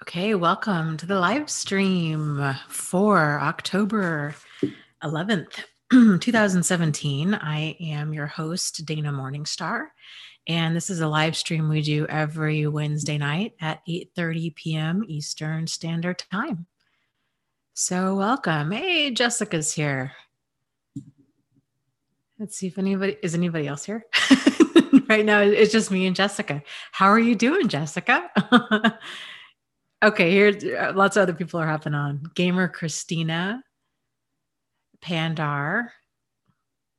Okay, welcome to the live stream for October 11th, 2017. I am your host, Dana Morningstar, and this is a live stream we do every Wednesday night at 8:30 p.m. Eastern Standard Time. So welcome. Hey, Jessica's here. Let's see if anybody else here? Right now, it's just me and Jessica. How are you doing, Jessica? Okay, here's lots of other people are hopping on. Gamer Christina, Pandar,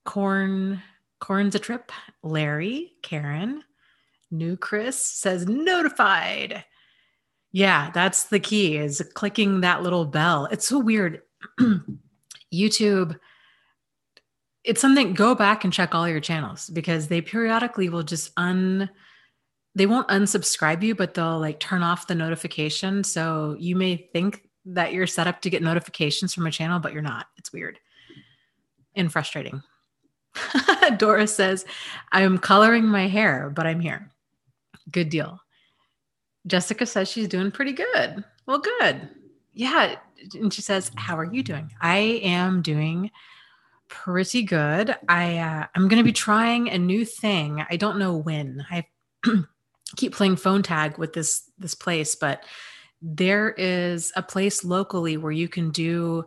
Corn's a Trip, Larry, Karen, New Chris says notified. Yeah, that's the key, is clicking that little bell. It's so weird. YouTube, it's something, go back and check all your channels because they periodically will just they won't unsubscribe you, but they'll like turn off the notification. So you may think that you're set up to get notifications from a channel, but you're not. It's weird and frustrating. Doris says, I'm coloring my hair, but I'm here. Good deal. Jessica says she's doing pretty good. Well, good. Yeah. And she says, how are you doing? I am doing pretty good. I'm going to be trying a new thing. I don't know when. I keep playing phone tag with this place, but there is a place locally where you can do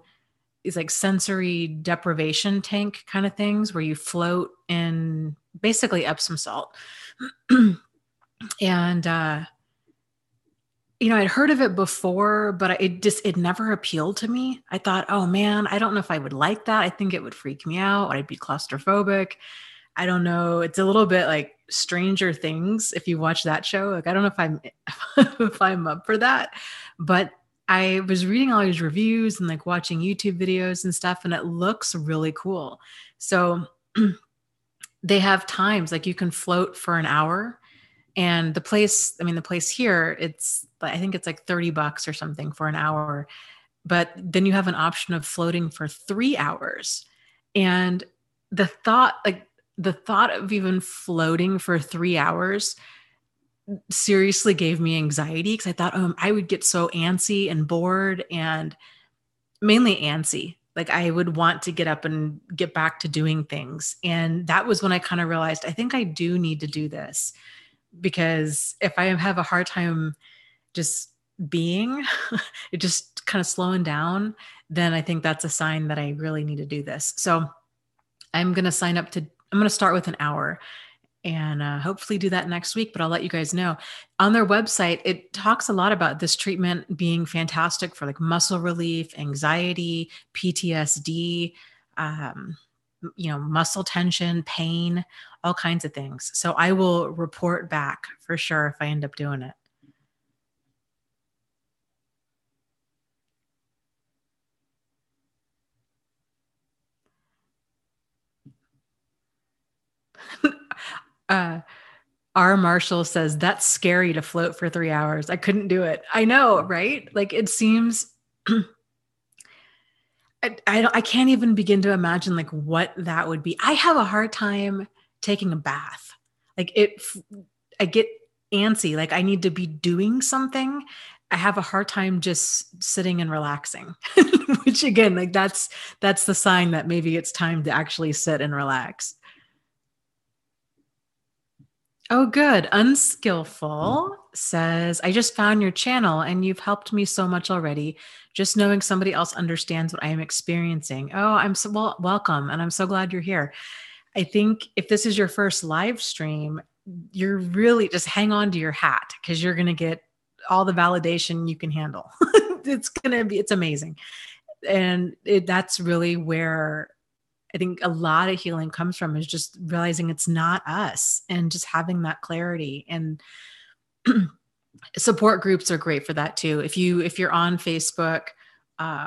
these like sensory deprivation tank kind of things where you float in basically Epsom salt. And I'd heard of it before, but it never appealed to me. I thought, oh man, I don't know if I would like that. I think it would freak me out. I'd be claustrophobic. I don't know. It's a little bit like Stranger Things. If you watch that show, like, I don't know if I'm, if I'm up for that, but I was reading all these reviews and like watching YouTube videos and stuff, and it looks really cool. So they have times like you can float for an hour. And the place here, I think it's like $30 or something for an hour. But then you have an option of floating for 3 hours. And the thought of even floating for 3 hours seriously gave me anxiety because I thought, I would get so antsy and bored, and mainly antsy. Like I would want to get up and get back to doing things. And that was when I kind of realized, I think I do need to do this. Because if I have a hard time just being, it just kind of slowing down, then I think that's a sign that I really need to do this. So I'm going to start with an hour and hopefully do that next week, but I'll let you guys know. On their website, it talks a lot about this treatment being fantastic for like muscle relief, anxiety, PTSD, muscle tension, pain, all kinds of things. So I will report back for sure if I end up doing it. R. Marshall says, that's scary to float for 3 hours. I couldn't do it. I know, right? Like it seems, I can't even begin to imagine like what that would be. I have a hard time taking a bath. Like I get antsy. Like I need to be doing something. I have a hard time just sitting and relaxing, which again, like that's the sign that maybe it's time to actually sit and relax. Oh, good. Unskillful says, I just found your channel and you've helped me so much already. Just knowing somebody else understands what I am experiencing. Oh, I'm so welcome. And I'm so glad you're here. I think if this is your first live stream, you're really just hang on to your hat because you're going to get all the validation you can handle. It's amazing. And that's really where I think a lot of healing comes from, is just realizing it's not us and just having that clarity. And support groups are great for that too. If you're on Facebook,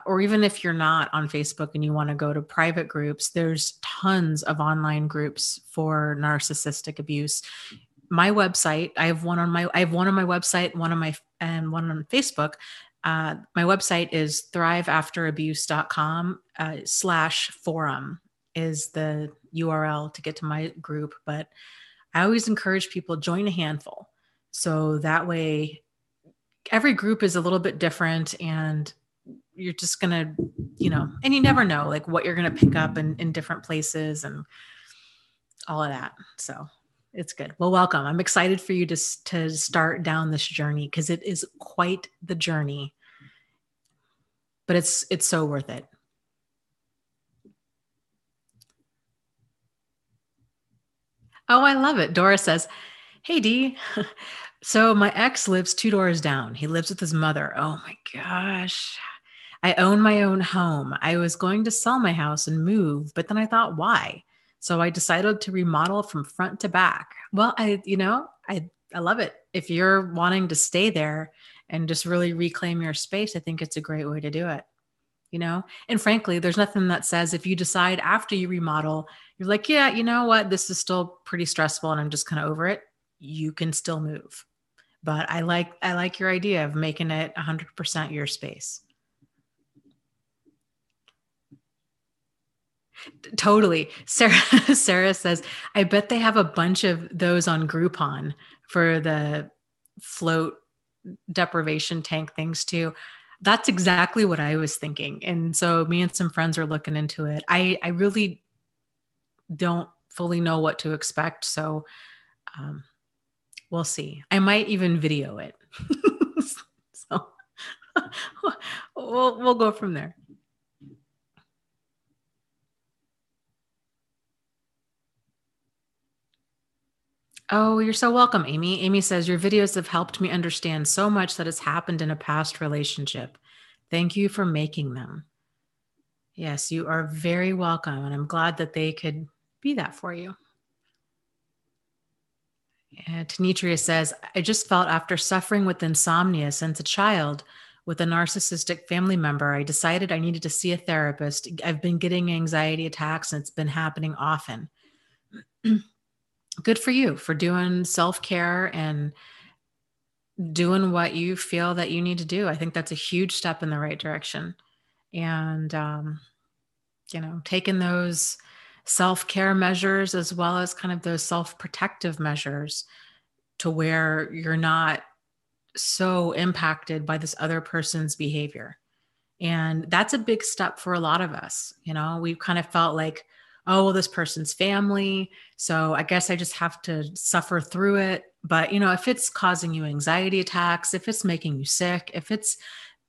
or even if you're not on Facebook and you want to go to private groups, there's tons of online groups for narcissistic abuse. My website, I have one on my website, one on Facebook. My website is thriveafterabuse.com/forum is the URL to get to my group. But I always encourage people, join a handful. So that way every group is a little bit different, and you're just going to, and you never know like what you're going to pick up in different places and all of that. So it's good. Well, welcome. I'm excited for you to start down this journey, because it is quite the journey, but it's so worth it. Oh, I love it. Dora says, hey, Dee. So my ex lives 2 doors down. He lives with his mother. Oh my gosh. I own my own home. I was going to sell my house and move, but then I thought, why? So I decided to remodel from front to back. Well, I love it. If you're wanting to stay there and just really reclaim your space, I think it's a great way to do it. And frankly, there's nothing that says if you decide after you remodel, you're like, yeah, you know what, this is still pretty stressful and I'm just kind of over it. You can still move. But I like your idea of making it 100% your space. Totally. Sarah says, I bet they have a bunch of those on Groupon for the float deprivation tank things too. That's exactly what I was thinking. And so me and some friends are looking into it. I really don't fully know what to expect. So we'll see. I might even video it. So we'll go from there. Oh, you're so welcome, Amy. Amy says, your videos have helped me understand so much that has happened in a past relationship. Thank you for making them. Yes, you are very welcome. And I'm glad that they could be that for you. And Tanitria says, I just felt after suffering with insomnia since a child with a narcissistic family member, I decided I needed to see a therapist. I've been getting anxiety attacks and it's been happening often. Good for you for doing self-care and doing what you feel that you need to do. I think that's a huge step in the right direction. And, taking those self-care measures as well as kind of those self-protective measures to where you're not so impacted by this other person's behavior. And that's a big step for a lot of us. We've kind of felt like, oh, well, this person's family, so I guess I just have to suffer through it. But, if it's causing you anxiety attacks, if it's making you sick, if it's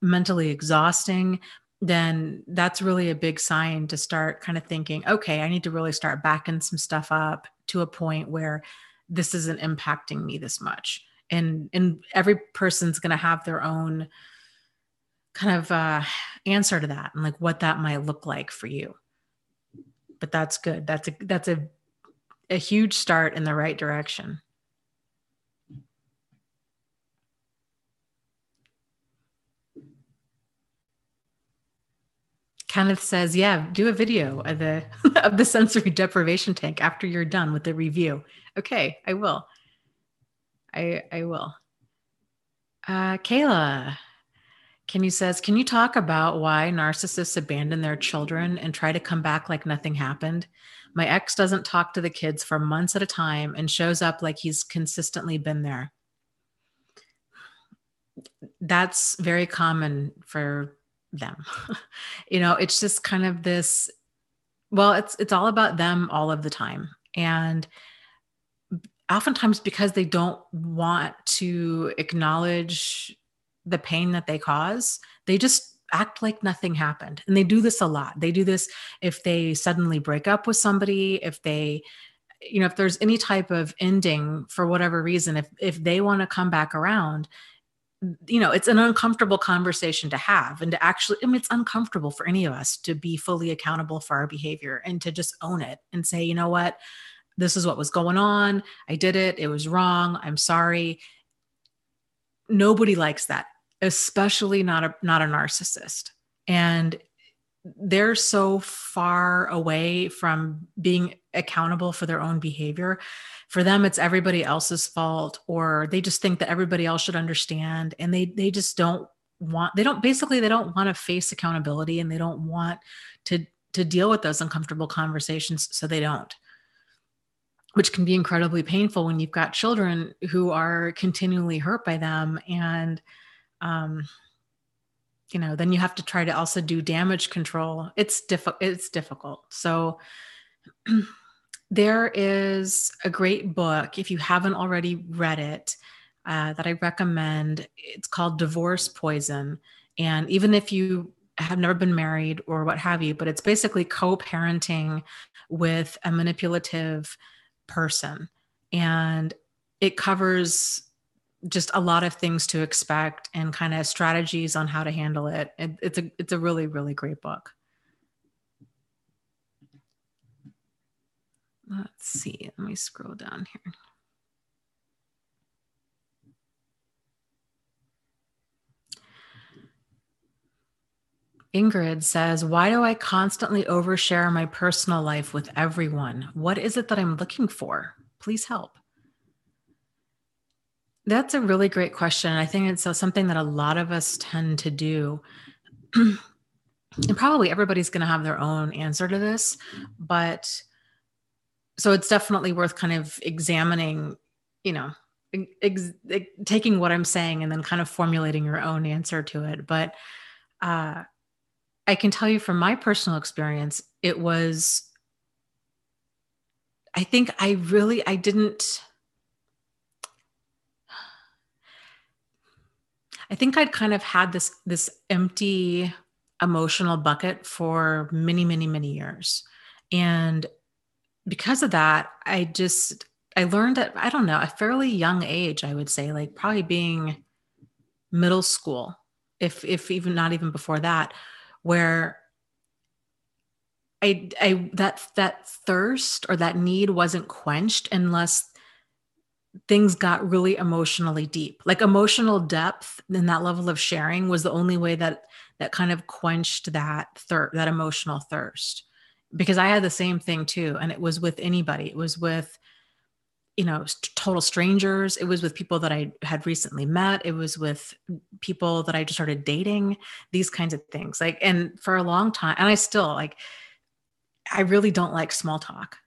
mentally exhausting, then that's really a big sign to start kind of thinking, okay, I need to really start backing some stuff up to a point where this isn't impacting me this much. And every person's going to have their own kind of answer to that and like what that might look like for you. But that's good. That's a huge start in the right direction. Kenneth says, yeah, do a video of the sensory deprivation tank after you're done with the review. Okay, I will. I will. Kayla, can you talk about why narcissists abandon their children and try to come back like nothing happened? My ex doesn't talk to the kids for months at a time and shows up like he's consistently been there. That's very common for them. It's just kind of this, well, it's all about them all of the time. And oftentimes because they don't want to acknowledge the pain that they cause, they just act like nothing happened. And they do this a lot. They do this if they suddenly break up with somebody, if there's any type of ending for whatever reason, if they want to come back around, it's an uncomfortable conversation to have. And to actually, it's uncomfortable for any of us to be fully accountable for our behavior and to just own it and say, you know what, this is what was going on. I did it. It was wrong. I'm sorry. Nobody likes that, especially not a narcissist. And they're so far away from being accountable for their own behavior. For them, it's everybody else's fault, or they just think that everybody else should understand. And they just don't want to face accountability, and they don't want to deal with those uncomfortable conversations. So they don't, which can be incredibly painful when you've got children who are continually hurt by them. And then you have to try to also do damage control. It's difficult. So there is a great book, if you haven't already read it, that I recommend. It's called Divorce Poison. And even if you have never been married or what have you, but it's basically co-parenting with a manipulative person. And it covers just a lot of things to expect and kind of strategies on how to handle it. It's a really, really great book. Let's see. Let me scroll down here. Ingrid says, why do I constantly overshare my personal life with everyone? What is it that I'm looking for? Please help. That's a really great question. I think it's something that a lot of us tend to do. And probably everybody's going to have their own answer to this, but so it's definitely worth kind of examining, taking what I'm saying and then kind of formulating your own answer to it. But I can tell you from my personal experience, it was, I think I think I'd kind of had this empty emotional bucket for many, many, many years. And because of that, I learned at, I don't know, a fairly young age, I would say, like probably being middle school, if even not even before that, where that thirst or that need wasn't quenched unless things got really emotionally deep. Like emotional depth and that level of sharing was the only way that kind of quenched that emotional thirst. Because I had the same thing too. And it was with anybody. It was with, total strangers. It was with people that I had recently met. It was with people that I just started dating, these kinds of things. Like, and for a long time, and I really don't like small talk.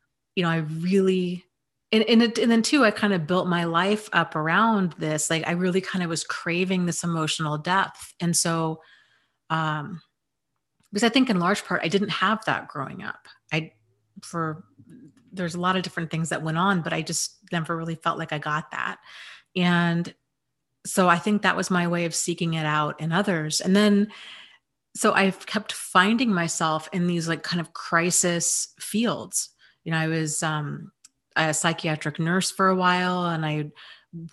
I really, and then too, I kind of built my life up around this. Like I really kind of was craving this emotional depth. And so, because I think in large part, I didn't have that growing up. There's a lot of different things that went on, but I just never really felt like I got that. And so I think that was my way of seeking it out in others. And then, so I've kept finding myself in these like kind of crisis fields. I was a psychiatric nurse for a while, and I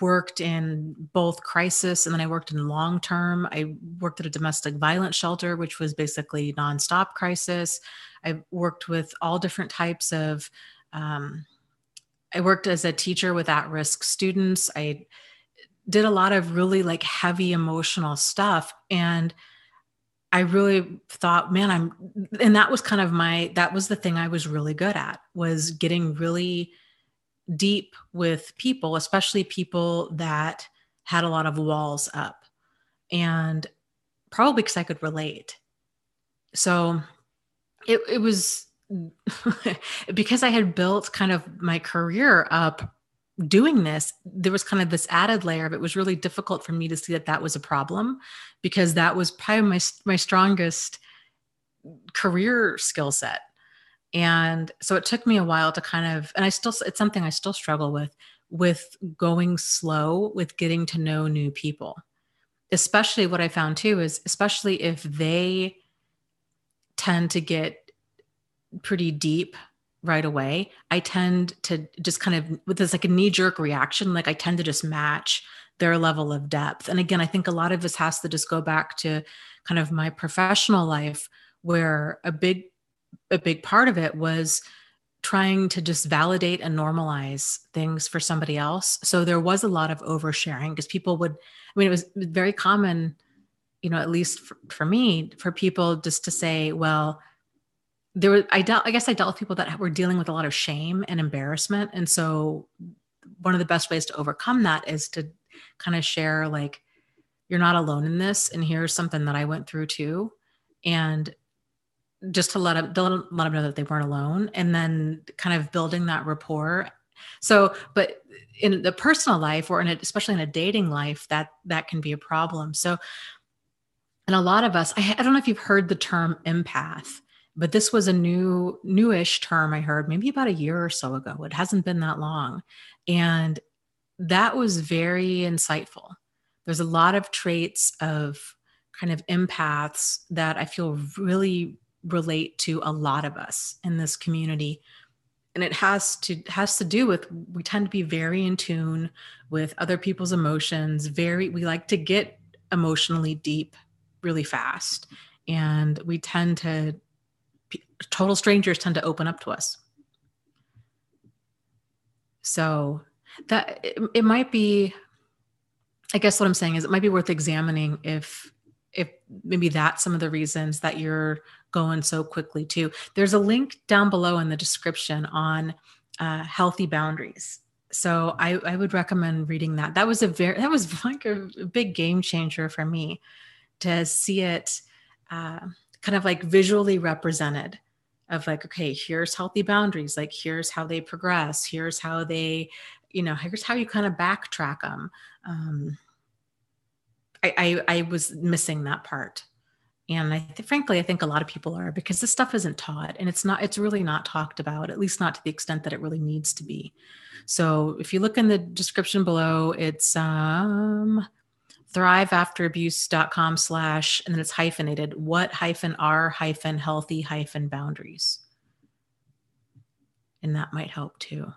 worked in both crisis and then I worked in long term. I worked at a domestic violence shelter, which was basically nonstop crisis. I worked with all different types of, I worked as a teacher with at-risk students. I did a lot of really like heavy emotional stuff. And I really thought, man, and that was kind of that was the thing I was really good at, was getting really deep with people, especially people that had a lot of walls up, and probably because I could relate. So it was because I had built kind of my career up doing this, there was kind of this added layer of it was really difficult for me to see that was a problem, because that was probably my strongest career skill set. And so it took me a while to kind of, and it's something I still struggle with going slow with getting to know new people. Especially what I found too is, especially if they tend to get pretty deep right away, I tend to just kind of, with this like a knee-jerk reaction, like I tend to just match their level of depth. And again, I think a lot of this has to just go back to kind of my professional life, where a big part of it was trying to just validate and normalize things for somebody else. So there was a lot of oversharing, because people would, it was very common, at least for me, for people just to say, well, I guess I dealt with people that were dealing with a lot of shame and embarrassment. And so one of the best ways to overcome that is to kind of share, like, you're not alone in this, and here's something that I went through too. And just to let them know that they weren't alone, and then kind of building that rapport So, but in the personal life or especially in a dating life, that can be a problem. So, and a lot of us, I don't know if you've heard the term empath, but this was a newish term I heard maybe about a year or so ago. It hasn't been that long. And that was very insightful. There's a lot of traits of kind of empaths that I feel really relate to a lot of us in this community. And it has to do with, we tend to be very in tune with other people's emotions. We like to get emotionally deep really fast. And total strangers tend to open up to us. So that it might be, I guess what I'm saying is it might be worth examining if maybe that's some of the reasons that you're going so quickly too. There's a link down below in the description on healthy boundaries. So I would recommend reading that. That was like a big game changer for me to see it kind of like visually represented of like, okay, here's healthy boundaries. Like, here's how they progress. Here's how they, here's how you kind of backtrack them. I was missing that part. And frankly, I think a lot of people are, because this stuff isn't taught, and it's really not talked about, at least not to the extent that it really needs to be. So if you look in the description below, it's thriveafterabuse.com/ and then it's hyphenated, what-are-healthy-boundaries. And that might help too.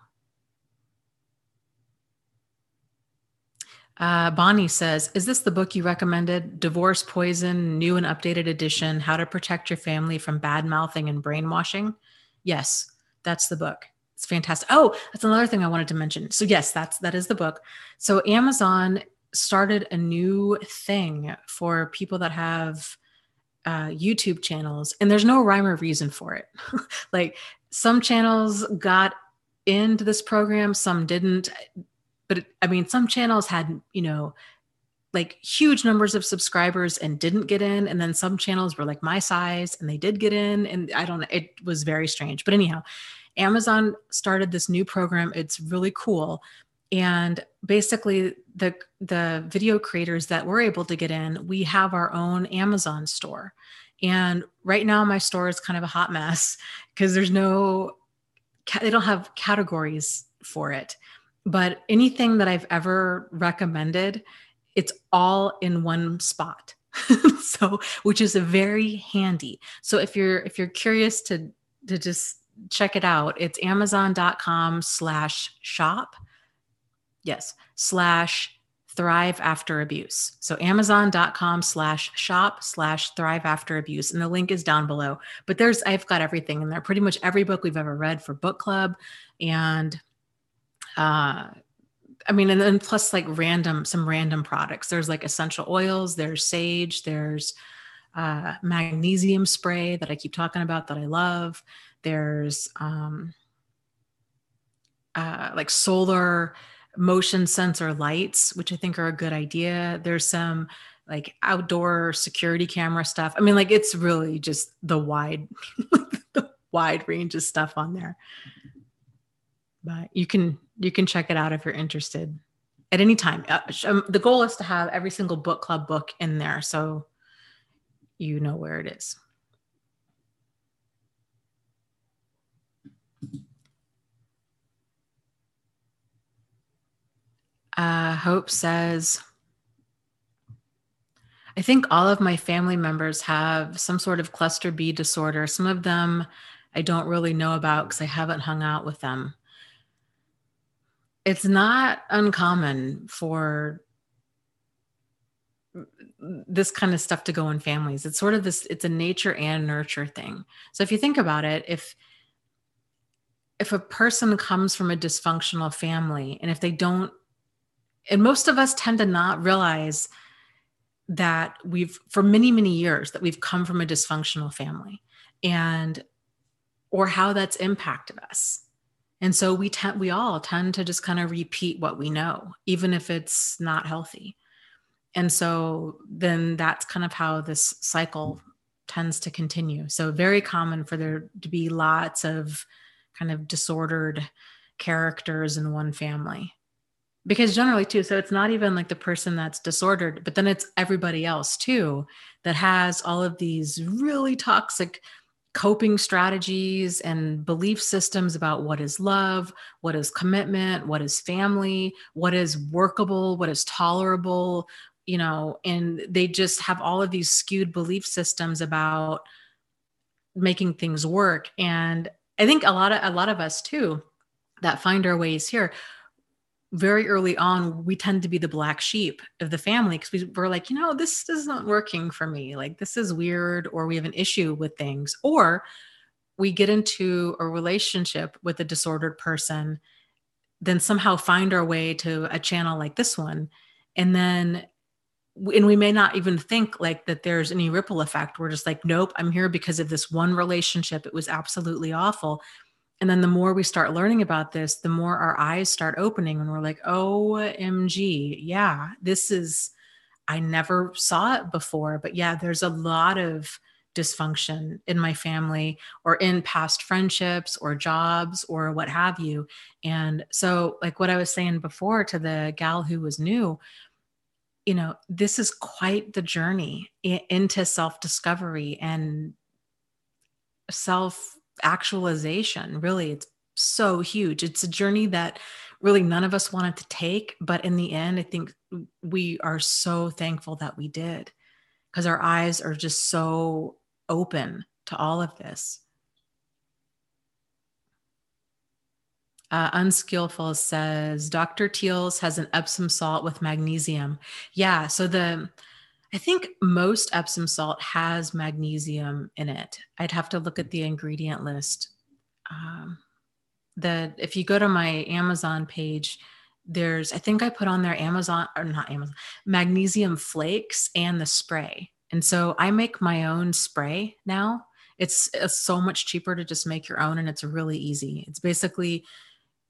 Bonnie says, is this the book you recommended? Divorce Poison, new and updated edition, How to Protect Your Family from Bad Mouthing and Brainwashing? Yes, that's the book. It's fantastic. Oh, that's another thing I wanted to mention. So yes, that is the book. So Amazon started a new thing for people that have YouTube channels, and there's no rhyme or reason for it. Like, some channels got into this program, some didn't. But some channels had, like huge numbers of subscribers and didn't get in. And then some channels were like my size and they did get in. And I don't know, it was very strange. But anyhow, Amazon started this new program. It's really cool. And basically the video creators that were able to get in, we have our own Amazon store. And right now my store is kind of a hot mess because they don't have categories for it. But anything that I've ever recommended, it's all in one spot. So, which is a very handy. So if you're curious to just check it out, it's amazon.com/shop. Yes, /thrive after abuse. So amazon.com/shop/thrive after abuse. And the link is down below. But I've got everything in there. Pretty much every book we've ever read for book club. And and then plus like some random products. There's like essential oils, there's sage, there's magnesium spray that I keep talking about that I love. There's like solar motion sensor lights, which I think are a good idea. There's some like outdoor security camera stuff. Like it's really just the wide range of stuff on there. But you can check it out if you're interested at any time. The goal is to have every single book club book in there, so you know where it is. Hope says, I think all of my family members have some sort of cluster B disorder. Some of them I don't really know about because I haven't hung out with them. It's not uncommon for this kind of stuff to go in families. It's sort of it's a nature and nurture thing. So if you think about it, if a person comes from a dysfunctional family, and if they don't, and most of us tend to not realize that for many, many years, that we've come from a dysfunctional family or how that's impacted us. And so we all tend to just kind of repeat what we know, even if it's not healthy. And so then that's kind of how this cycle tends to continue. So very common for there to be lots of kind of disordered characters in one family. Because generally too, so it's not even like the person that's disordered, but then it's everybody else too that has all of these really toxic coping strategies and belief systems about what is love, what is commitment, what is family, what is workable, what is tolerable, and they just have all of these skewed belief systems about making things work. And I think a lot of us too that find our ways here very early on, we tend to be the black sheep of the family because we're like, this isn't working for me. Like, this is weird, or we have an issue with things, or we get into a relationship with a disordered person, then somehow find our way to a channel like this one. And we may not even think like that there's any ripple effect. We're just like, nope, I'm here because of this one relationship. It was absolutely awful. And then the more we start learning about this, the more our eyes start opening and we're like, OMG, yeah, I never saw it before. But yeah, there's a lot of dysfunction in my family or in past friendships or jobs or what have you. And so, like what I was saying before to the gal who was new, this is quite the journey into self-discovery and self-actualization. Really, it's so huge. It's a journey that really none of us wanted to take, but in the end, I think we are so thankful that we did, because our eyes are just so open to all of this. Unskillful says Dr. Teal's has an Epsom salt with magnesium. Yeah, so I think most Epsom salt has magnesium in it. I'd have to look at the ingredient list. If you go to my Amazon page, I think I put on there magnesium flakes and the spray. And so I make my own spray now. It's so much cheaper to just make your own, and it's really easy. It's basically,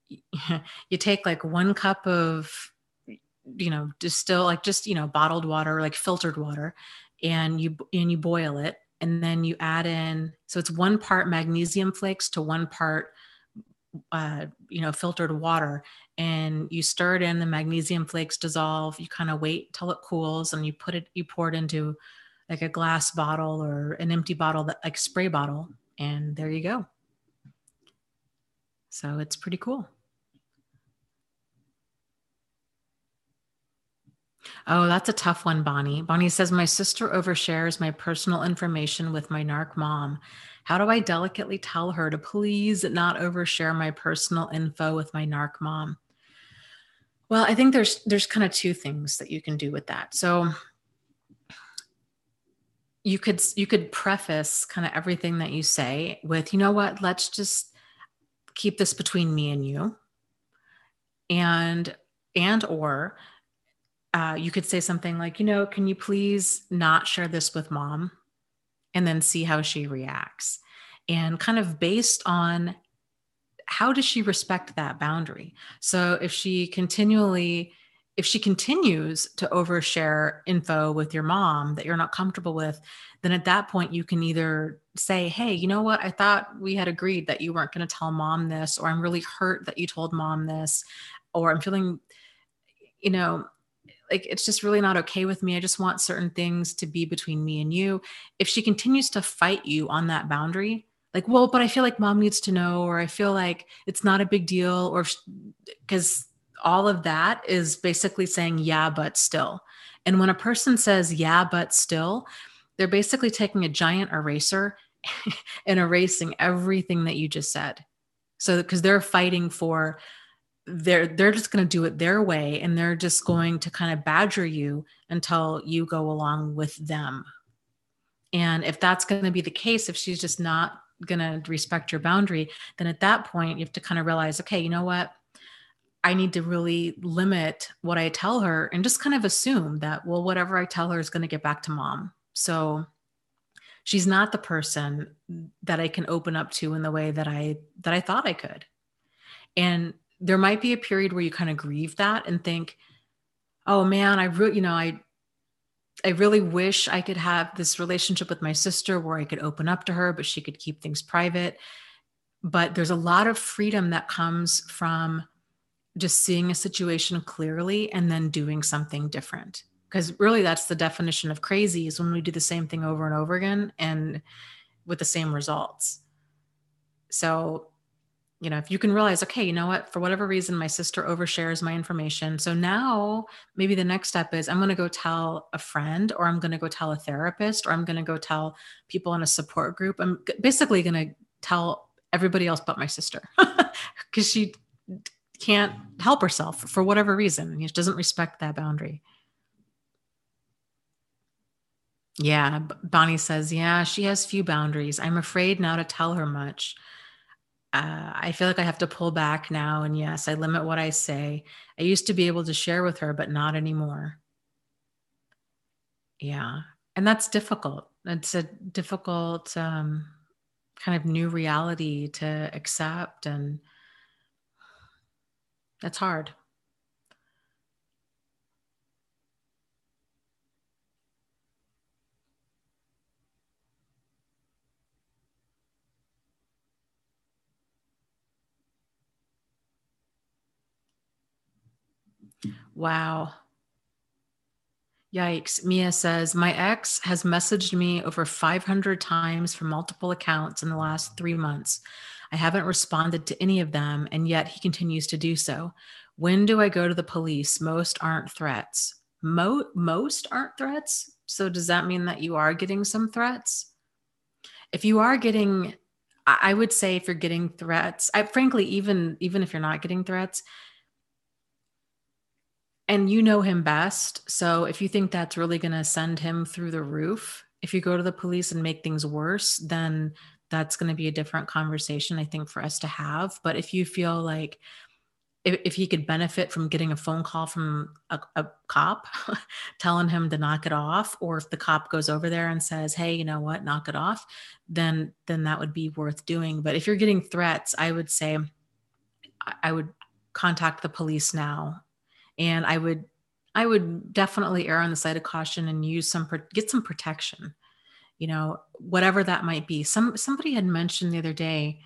you take like 1 cup of, bottled water, like filtered water, and you boil it, and then you add in, so it's 1 part magnesium flakes to 1 part filtered water, and you stir it in. The magnesium flakes dissolve. You kind of wait till it cools, and you pour it into like a glass bottle or an empty bottle, that like spray bottle, and there you go. So it's pretty cool. Oh, that's a tough one, Bonnie. Bonnie says, my sister overshares my personal information with my narc mom. How do I delicately tell her to please not overshare my personal info with my narc mom? Well, I think there's kind of 2 things that you can do with that. So you could preface kind of everything that you say with, you know what, let's just keep this between me and you. Or you could say something like, can you please not share this with mom? And then see how she reacts. And kind of based on how does she respect that boundary? So if she continues to overshare info with your mom that you're not comfortable with, then at that point you can either say, hey, you know what? I thought we had agreed that you weren't going to tell mom this, or I'm really hurt that you told mom this, or I'm feeling, like it's just really not okay with me. I just want certain things to be between me and you. If she continues to fight you on that boundary, like, well, but I feel like mom needs to know, or I feel like it's not a big deal, or because all of that is basically saying, yeah, but still. And when a person says, yeah, but still, they're basically taking a giant eraser and erasing everything that you just said. So, because they're fighting for, they're just going to do it their way, and they're just going to kind of badger you until you go along with them. And if that's going to be the case, if she's just not going to respect your boundary, then at that point you have to kind of realize, okay, you know what? I need to really limit what I tell her, and just kind of assume that, well, whatever I tell her is going to get back to mom. So she's not the person that I can open up to in the way that I thought I could. And there might be a period where you kind of grieve that and think, oh man, I really wish I could have this relationship with my sister where I could open up to her, but she could keep things private. But there's a lot of freedom that comes from just seeing a situation clearly and then doing something different. Because really, that's the definition of crazy, is when we do the same thing over and over again and with the same results. So, if you can realize, okay, you know what, for whatever reason, my sister overshares my information. So now maybe the next step is I'm going to go tell a friend, or I'm going to go tell a therapist, or I'm going to go tell people in a support group. I'm basically going to tell everybody else but my sister because she can't help herself for whatever reason. She doesn't respect that boundary. Yeah. Bonnie says, yeah, she has few boundaries. I'm afraid now to tell her much. I feel like I have to pull back now. And yes, I limit what I say. I used to be able to share with her, but not anymore. Yeah. And that's difficult. It's a difficult kind of new reality to accept. And that's hard. Wow. Yikes. Mia says, my ex has messaged me over 500 times from multiple accounts in the last 3 months. I haven't responded to any of them, and yet he continues to do so. When do I go to the police? Most aren't threats. Most aren't threats? So does that mean that you are getting some threats? If you are getting, I would say if you're getting threats, frankly, even if you're not getting threats, and you know him best. So if you think that's really going to send him through the roof, if you go to the police and make things worse, then that's going to be a different conversation, I think, for us to have. But if you feel like if he could benefit from getting a phone call from a cop telling him to knock it off, or if the cop goes over there and says, hey, you know what, knock it off, then that would be worth doing. But if you're getting threats, I would say I would contact the police now. And I would definitely err on the side of caution and get some protection, whatever that might be. Somebody had mentioned the other day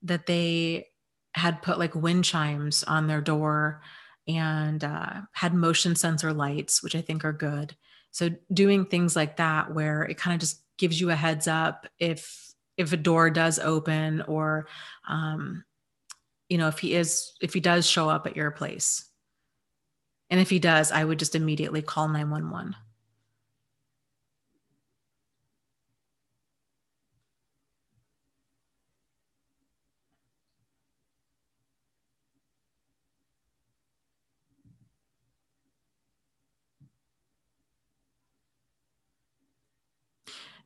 that they had put like wind chimes on their door and had motion sensor lights, which I think are good. So doing things like that, where it kind of just gives you a heads up if a door does open, or if he does show up at your place. And if he does, I would just immediately call 911.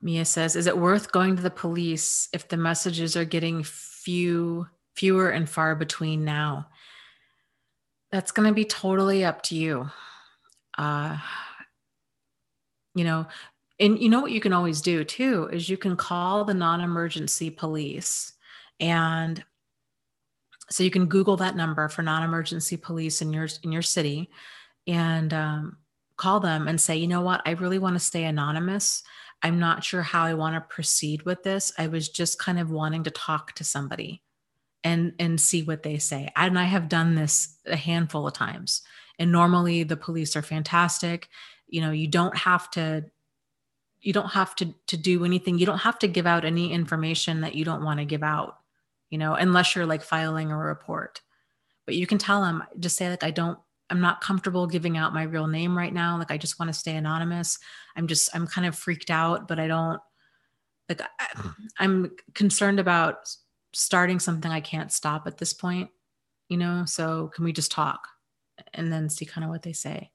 Mia says, is it worth going to the police if the messages are getting fewer and far between now? That's going to be totally up to you. Uh, and what you can always do too is you can call the non-emergency police. And so you can Google that number for non-emergency police in your city, and call them and say, you know what, I really want to stay anonymous. I'm not sure how I want to proceed with this. I was just kind of wanting to talk to somebody and see what they say. And I have done this a handful of times. And normally the police are fantastic. You don't have to do anything. You don't have to give out any information that you don't want to give out, unless you're like filing a report. But you can tell them, just say like, I'm not comfortable giving out my real name right now. Like, I just want to stay anonymous. I'm kind of freaked out, but I'm concerned about starting something I can't stop at this point, so can we just talk and then see kind of what they say.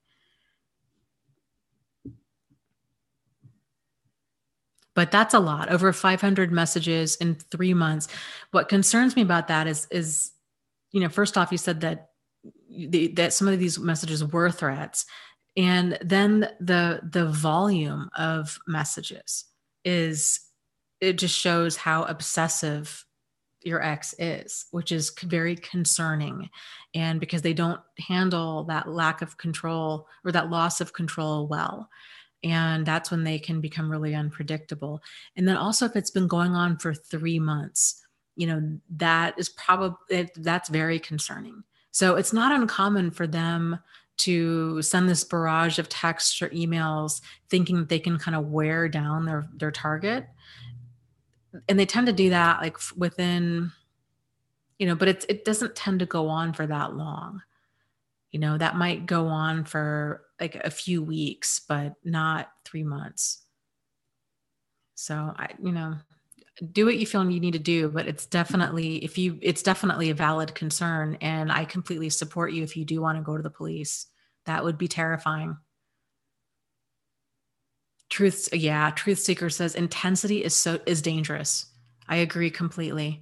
But that's a lot, over 500 messages in 3 months. What concerns me about that is, first off, you said that some of these messages were threats. And then the volume of messages it just shows how obsessive your ex is, which is very concerning. And because they don't handle that lack of control or that loss of control well. And that's when they can become really unpredictable. And then also, if it's been going on for 3 months, that is probably, that's very concerning. So it's not uncommon for them to send this barrage of texts or emails thinking that they can kind of wear down their target. And they tend to do that like within, but it doesn't tend to go on for that long. That might go on for like a few weeks, but not 3 months. So do what you feel you need to do, but it's definitely a valid concern. And I completely support you if you do want to go to the police. That would be terrifying. Truth Seeker says intensity is dangerous. I agree completely.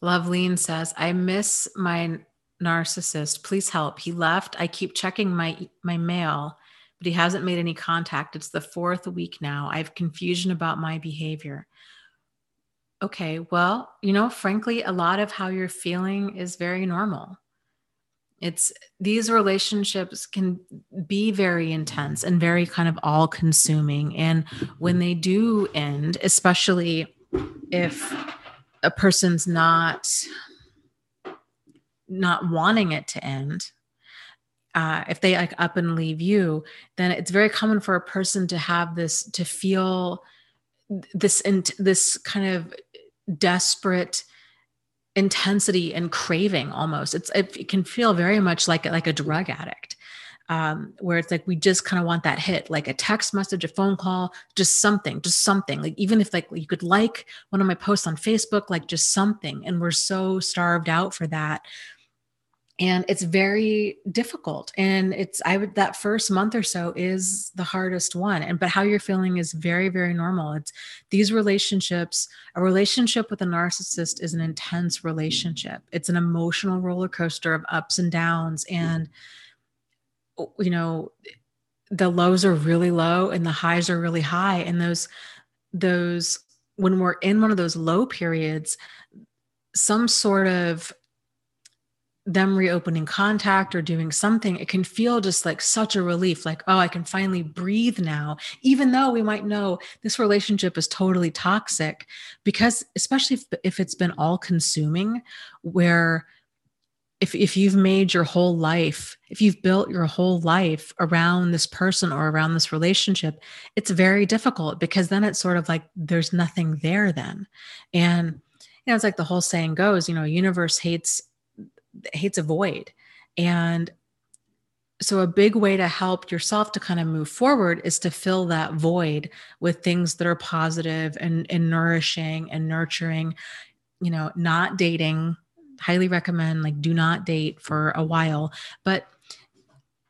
Loveleen says, I miss my narcissist. Please help. He left. I keep checking my mail, but he hasn't made any contact. It's the 4th week now. I have confusion about my behavior. Okay, well, frankly, a lot of how you're feeling is very normal. These relationships can be very intense and very kind of all consuming. And when they do end, especially if a person's not wanting it to end, if they like up and leave you, then it's very common for a person to have to feel this kind of desperate intensity and craving almost. It can feel very much like a drug addict, where it's like we just kind of want that hit, like a text message, a phone call, just something. Like even if like you could like one of my posts on Facebook, like just something. And we're so starved out for that. And it's very difficult. And that first month or so is the hardest one. But how you're feeling is very, very normal. It's these relationships, a relationship with a narcissist is an intense relationship. It's an emotional roller coaster of ups and downs. And, the lows are really low and the highs are really high. And those, when we're in one of those low periods, some sort of them reopening contact or doing something, it can feel just like such a relief, like, oh, I can finally breathe now, even though we might know this relationship is totally toxic, because especially if it's been all consuming, where if you've made your whole life, if you've built your whole life around this person or around this relationship, it's very difficult, because then it's sort of like there's nothing there then. And it's like the whole saying goes, universe hates a void. And so a big way to help yourself to kind of move forward is to fill that void with things that are positive and nourishing and nurturing. Not dating. Highly recommend, like, do not date for a while. But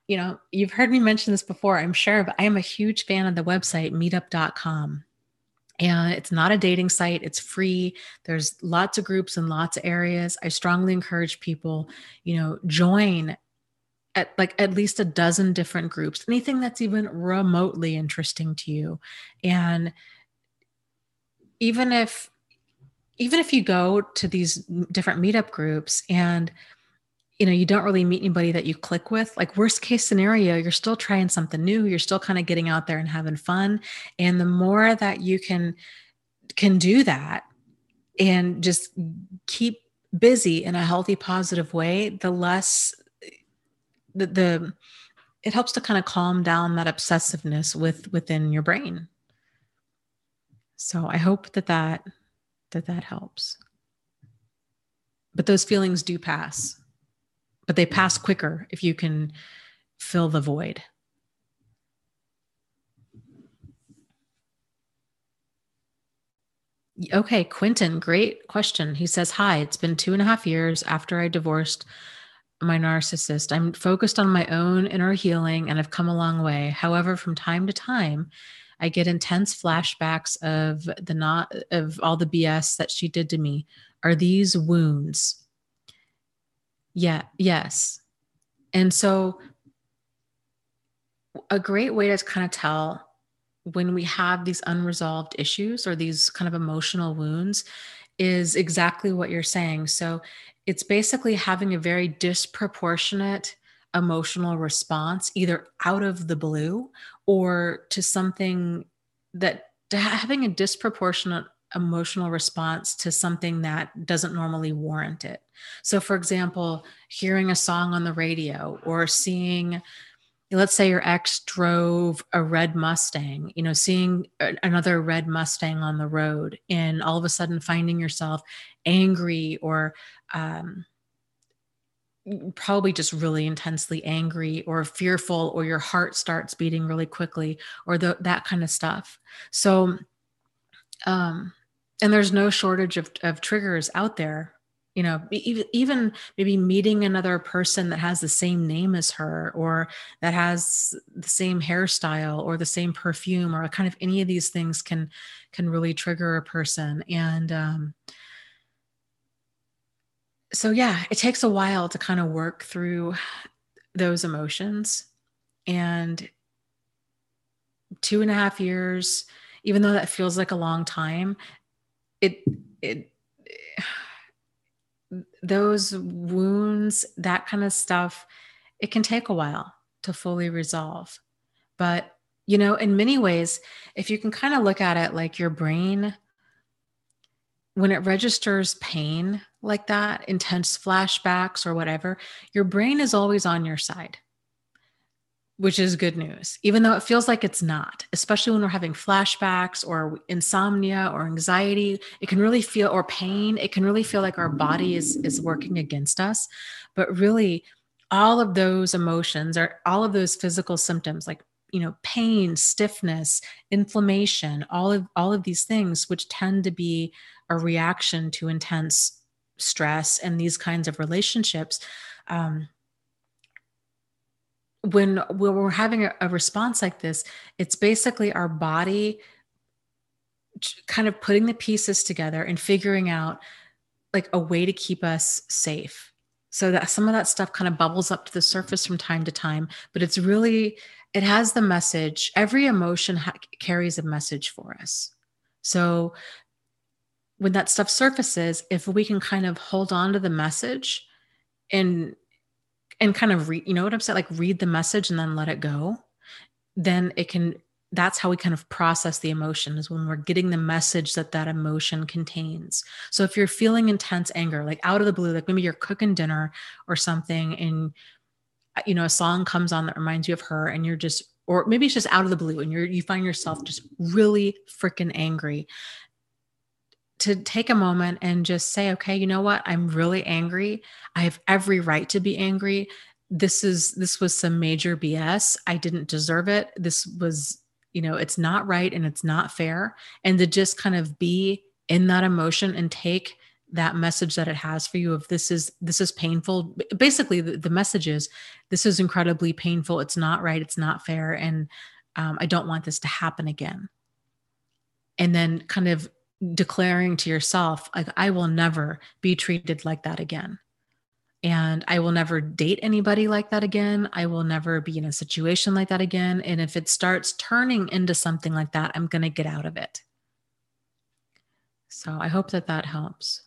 you've heard me mention this before, I'm sure, but I am a huge fan of the website meetup.com. And it's not a dating site. It's free. There's lots of groups in lots of areas. I strongly encourage people, join at least a dozen different groups, anything that's even remotely interesting to you. And even if you go to these different meetup groups and you don't really meet anybody that you click with, like worst case scenario, you're still trying something new. You're still kind of getting out there and having fun. And the more that you can do that and just keep busy in a healthy, positive way, the less it helps to kind of calm down that obsessiveness within your brain. So I hope that helps. But those feelings do pass. But they pass quicker if you can fill the void. Okay, Quinton, great question. He says, hi, it's been 2.5 years after I divorced my narcissist. I'm focused on my own inner healing and I've come a long way. However, from time to time, I get intense flashbacks of all the BS that she did to me. Are these wounds? Yeah, yes. And so a great way to kind of tell when we have these unresolved issues or these kind of emotional wounds is exactly what you're saying. So it's basically having a very disproportionate emotional response, either out of the blue or to something that having a disproportionate emotional response to something that doesn't normally warrant it. So, for example, hearing a song on the radio or seeing, let's say your ex drove a red Mustang, seeing another red Mustang on the road and all of a sudden finding yourself angry or um, probably just really intensely angry or fearful, or your heart starts beating really quickly, or that kind of stuff. So, um, and there's no shortage of triggers out there. Even maybe meeting another person that has the same name as her, or that has the same hairstyle or the same perfume, or kind of any of these things can really trigger a person. And so, yeah, it takes a while to kind of work through those emotions. And 2.5 years, even though that feels like a long time, it those wounds, that kind of stuff, it can take a while to fully resolve. But, in many ways, if you can kind of look at it like your brain, when it registers pain like that, intense flashbacks or whatever, your brain is always on your side, which is good news, even though it feels like it's not, especially when we're having flashbacks or insomnia or anxiety. It can really feel, or pain, it can really feel like our body is working against us. But really, all of those emotions, or all of those physical symptoms, like, pain, stiffness, inflammation, all of these things, which tend to be a reaction to intense stress and these kinds of relationships, when we're having a response like this, it's basically our body kind of putting the pieces together and figuring out like a way to keep us safe. So that some of that stuff kind of bubbles up to the surface from time to time, but it has the message. Every emotion carries a message for us. So when that stuff surfaces, if we can kind of hold on to the message and kind of read, you know what I'm saying? Like read the message and then let it go. Then that's how we kind of process the emotion, is when we're getting the message that emotion contains. So if you're feeling intense anger, like out of the blue, like maybe you're cooking dinner or something, and, a song comes on that reminds you of her, and you're just, or maybe it's just out of the blue and you find yourself just really freaking angry, to take a moment and just say, okay, you know what? I'm really angry. I have every right to be angry. This was some major BS. I didn't deserve it. This was, it's not right and it's not fair. And to just kind of be in that emotion and take that message that it has for you of this is painful. Basically, the message is, this is incredibly painful. It's not right. It's not fair. And I don't want this to happen again. And then kind of declaring to yourself, like, I will never be treated like that again. And I will never date anybody like that again. I will never be in a situation like that again. And if it starts turning into something like that, I'm going to get out of it. So I hope that helps.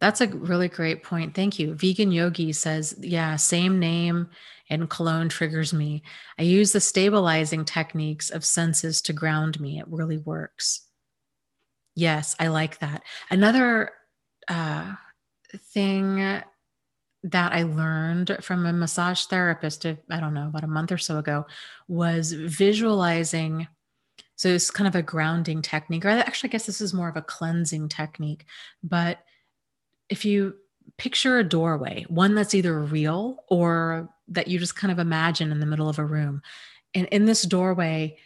That's a really great point. Thank you. Vegan Yogi says, yeah, same name and cologne triggers me. I use the stabilizing techniques of senses to ground me. It really works. Yes, I like that. Another thing that I learned from a massage therapist, I don't know, about a month or so ago, was visualizing. So it's kind of a grounding technique, or actually, I guess this is more of a cleansing technique. But if you picture a doorway, one that's either real or that you just kind of imagine in the middle of a room, and in this doorway,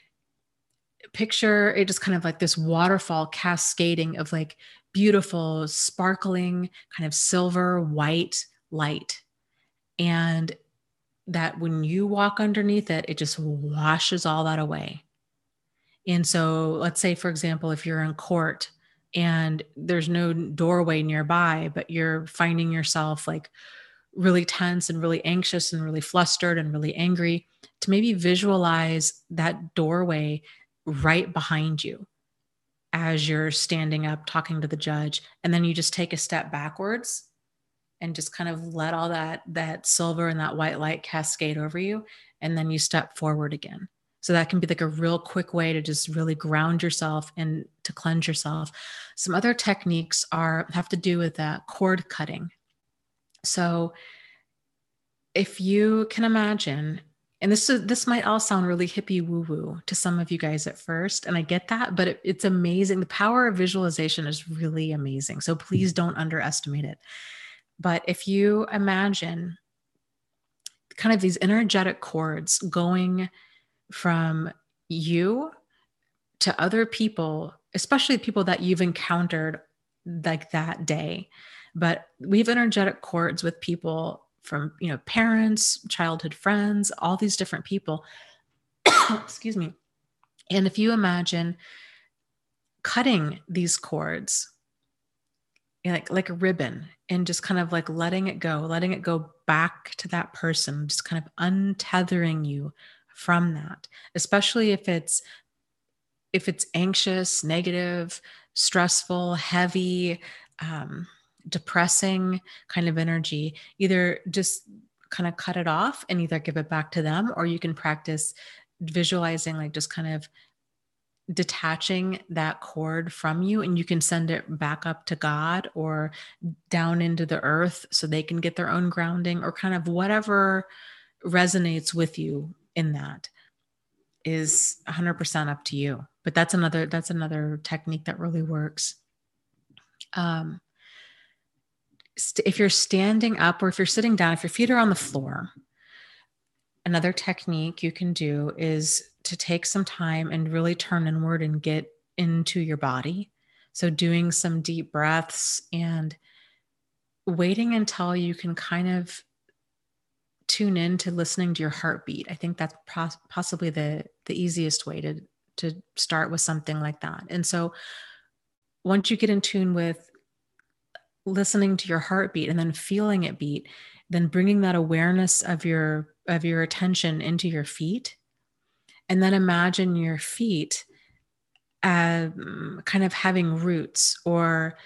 picture it just kind of like this waterfall cascading of like beautiful, sparkling, kind of silver white light. And that when you walk underneath it, it just washes all that away. And so let's say, for example, if you're in court, and there's no doorway nearby, but you're finding yourself like really tense and really anxious and really flustered and really angry, to maybe visualize that doorway right behind you as you're standing up talking to the judge. And then you just take a step backwards and just kind of let all that silver and that white light cascade over you. And then you step forward again. So that can be like a real quick way to just really ground yourself and to cleanse yourself. Some other techniques have to do with cord cutting. So if you can imagine, and this might all sound really hippie woo-woo to some of you guys at first, and I get that, but it's amazing. The power of visualization is really amazing. So please don't underestimate it. But if you imagine kind of these energetic cords going from you to other people, especially people that you've encountered like that day, but we have energetic cords with people from, parents, childhood friends, all these different people. Excuse me. And if you imagine cutting these cords like a ribbon and just kind of like letting it go back to that person, just kind of untethering you from that, especially if it's anxious, negative, stressful, heavy, depressing kind of energy. Either just kind of cut it off and either give it back to them, or you can practice visualizing, like just kind of detaching that cord from you, and you can send it back up to God or down into the earth so they can get their own grounding, or kind of whatever resonates with you in that is 100% up to you. But that's another technique that really works. If you're standing up or if you're sitting down, if your feet are on the floor, another technique you can do is to take some time and really turn inward and get into your body. So doing some deep breaths and waiting until you can kind of tune in to listening to your heartbeat. I think that's possibly the easiest way to start with something like that. And so once you get in tune with listening to your heartbeat and then feeling it beat, then bringing that awareness of your attention into your feet, and then imagine your feet kind of having roots, or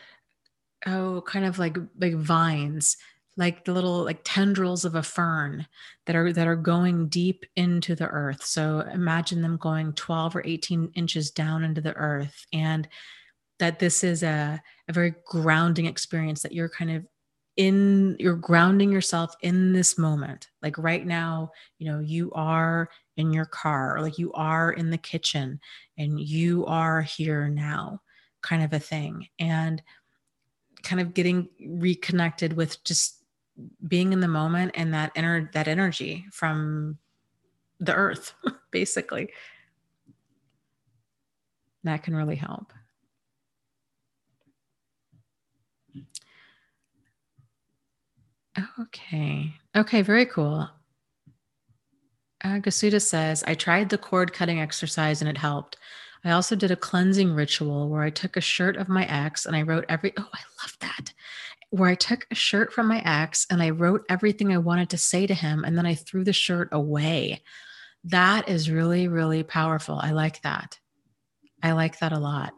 kind of like big vines, like the little like tendrils of a fern that are going deep into the earth. So imagine them going 12 or 18 inches down into the earth, and that this is a very grounding experience, that you're you're grounding yourself in this moment. Like right now, you are in your car, or like you are in the kitchen and you are here now, kind of a thing. And kind of getting reconnected with just being in the moment and that energy from the earth, basically. That can really help. Okay, very cool. Caseta says, I tried the cord cutting exercise and it helped. I also did a cleansing ritual where I took a shirt of my ex and I wrote I love that. Where I took a shirt from my ex and I wrote everything I wanted to say to him, and then I threw the shirt away. That is really, really powerful. I like that. I like that a lot.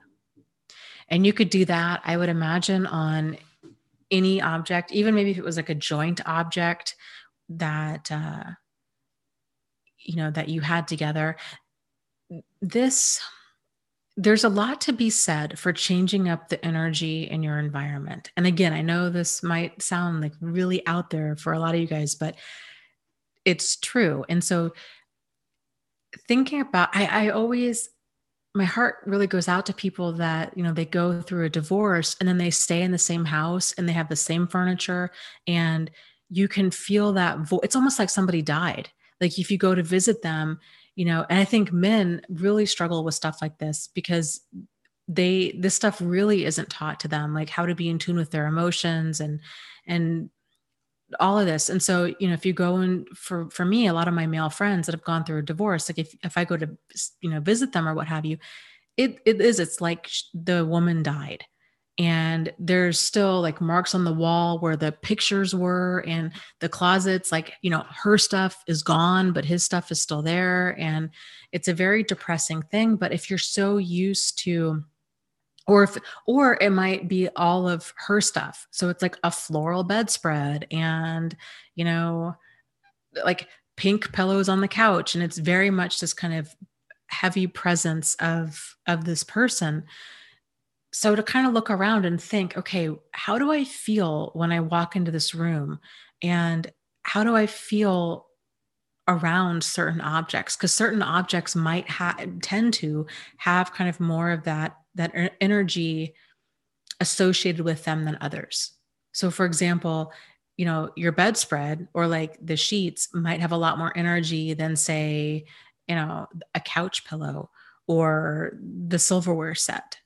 And you could do that, I would imagine, on any object, even maybe if it was like a joint object that, that you had together. There's a lot to be said for changing up the energy in your environment. And again, I know this might sound like really out there for a lot of you guys, but it's true. And so thinking about, I always, my heart really goes out to people that, they go through a divorce and then they stay in the same house and they have the same furniture, and you can feel that it's almost like somebody died. Like if you go to visit them, and I think men really struggle with stuff like this because this stuff really isn't taught to them, like how to be in tune with their emotions and all of this. And so, if you go in for me, a lot of my male friends that have gone through a divorce, like if I go to, visit them or what have you, it's like the woman died. And there's still like marks on the wall where the pictures were, and the closets, like, her stuff is gone, but his stuff is still there. And it's a very depressing thing. But if you're so used to, or it might be all of her stuff. So it's like a floral bedspread and, like pink pillows on the couch. And it's very much this kind of heavy presence of this person. So to kind of look around and think, okay, how do I feel when I walk into this room? And how do I feel around certain objects? Because certain objects might tend to have kind of more of that energy associated with them than others. So for example, your bedspread or like the sheets might have a lot more energy than, say, a couch pillow or the silverware set.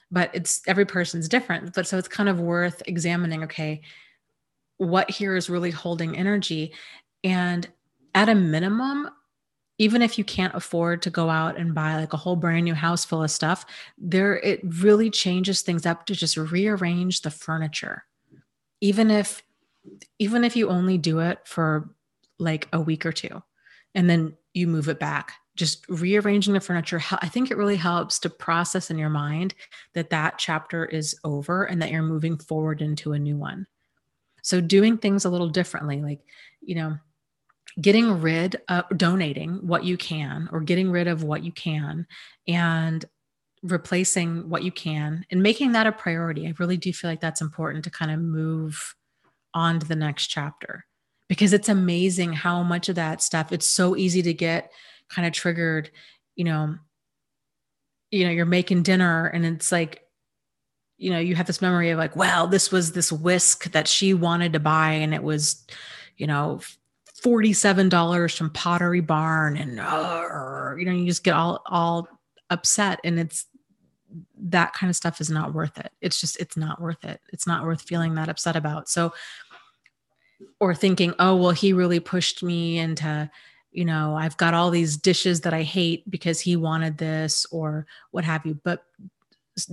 But it's every person's different. But so it's kind of worth examining, okay, what here is really holding energy. And at a minimum, even if you can't afford to go out and buy like a whole brand new house full of stuff, it really changes things up to just rearrange the furniture. Even if you only do it for like a week or two and then you move it back, just rearranging the furniture, I think it really helps to process in your mind that chapter is over and that you're moving forward into a new one. So doing things a little differently, like, getting rid of donating what you can, or getting rid of what you can and replacing what you can, and making that a priority. I really do feel like that's important to kind of move on to the next chapter, because it's amazing how much of that stuff, it's so easy to get kind of triggered. You're making dinner and it's like, you have this memory of like, well, this was this whisk that she wanted to buy and it was, $47 from Pottery Barn, and you just get all upset, and it's that kind of stuff is not worth it. It's not worth it. It's not worth feeling that upset about. So, or thinking, oh, well, he really pushed me into, I've got all these dishes that I hate because he wanted this or what have you. But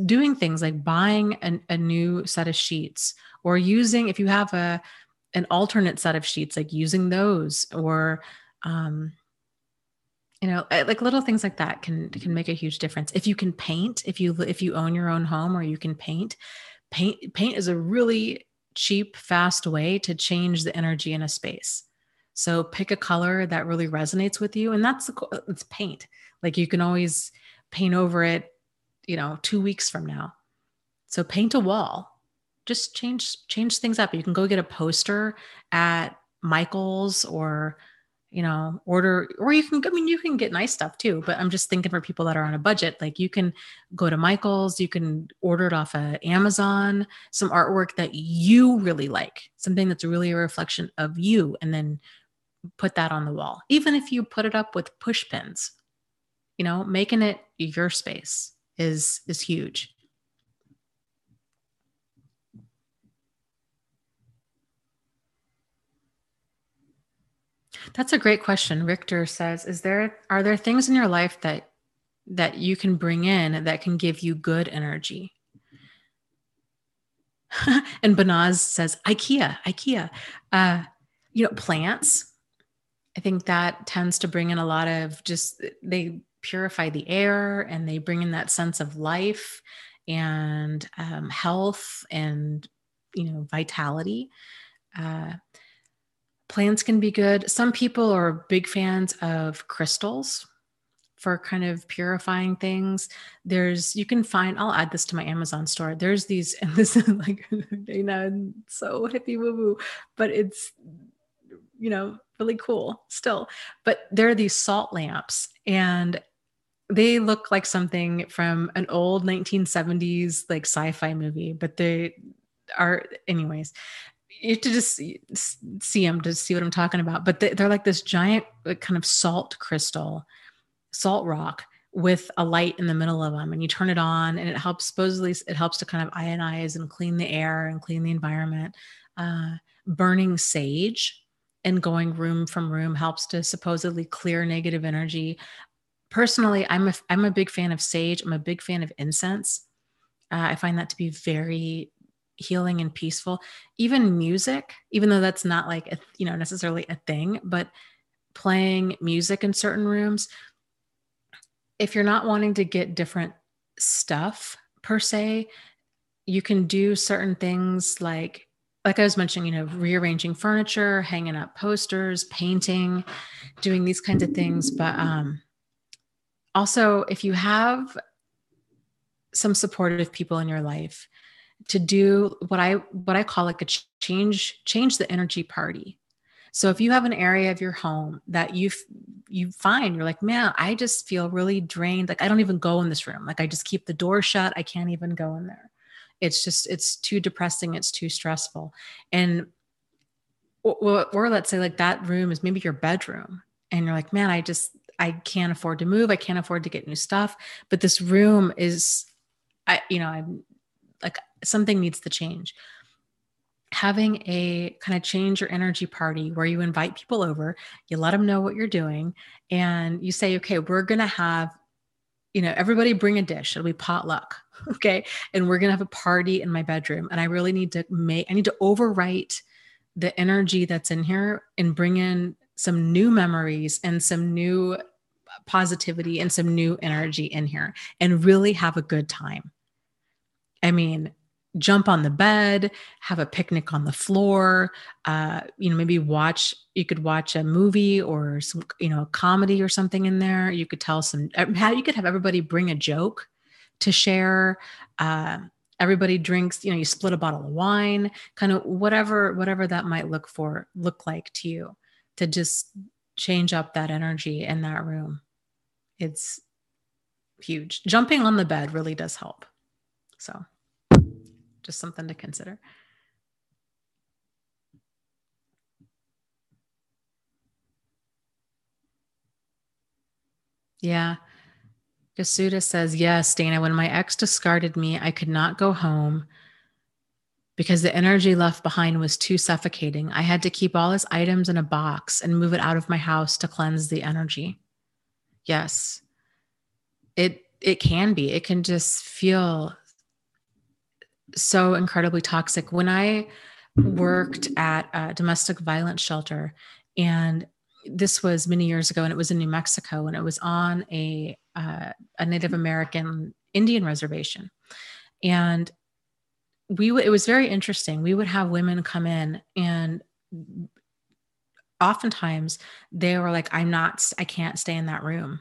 doing things like buying a new set of sheets, or using, if you have an alternate set of sheets, like using those, or, like little things like that can make a huge difference. If you can paint, if you own your own home, or you can paint is a really cheap, fast way to change the energy in a space. So pick a color that really resonates with you. And it's paint. Like you can always paint over it, 2 weeks from now. So paint a wall, just change things up. You can go get a poster at Michael's, or, order, or you can get nice stuff too, but I'm just thinking for people that are on a budget, like you can go to Michael's, you can order it off of Amazon, some artwork that you really like, something that's really a reflection of you, and then put that on the wall. Even if you put it up with push pins, making it your space is huge. That's a great question. Richter says, are there things in your life that you can bring in that can give you good energy? And Banaz says, IKEA. Plants. I think that tends to bring in a lot of they purify the air, and they bring in that sense of life and health and, vitality. Plants can be good. Some people are big fans of crystals for kind of purifying things. I'll add this to my Amazon store. There's these, and this is like, so hippie woo woo, but it's, really cool still. But there are these salt lamps, and they look like something from an old 1970s like sci-fi movie, but they are, anyways, you have to just see them to see what I'm talking about. But they're like this giant kind of salt rock with a light in the middle of them, and you turn it on and it helps to kind of ionize and clean the air and clean the environment. Burning sage and going room from room helps to supposedly clear negative energy. Personally, I'm a big fan of sage. I'm a big fan of incense. I find that to be very healing and peaceful. Even music, even though that's not like, necessarily a thing, but playing music in certain rooms, if you're not wanting to get different stuff per se, you can do certain things like I was mentioning, rearranging furniture, hanging up posters, painting, doing these kinds of things. But also, if you have some supportive people in your life, to do what I call like a change the energy party. So if you have an area of your home that you find, you're like, man, I just feel really drained. Like I don't even go in this room. Like I just keep the door shut. I can't even go in there. It's too depressing. It's too stressful. And or let's say like that room is maybe your bedroom and you're like, man, I can't afford to move. I can't afford to get new stuff, but this room is, I'm like, something needs to change. Having a kind of change your energy party where you invite people over, you let them know what you're doing, and you say, okay, we're going to have, everybody bring a dish. It'll be potluck. Okay. And we're going to have a party in my bedroom. And I really need to overwrite the energy that's in here and bring in some new memories and some new positivity and some new energy in here and really have a good time. I mean, jump on the bed, have a picnic on the floor, maybe you could watch a movie or some, a comedy or something in there. You could you could have everybody bring a joke to share. Everybody drinks, you split a bottle of wine, kind of whatever that might look like to you, to just change up that energy in that room. It's huge. Jumping on the bed really does help. So just something to consider. Yeah. Caseta says, yes, Dana, when my ex discarded me, I could not go home because the energy left behind was too suffocating. I had to keep all his items in a box and move it out of my house to cleanse the energy. Yes. It can be. It can just feel so incredibly toxic. When I worked at a domestic violence shelter, and this was many years ago, and it was in New Mexico, and it was on a Native American Indian reservation. And it was very interesting. We would have women come in, and oftentimes they were like, I can't stay in that room.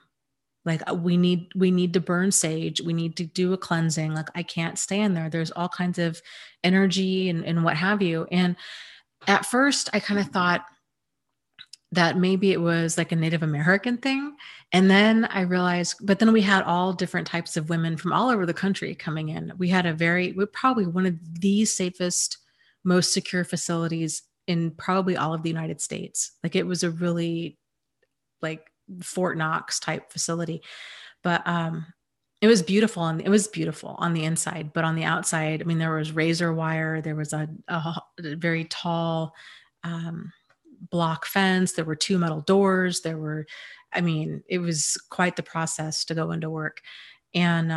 Like we need to burn sage. We need to do a cleansing. Like I can't stay in there. There's all kinds of energy and what have you. And at first I kind of thought that maybe it was like a Native American thing. And then I realized, but then we had all different types of women from all over the country coming in. We're probably one of the safest, most secure facilities in probably all of the United States. Like it was a really like Fort Knox type facility, but it was beautiful, and it was beautiful on the inside. But on the outside, I mean, there was razor wire. There was a very tall block fence. There were 2 metal doors. It was quite the process to go into work. And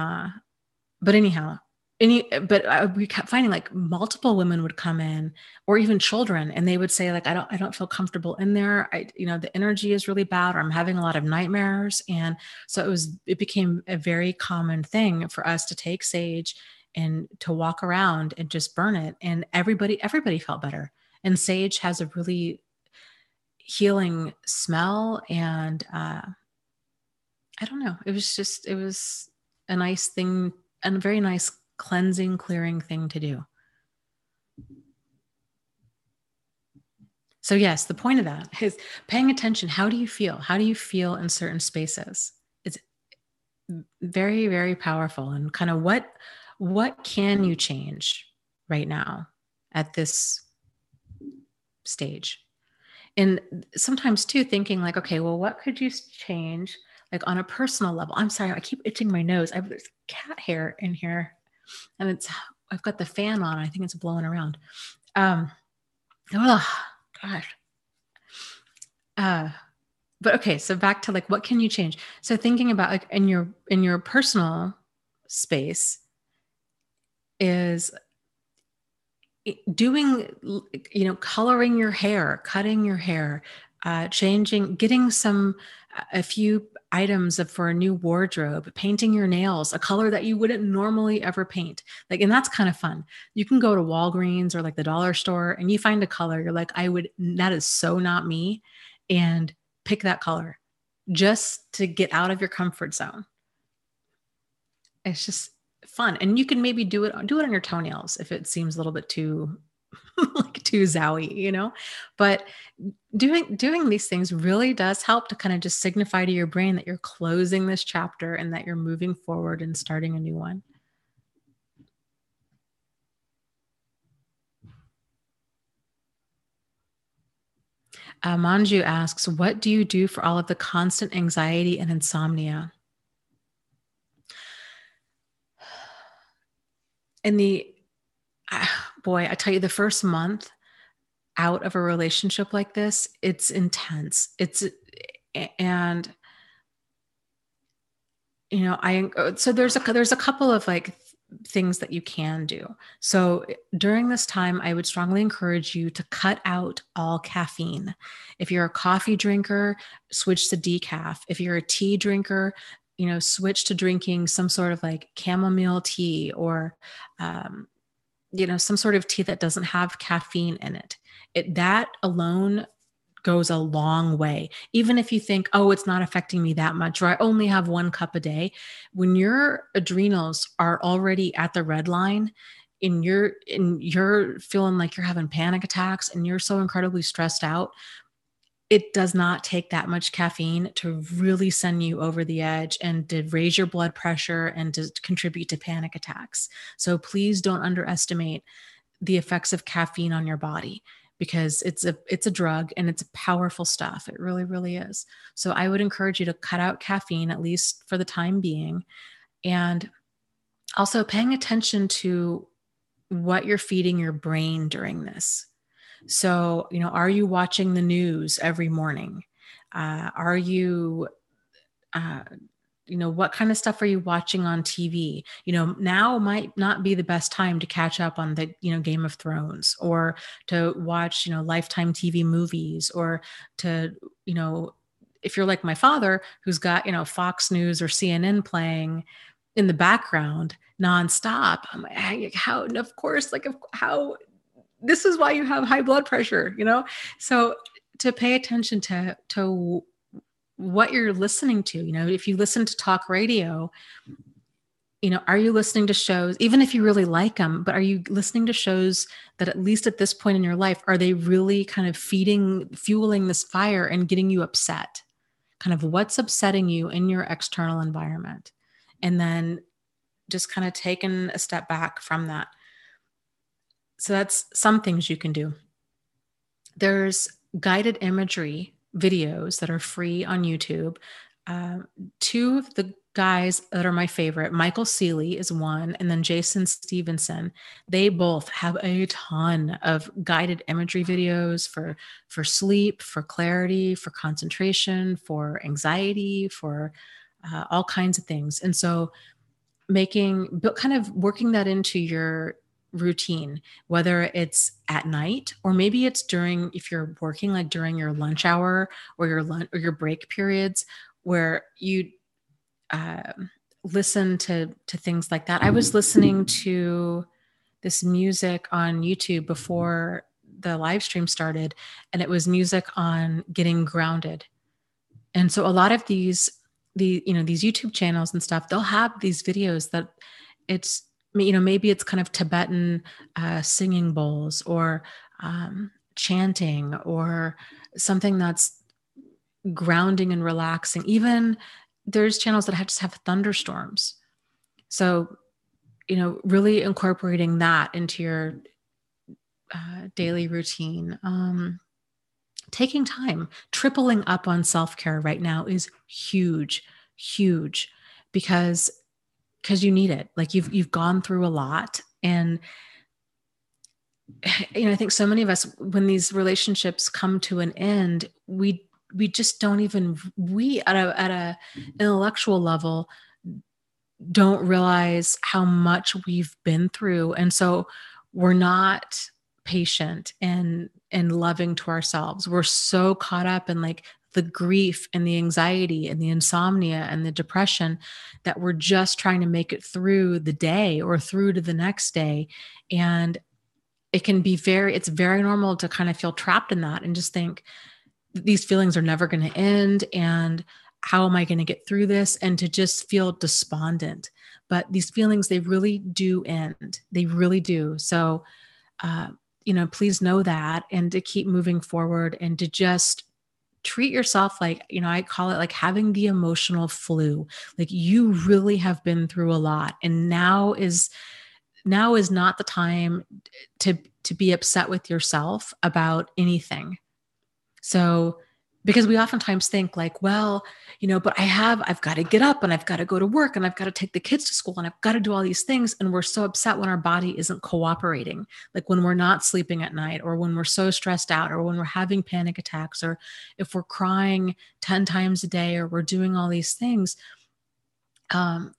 but anyhow, we kept finding like multiple women would come in, or even children, and they would say like, I don't feel comfortable in there. The energy is really bad, or I'm having a lot of nightmares. And so it became a very common thing for us to take sage and to walk around and just burn it. And everybody felt better. And sage has a really healing smell. And I don't know, it was a nice thing, and a very nice cleansing, clearing thing to do. So yes, the point of that is paying attention. How do you feel? How do you feel in certain spaces? It's very, very powerful. And kind of what can you change right now at this stage? And sometimes too, thinking like, okay, well, what could you change like on a personal level? I'm sorry, I keep itching my nose. There's cat hair in here, and I've got the fan on. I think it's blowing around. Oh gosh. But okay, so back to like, what can you change? So thinking about like in your personal space, is doing, coloring your hair, cutting your hair, changing, getting a few items for a new wardrobe, painting your nails a color that you wouldn't normally ever paint. Like, and that's kind of fun. You can go to Walgreens or like the dollar store and you find a color. You're like, that is so not me. And pick that color just to get out of your comfort zone. It's just fun. And you can maybe do it on your toenails if it seems a little bit too like too zowie, but doing these things really does help to kind of just signify to your brain that you're closing this chapter and that you're moving forward and starting a new one. Manju asks, what do you do for all of the constant anxiety and insomnia? Boy, I tell you, the first month out of a relationship like this, it's intense. And so there's a couple of like things that you can do. So during this time, I would strongly encourage you to cut out all caffeine. If you're a coffee drinker, switch to decaf. If you're a tea drinker, switch to drinking some sort of like chamomile tea or, some sort of tea that doesn't have caffeine in it. That alone goes a long way. Even if you think, oh, it's not affecting me that much, or I only have 1 cup a day. When your adrenals are already at the red line and you're feeling like you're having panic attacks and you're so incredibly stressed out, it does not take that much caffeine to really send you over the edge and to raise your blood pressure and to contribute to panic attacks. So please don't underestimate the effects of caffeine on your body, because it's a drug and it's powerful stuff. It really, really is. So I would encourage you to cut out caffeine, at least for the time being. And also paying attention to what you're feeding your brain during this. So, are you watching the news every morning? Are you, what kind of stuff are you watching on TV? Now might not be the best time to catch up on the, Game of Thrones, or to watch, Lifetime TV movies, or to, if you're like my father, who's got, Fox News or CNN playing in the background nonstop. I'm like, how, of course, how, this is why you have high blood pressure, So to pay attention to what you're listening to, if you listen to talk radio, are you listening to shows, even if you really like them, but are you listening to shows that at least at this point in your life, are they really kind of fueling this fire and getting you upset? Kind of what's upsetting you in your external environment? And then just kind of taking a step back from that. So that's some things you can do. There's guided imagery videos that are free on YouTube. 2 of the guys that are my favorite, Michael Seeley is one, and then Jason Stevenson. They both have a ton of guided imagery videos for sleep, for clarity, for concentration, for anxiety, for all kinds of things. And so kind of working that into your routine, whether it's at night or maybe it's if you're working, like during your lunch hour or your break periods, where you listen to things like that. I was listening to this music on YouTube before the live stream started, and it was music on getting grounded. And so a lot of these YouTube channels and stuff, they'll have these videos that it's, maybe it's kind of Tibetan singing bowls, or chanting, or something that's grounding and relaxing. Even there's channels that just have thunderstorms. So, really incorporating that into your daily routine. Taking time, tripling up on self-care right now is huge, huge, because you need it. Like you've gone through a lot. And, I think so many of us, when these relationships come to an end, we just don't even, at a intellectual level, don't realize how much we've been through. And so we're not patient and loving to ourselves. We're so caught up in like the grief and the anxiety and the insomnia and the depression that we're just trying to make it through the day or through to the next day. And it can be it's very normal to kind of feel trapped in that and just think these feelings are never going to end. And how am I going to get through this? And to just feel despondent. But these feelings, they really do end. They really do. So, uh, please know that, and to keep moving forward and to just treat yourself like, I call it like having the emotional flu. Like you really have been through a lot. And now is not the time to be upset with yourself about anything. So, because we oftentimes think like, well, but I've got to get up and I've got to go to work and I've got to take the kids to school and I've got to do all these things. And we're so upset when our body isn't cooperating, like when we're not sleeping at night, or when we're so stressed out, or when we're having panic attacks, or if we're crying 10 times a day, or we're doing all these things. Um,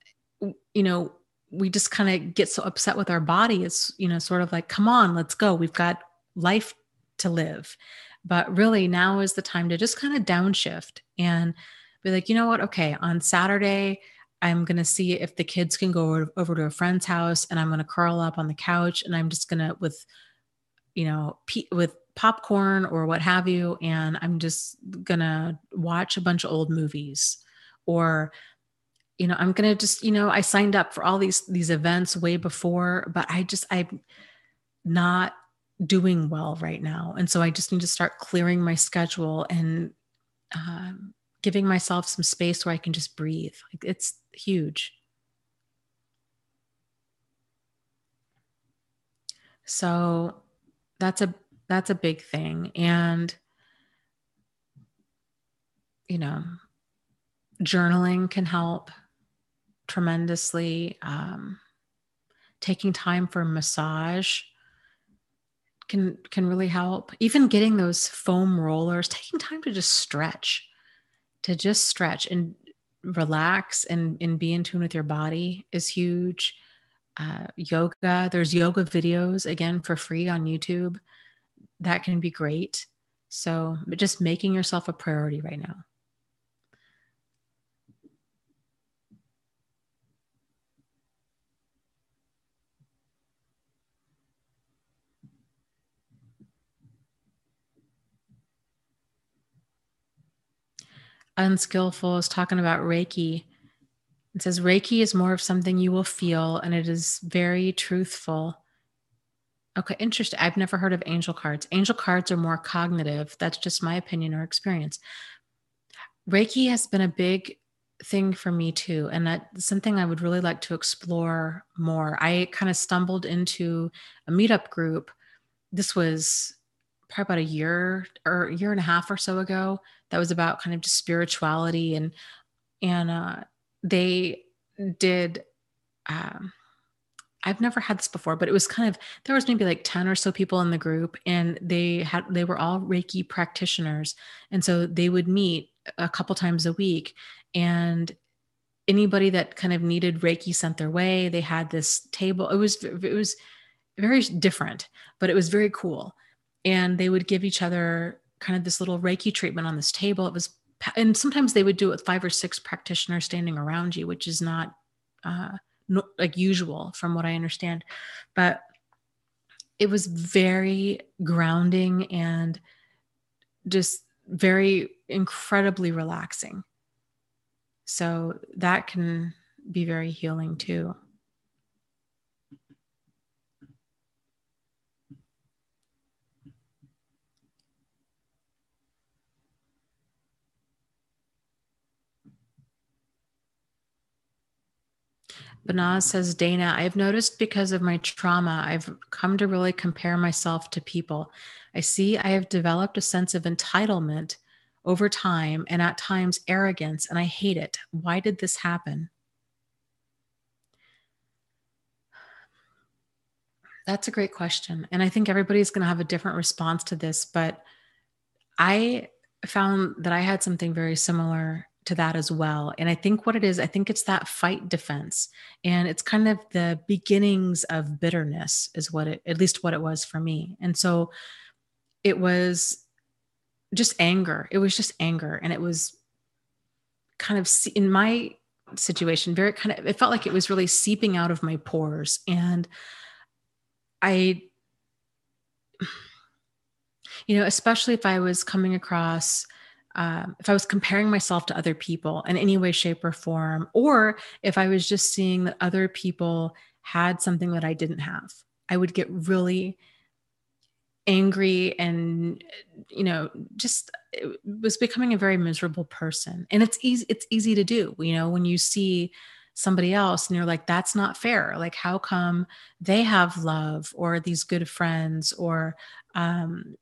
we just kind of get so upset with our body. It's, sort of like, come on, let's go. We've got life to live. But really, now is the time to just kind of downshift and be like, you know what? Okay, on Saturday, I'm going to see if the kids can go over to a friend's house, and I'm going to curl up on the couch, and I'm just going to, with popcorn or what have you, and I'm just going to watch a bunch of old movies. Or I'm going to just, I signed up for all these events way before, but I'm not doing well right now. And so I just need to start clearing my schedule and giving myself some space where I can just breathe. Like, it's huge. So that's a big thing. And, journaling can help tremendously. Taking time for massage can really help. Even getting those foam rollers, taking time to just stretch and relax and be in tune with your body is huge. Yoga, there's yoga videos, again, for free on YouTube. That can be great. So just making yourself a priority right now. Unskillful is talking about Reiki. It says Reiki is more of something you will feel, and it is very truthful. Okay, interesting. I've never heard of angel cards. Angel cards are more cognitive. That's just my opinion or experience. Reiki has been a big thing for me too, and that's something I would really like to explore more. I kind of stumbled into a meetup group. This was probably about a year or a year and a half or so ago. That was about kind of just spirituality, and they did. I've never had this before, but it was kind of, there was maybe like 10 or so people in the group, and they were all Reiki practitioners. And so they would meet a couple times a week, and anybody that kind of needed Reiki sent their way. They had this table. It was very different, but it was very cool. And they would give each other kind of this little Reiki treatment on this table. And sometimes they would do it with 5 or 6 practitioners standing around you, which is not like usual from what I understand. But it was very grounding and just very incredibly relaxing. So that can be very healing too. Banaz says, Dana, I've noticed because of my trauma, I've come to really compare myself to people. I see I have developed a sense of entitlement over time, and at times arrogance, and I hate it. Why did this happen? That's a great question. And I think everybody's going to have a different response to this, but I found that I had something very similar to that as well. And I think what it is, I think it's that fight defense. And it's kind of the beginnings of bitterness is what it, at least what it was for me. And so it was just anger. It was just anger. And it was kind of in my situation, very kind of, it felt like it was really seeping out of my pores. And I, especially if I was coming across, if I was comparing myself to other people in any way, shape, or form, or if I was just seeing that other people had something that I didn't have, I would get really angry and, just it was becoming a very miserable person. And it's easy to do, when you see somebody else and you're like, that's not fair. Like, how come they have love or these good friends or, kind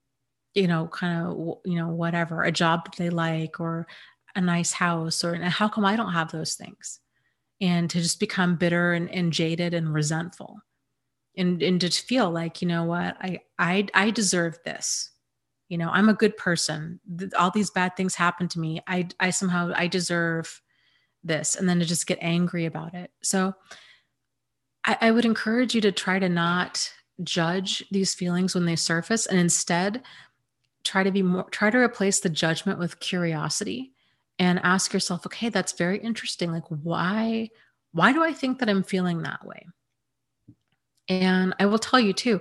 of, whatever, a job that they like or a nice house, or and how come I don't have those things? And to just become bitter and jaded and resentful and to feel like, you know what, I deserve this. I'm a good person. All these bad things happen to me. I somehow, I deserve this. And then to just get angry about it. So I would encourage you to try to not judge these feelings when they surface, and instead try to replace the judgment with curiosity and ask yourself, okay, that's very interesting. Like, why do I think that I'm feeling that way? And I will tell you too,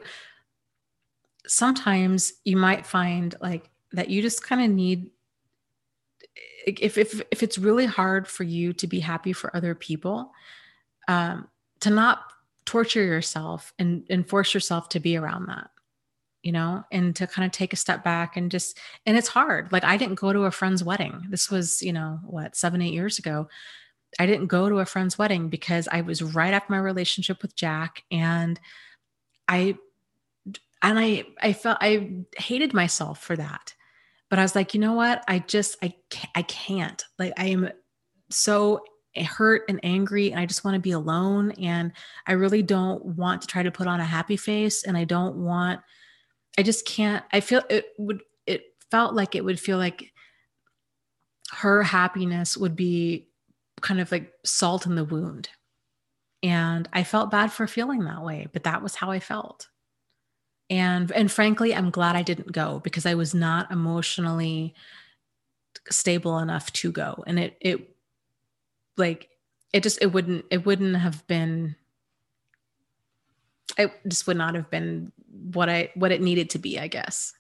sometimes you might find like that you just kind of need, if it's really hard for you to be happy for other people, to not torture yourself and force yourself to be around that, and to kind of take a step back and it's hard. Like, I didn't go to a friend's wedding. This was, 7-8 years ago. I didn't go to a friend's wedding because I was right after my relationship with Jack. And I felt, I hated myself for that. But I was like, you know what? I can't. Like, I am so hurt and angry, and I just want to be alone. And I really don't want to try to put on a happy face. And I just can't. It felt like it would feel like her happiness would be kind of like salt in the wound. And I felt bad for feeling that way, but that was how I felt. And frankly, I'm glad I didn't go because I was not emotionally stable enough to go. And it wouldn't have been, it just would not have been what it needed to be, I guess.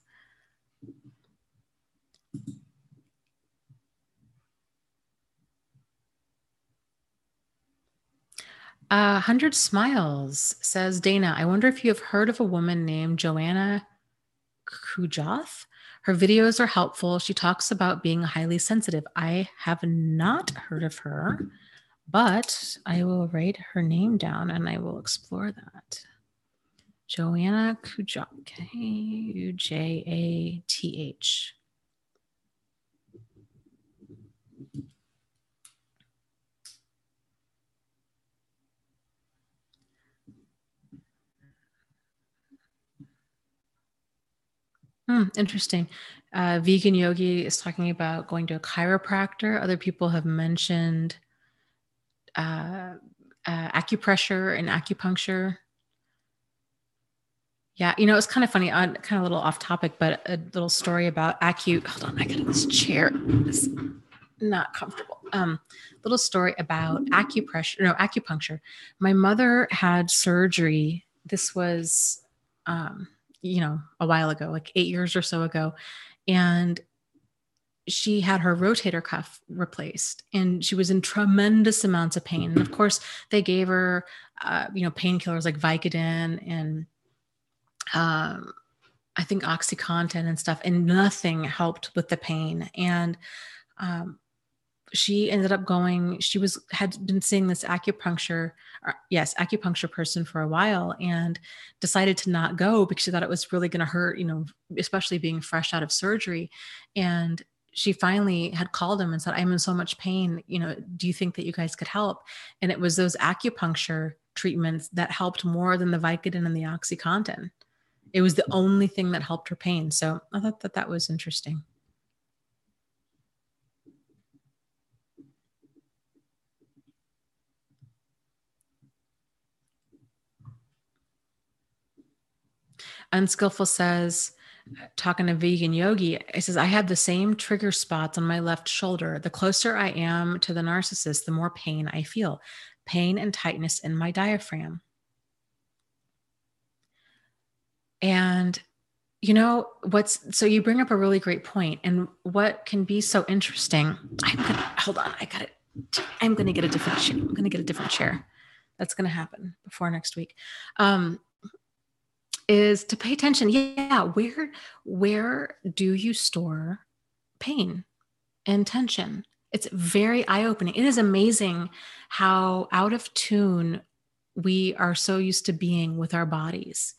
100 Smiles says, Dana, I wonder if you have heard of a woman named Joanna Kujoth. Her videos are helpful. She talks about being highly sensitive. I have not heard of her, but I will write her name down and I will explore that. Joanna Kujoth, Kujath. Interesting. Vegan Yogi is talking about going to a chiropractor. Other people have mentioned acupressure and acupuncture. Yeah, it's kind of funny, kind of a little off topic, but a little story about hold on, I got this chair. It's not comfortable. Little story about acupuncture. My mother had surgery. This was, a while ago, like 8 years or so ago. And she had her rotator cuff replaced and she was in tremendous amounts of pain. And of course they gave her, painkillers like Vicodin and, I think OxyContin and stuff, and nothing helped with the pain. And, she ended up had been seeing this acupuncture person for a while, and decided to not go because she thought it was really going to hurt, especially being fresh out of surgery. And she finally had called him and said, I'm in so much pain. Do you think that you guys could help? And it was those acupuncture treatments that helped more than the Vicodin and the OxyContin. It was the only thing that helped her pain. So I thought that was interesting. Unskillful says, talking to vegan Yogi, it says, I have the same trigger spots on my left shoulder. The closer I am to the narcissist, the more pain I feel. Pain and tightness in my diaphragm. And so you bring up a really great point. And what can be so interesting, hold on, I'm going to get a different chair. I'm going to get a different chair. That's going to happen before next week. Is to pay attention. Yeah. Where do you store pain and tension? It's very eye-opening. It is amazing how out of tune we are so used to being with our bodies,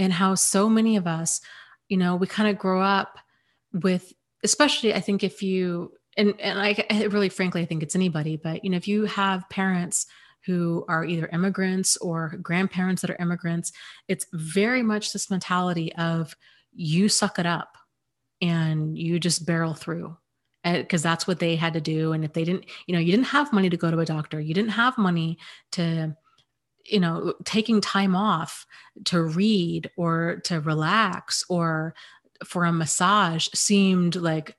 and how so many of us, we kind of grow up with, especially I think if you, and I really frankly, I think it's anybody, but if you have parents who are either immigrants or grandparents that are immigrants, it's very much this mentality of you suck it up and you just barrel through, because that's what they had to do. And if they didn't, you didn't have money to go to a doctor, you didn't have money to, taking time off to read or to relax or for a massage seemed like,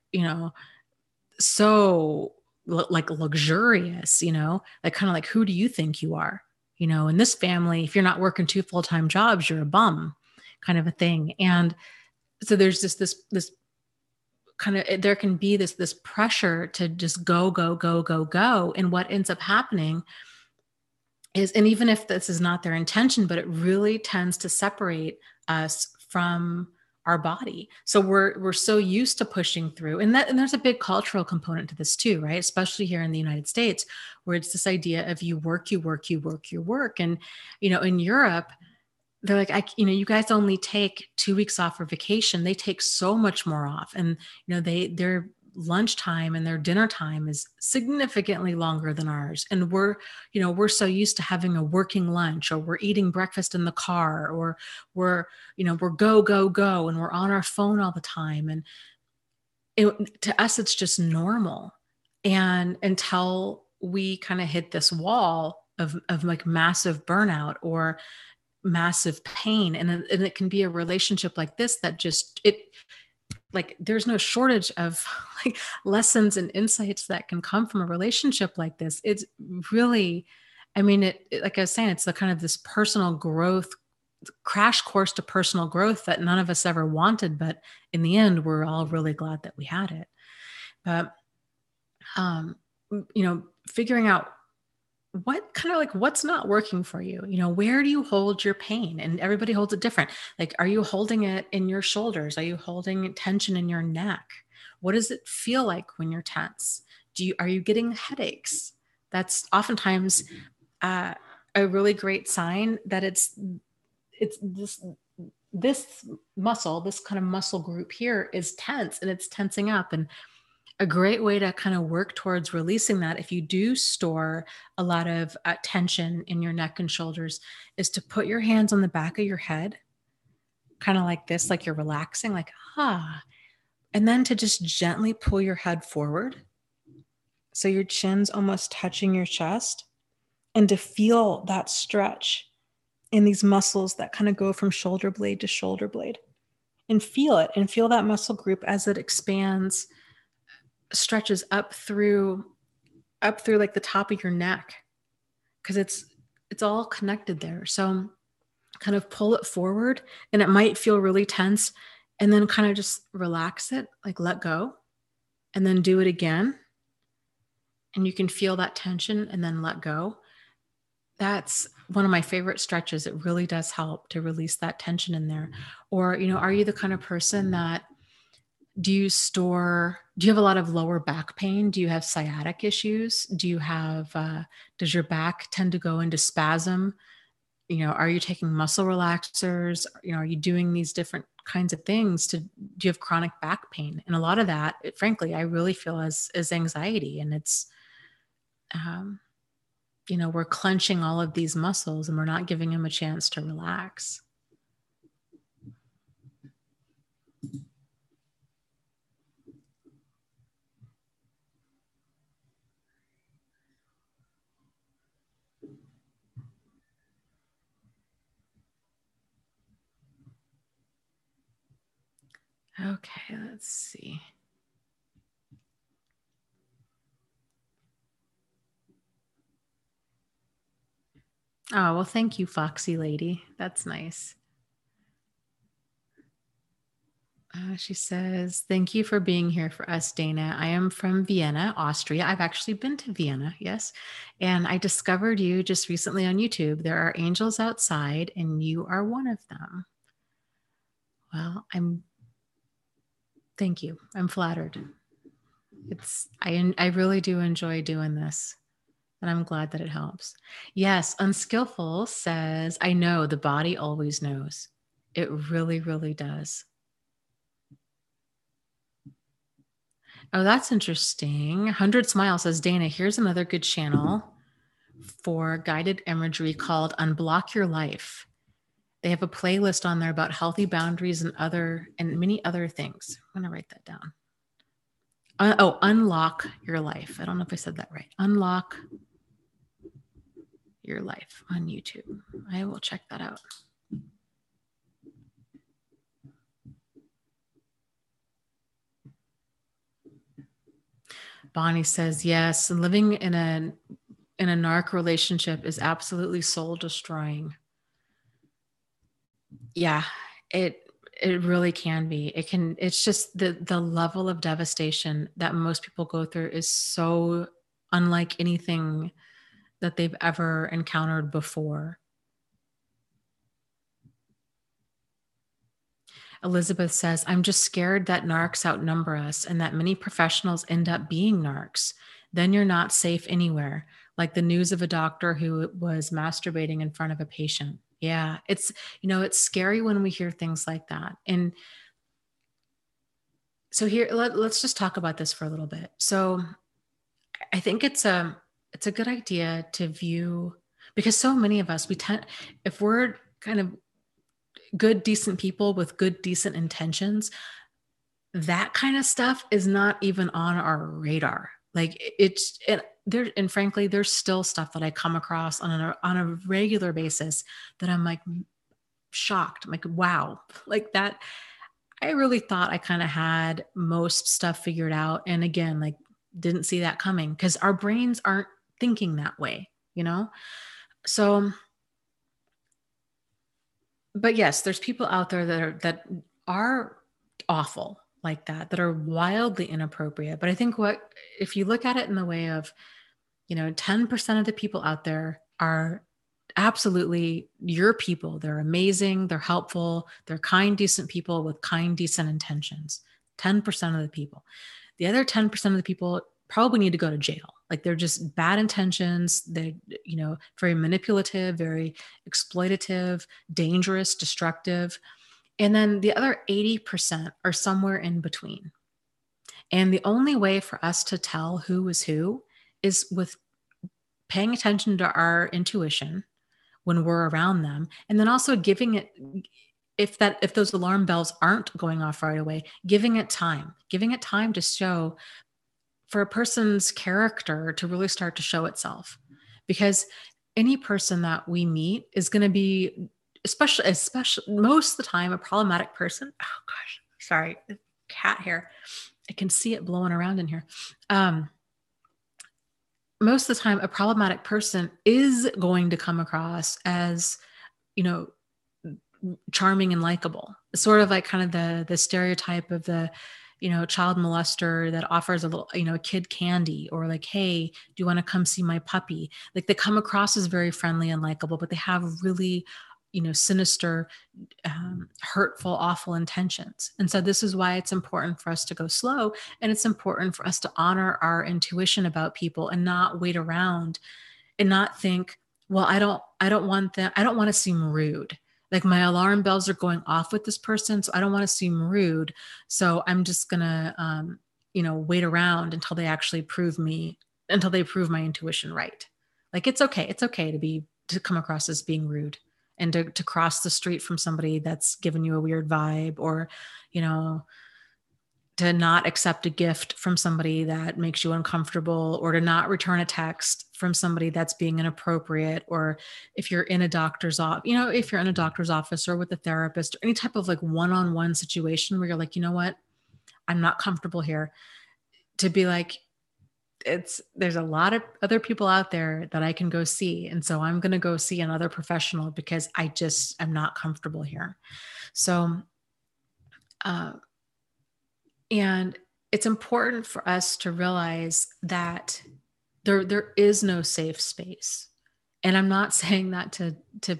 so like luxurious, like kind of like, who do you think you are? In this family, if you're not working 2 full-time jobs, you're a bum, kind of a thing. And so there's this kind of, there can be this pressure to just go, go, go, go, go. And what ends up happening is, and even if this is not their intention, but it really tends to separate us from our body. So we're so used to pushing through, and there's a big cultural component to this too, right? Especially here in the United States, where it's this idea of you work, you work, you work, you work. And, in Europe, they're like, you guys only take 2 weeks off for vacation. They take so much more off. And, their lunchtime and their dinner time is significantly longer than ours. And we're so used to having a working lunch, or we're eating breakfast in the car, or we're go, go, go. And we're on our phone all the time. And to us, it's just normal. And until we kind of hit this wall of like massive burnout or massive pain, and it can be a relationship like this that just like there's no shortage of like lessons and insights that can come from a relationship like this. It's really, I mean, like I was saying, it's the kind of this personal growth crash course to personal growth that none of us ever wanted, but in the end, we're all really glad that we had it. But figuring out what's not working for you, where do you hold your pain? And everybody holds it different. Like, are you holding it in your shoulders? Are you holding tension in your neck? What does it feel like when you're tense? Are you getting headaches? That's oftentimes a really great sign that it's this muscle, this kind of muscle group here is tense and it's tensing up. And a great way to kind of work towards releasing that, if you do store a lot of tension in your neck and shoulders, is to put your hands on the back of your head, kind of like this, like you're relaxing, like, and then to just gently pull your head forward. So your chin's almost touching your chest, and to feel that stretch in these muscles that kind of go from shoulder blade to shoulder blade, and feel it, and feel that muscle group as it expands, stretches up through like the top of your neck, because it's all connected there. So kind of pull it forward, and it might feel really tense, and then kind of just relax it, like let go, and then do it again. And you can feel that tension and then let go. That's one of my favorite stretches. It really does help to release that tension in there. Or, are you the kind of person that do you have a lot of lower back pain? Do you have sciatic issues? Do you have, does your back tend to go into spasm? Are you taking muscle relaxers? Are you doing these different kinds of things do you have chronic back pain? And a lot of that, frankly, I really feel as anxiety. And it's, we're clenching all of these muscles and we're not giving them a chance to relax. Okay, let's see. Oh, well, thank you, Foxy Lady. That's nice. She says, thank you for being here for us, Dana. I am from Vienna, Austria. I've actually been to Vienna, yes. And I discovered you just recently on YouTube. There are angels outside, and you are one of them. Well, thank you. I'm flattered. I really do enjoy doing this, and I'm glad that it helps. Yes, Unskillful says, I know the body always knows. It really, really does. Oh, that's interesting. 100 Smile says, Dana, here's another good channel for guided imagery called Unblock Your Life. They have a playlist on there about healthy boundaries and many other things. I'm going to write that down. Unlock Your Life. I don't know if I said that right. Unlock Your Life on YouTube. I will check that out. Bonnie says, yes, living in a narc relationship is absolutely soul destroying. Yeah, it really can be. It's just the level of devastation that most people go through is so unlike anything that they've ever encountered before. Elizabeth says, I'm just scared that narcs outnumber us and that many professionals end up being narcs. Then you're not safe anywhere, like the news of a doctor who was masturbating in front of a patient. Yeah, it's scary when we hear things like that. And so here, let's just talk about this for a little bit. So I think it's a good idea to view, because so many of us, if we're kind of good, decent people with good, decent intentions, that kind of stuff is not even on our radar. Like and frankly, there's still stuff that I come across on a regular basis that I'm like shocked. I'm like, wow, like that. I really thought I kind of had most stuff figured out. And again, like didn't see that coming because our brains aren't thinking that way, So, but yes, there's people out there that are awful like that are wildly inappropriate. But I think if you look at it in the way of, 10% of the people out there are absolutely your people. They're amazing. They're helpful. They're kind, decent people with kind, decent intentions. 10% of the people. The other 10% of the people probably need to go to jail. Like they're just bad intentions. They, very manipulative, very exploitative, dangerous, destructive. And then the other 80% are somewhere in between. And the only way for us to tell who is who is with paying attention to our intuition when we're around them. And then also giving it, if those alarm bells aren't going off right away, giving it time to show, for a person's character to really start to show itself. Because any person that we meet is going to be, especially most of the time, a problematic person. Oh gosh, sorry, cat hair. I can see it blowing around in here. Most of the time, a problematic person is going to come across as, charming and likable. Sort of like kind of the stereotype of the, child molester that offers a little, a kid candy, or like, hey, do you want to come see my puppy? Like they come across as very friendly and likable, but they have really, sinister, hurtful, awful intentions. And so this is why it's important for us to go slow. And it's important for us to honor our intuition about people and not wait around and not think, well, I don't want to seem rude. Like my alarm bells are going off with this person, so I don't want to seem rude. So I'm just gonna, wait around until they actually prove my intuition right. Like it's okay to come across as being rude and to cross the street from somebody that's giving you a weird vibe, or, to not accept a gift from somebody that makes you uncomfortable, or to not return a text from somebody that's being inappropriate, or if you're in a doctor's office, if you're in a doctor's office or with a therapist, or any type of like one-on-one situation where you're like, you know what, I'm not comfortable here, to be like, there's a lot of other people out there that I can go see. And so I'm going to go see another professional because I'm not comfortable here. So, and it's important for us to realize that there is no safe space. And I'm not saying that to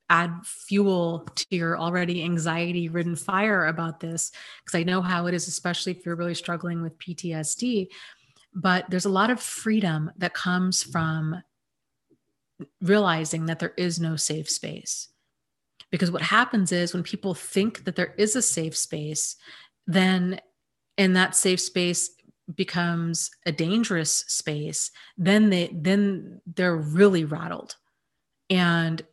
add fuel to your already anxiety ridden fire about this, because I know how it is, especially if you're really struggling with PTSD. But there's a lot of freedom that comes from realizing that there is no safe space. Because what happens is when people think that there is a safe space, then, and that safe space becomes a dangerous space, then they're really rattled. And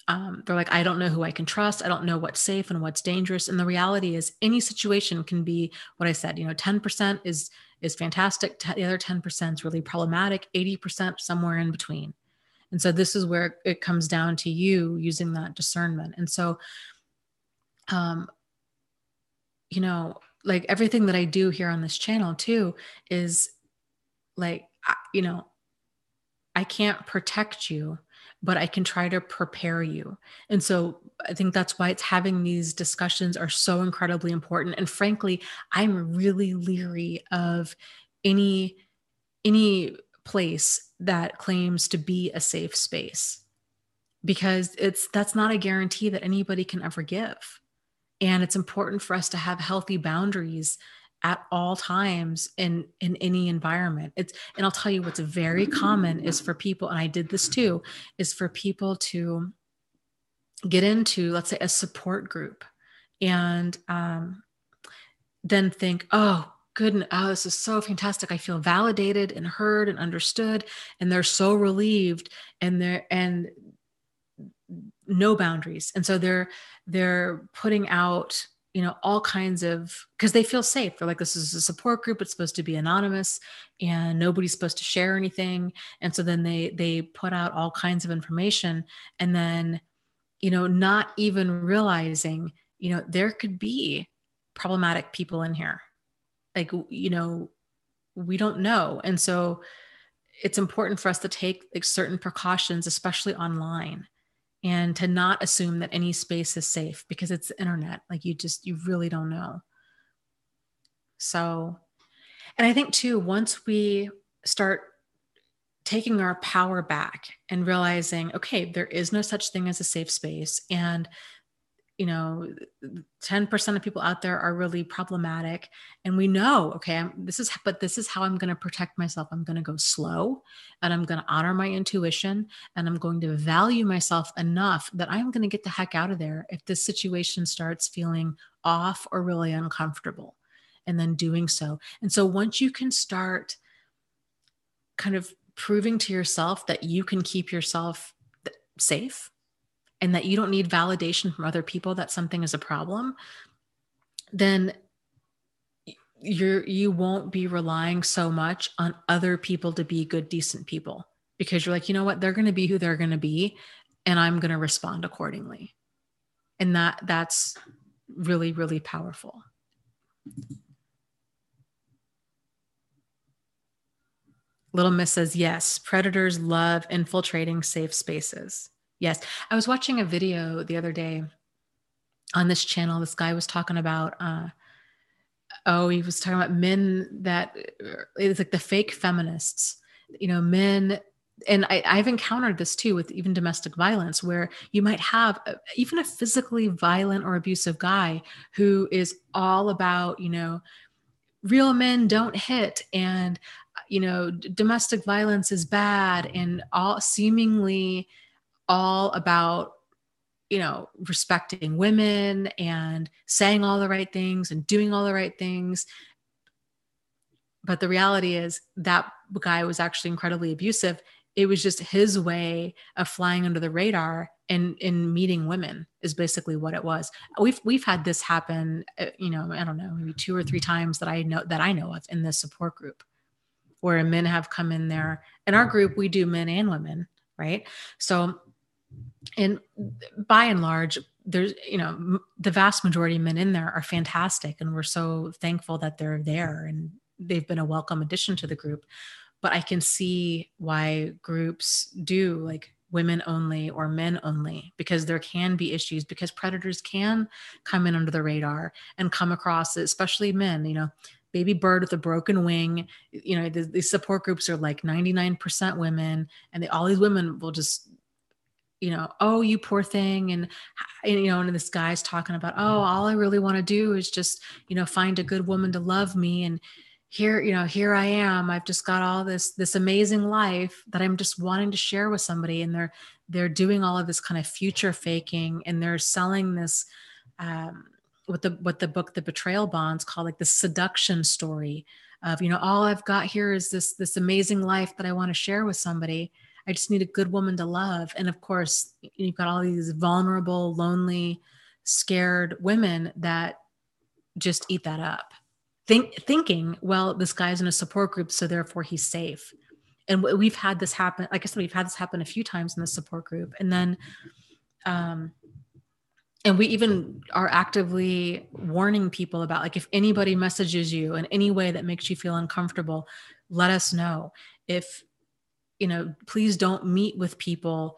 they're like, I don't know who I can trust. I don't know what's safe and what's dangerous. And the reality is any situation can be what I said, 10% is fantastic. The other 10% is really problematic, 80% somewhere in between. And so this is where it comes down to you using that discernment. And so, like everything that I do here on this channel too is like, I can't protect you, but I can try to prepare you. And so I think that's why it's having these discussions are so incredibly important. And frankly, I'm really leery of any place that claims to be a safe space, because that's not a guarantee that anybody can ever give. And it's important for us to have healthy boundaries at all times in any environment. And I'll tell you what's very common is for people, and I did this too, is for people to get into, let's say, a support group and then think, oh, goodness, oh, this is so fantastic. I feel validated and heard and understood. And they're so relieved, and no boundaries. And so they're putting out, all kinds of, because they feel safe. They're like, this is a support group. It's supposed to be anonymous and nobody's supposed to share anything. And so then they put out all kinds of information, and then, not even realizing, there could be problematic people in here. Like, we don't know. And so it's important for us to take like certain precautions, especially online, and to not assume that any space is safe, because it's the internet. Like you really don't know. So, and I think too, once we start taking our power back and realizing, okay, there is no such thing as a safe space. And 10% of people out there are really problematic. And we know, okay, this is how I'm going to protect myself. I'm going to go slow, and I'm going to honor my intuition, and I'm going to value myself enough that I'm going to get the heck out of there if this situation starts feeling off or really uncomfortable, and then doing so. And so once you can start kind of proving to yourself that you can keep yourself safe, and that you don't need validation from other people that something is a problem, then you won't be relying so much on other people to be good, decent people, because you're like, you know what, they're going to be who they're going to be, and I'm going to respond accordingly. And that's really, really powerful. Little Miss says, yes, predators love infiltrating safe spaces. Yes. I was watching a video the other day on this channel. This guy was talking about, he was talking about men that it's like the fake feminists, men. And I've encountered this too with even domestic violence, where you might have even a physically violent or abusive guy who is all about, real men don't hit, and, domestic violence is bad, and all seemingly all about, respecting women and saying all the right things and doing all the right things. But the reality is that guy was actually incredibly abusive it was just his way of flying under the radar and in meeting women is basically what it was. We've had this happen, you know, I don't know, maybe 2 or 3 times that I know of in this support group, where men have come in there. In our group, we do men and women, right? So, and by and large, there's, you know, the vast majority of men in there are fantastic, and we're so thankful that they're there and they've been a welcome addition to the group. But I can see why groups do like women only or men only, because there can be issues, because predators can come in under the radar and come across, especially men, you know, baby bird with a broken wing. You know, these support groups are like 99% women, and all these women will just, you know, oh, you poor thing. And, you know, and this guy's talking about, oh, all I really want to do is just, you know, find a good woman to love me. And here, you know, here I am. I've just got all this amazing life that I'm just wanting to share with somebody. And they're doing all of this kind of future faking, and they're selling this, what the book, The Betrayal Bonds, called like the seduction story of, you know, all I've got here is this amazing life that I want to share with somebody. I just need a good woman to love. And of course, you've got all these vulnerable, lonely, scared women that just eat that up, thinking, well, this guy's in a support group, so therefore he's safe. And we've had this happen. Like I said, we've had this happen a few times in the support group. And then, and we even are actively warning people about, like, if anybody messages you in any way that makes you feel uncomfortable, let us know. If, you know, please don't meet with people,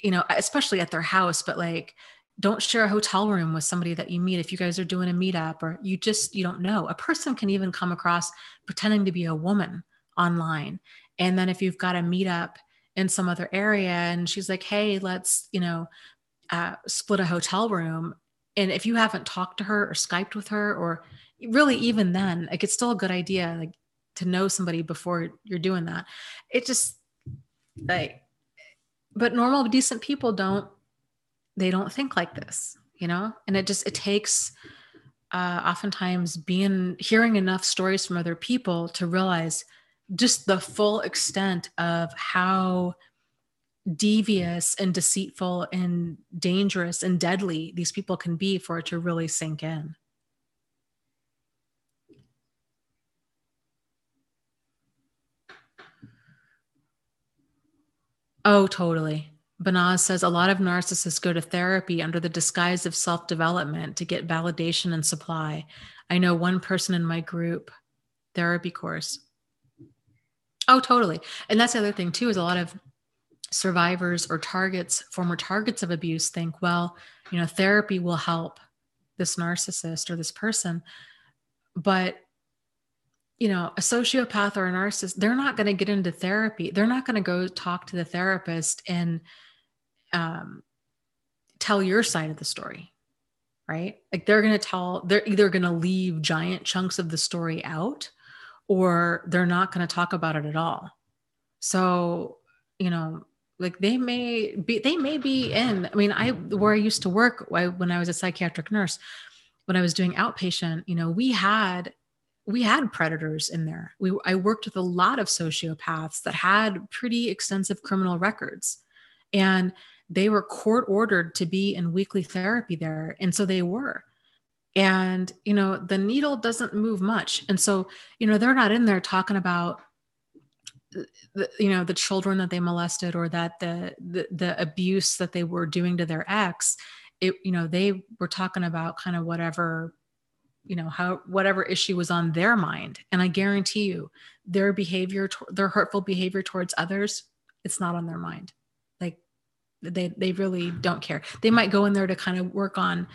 you know, especially at their house, but like, don't share a hotel room with somebody that you meet if you guys are doing a meetup, or you don't know. A person can even come across pretending to be a woman online. And then if you've got a meetup in some other area and she's like, hey, let's, you know, split a hotel room. And if you haven't talked to her or Skyped with her, or really even then, like, it's still a good idea, like, to know somebody before you're doing that. It just like, but normal, decent people don't think like this, you know? And it takes oftentimes hearing enough stories from other people to realize just the full extent of how devious and deceitful and dangerous and deadly these people can be, for it to really sink in. Oh, totally. Banaz says a lot of narcissists go to therapy under the disguise of self-development to get validation and supply. I know one person in my group therapy course. Oh, totally. And that's the other thing too, is a lot of survivors or former targets of abuse think, well, you know, therapy will help this narcissist or this person. But, you know, a sociopath or a narcissist, they're not going to get into therapy. They're not going to go talk to the therapist and tell your side of the story, right? Like, they're either going to leave giant chunks of the story out, or they're not going to talk about it at all. So, you know, like, they may be in, I mean, where I used to work, when I was a psychiatric nurse, when I was doing outpatient, you know, we had predators in there. I worked with a lot of sociopaths that had pretty extensive criminal records, and they were court ordered to be in weekly therapy there. And so they were. And, you know, the needle doesn't move much. And so, you know, they're not in there talking about, you know, the children that they molested, or that the abuse that they were doing to their ex. You know, they were talking about kind of whatever, you know, whatever issue was on their mind. And I guarantee you, their hurtful behavior towards others, it's not on their mind. Like, they really don't care. They might go in there to kind of work on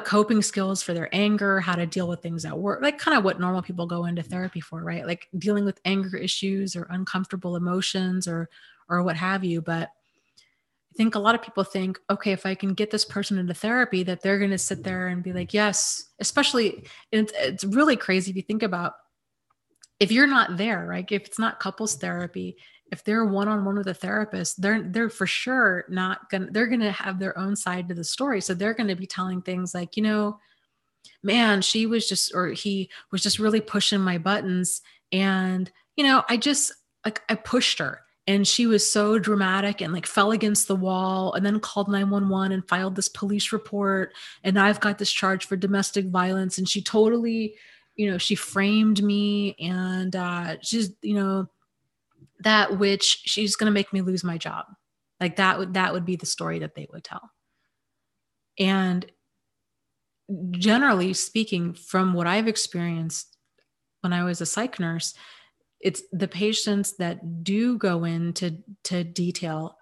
coping skills for their anger, how to deal with things at work, like kind of what normal people go into therapy for, right? Like dealing with anger issues or uncomfortable emotions or what have you. But I think a lot of people think, okay, if I can get this person into therapy, that they're going to sit there and be like, yes, especially, it's really crazy if you think about, if you're not there, right? If it's not couples therapy, if they're one-on-one with a therapist, they're for sure they're going to have their own side to the story. So they're going to be telling things like, you know, man, he was just really pushing my buttons. And, you know, I pushed her And she was so dramatic and like fell against the wall and then called 911 and filed this police report. And I've got this charge for domestic violence. And she totally, she framed me, and she's, that which she's going to make me lose my job. Like that would be the story that they would tell. And generally speaking, from what I've experienced when I was a psych nurse, it's the patients that do go into detail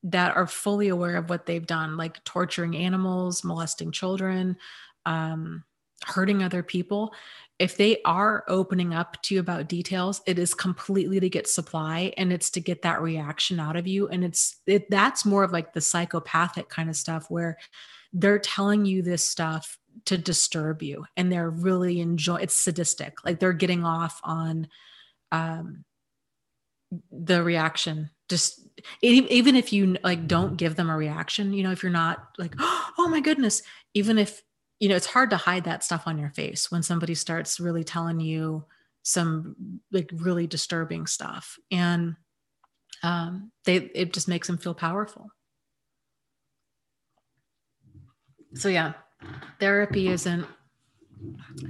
that are fully aware of what they've done, like torturing animals, molesting children, hurting other people. If they are opening up to you about details, it is completely to get supply, and it's to get that reaction out of you. And that's more of like the psychopathic kind of stuff where they're telling you this stuff to disturb you, and they're really it's sadistic. Like they're getting off on the reaction. Just even if you like don't give them a reaction, if you're not like, oh my goodness, even if, it's hard to hide that stuff on your face when somebody starts really telling you some like really disturbing stuff. And it just makes them feel powerful. So yeah, therapy isn't,